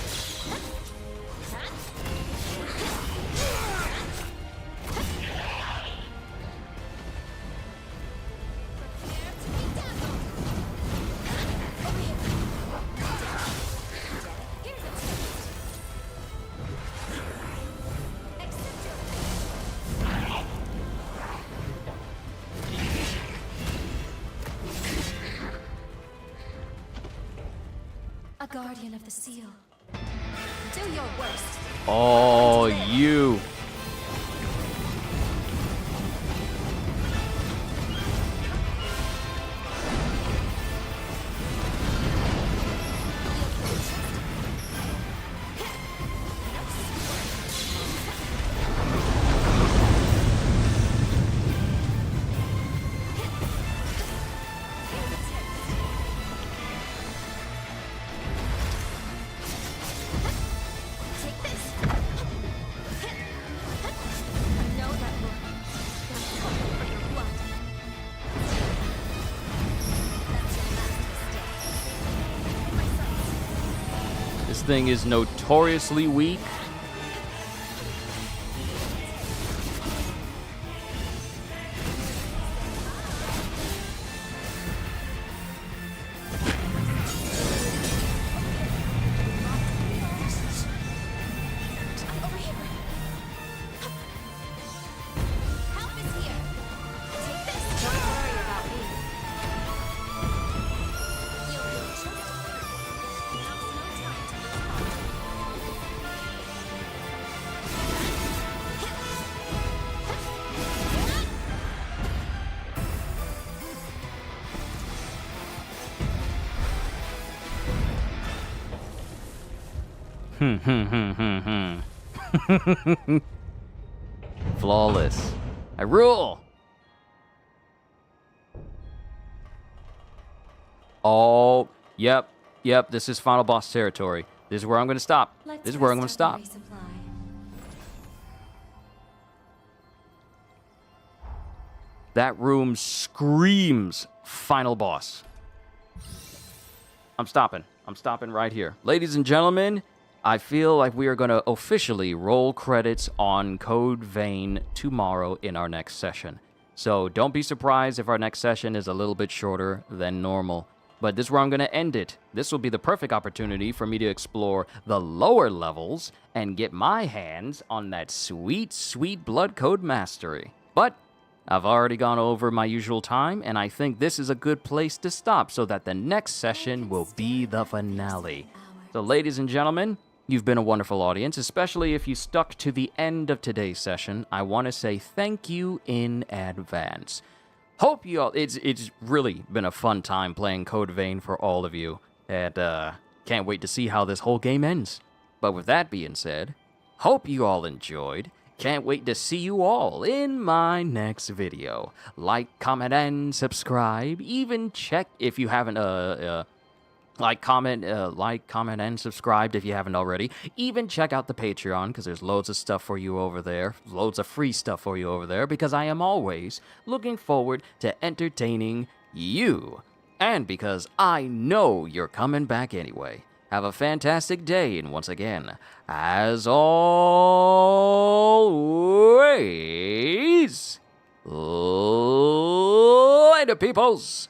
Speaker 5: A guardian of the seal. Do your worst.
Speaker 1: Oh, you. This thing is notoriously weak. Flawless. I rule! Oh, yep, this is final boss territory. This is where I'm gonna stop. This is where I'm gonna stop. That room screams final boss. I'm stopping right here. Ladies and gentlemen, I feel like we are going to officially roll credits on Code Vein tomorrow in our next session. So don't be surprised if our next session is a little bit shorter than normal. But this is where I'm going to end it. This will be the perfect opportunity for me to explore the lower levels and get my hands on that sweet, sweet blood code mastery. But I've already gone over my usual time, and I think this is a good place to stop so that the next session will be the finale. So ladies and gentlemen, you've been a wonderful audience, especially if you stuck to the end of today's session. I want to say thank you in advance. Hope you all. It's really been a fun time playing Code Vein for all of you, and can't wait to see how this whole game ends. But with that being said, hope you all enjoyed. Can't wait to see you all in my next video. Like, comment, and subscribe. Even check if you haven't like, comment, and subscribed if you haven't already. Even check out the Patreon, because there's loads of stuff for you over there. Loads of free stuff for you over there, because I am always looking forward to entertaining you. And because I know you're coming back anyway. Have a fantastic day, and once again, as always, later, peoples!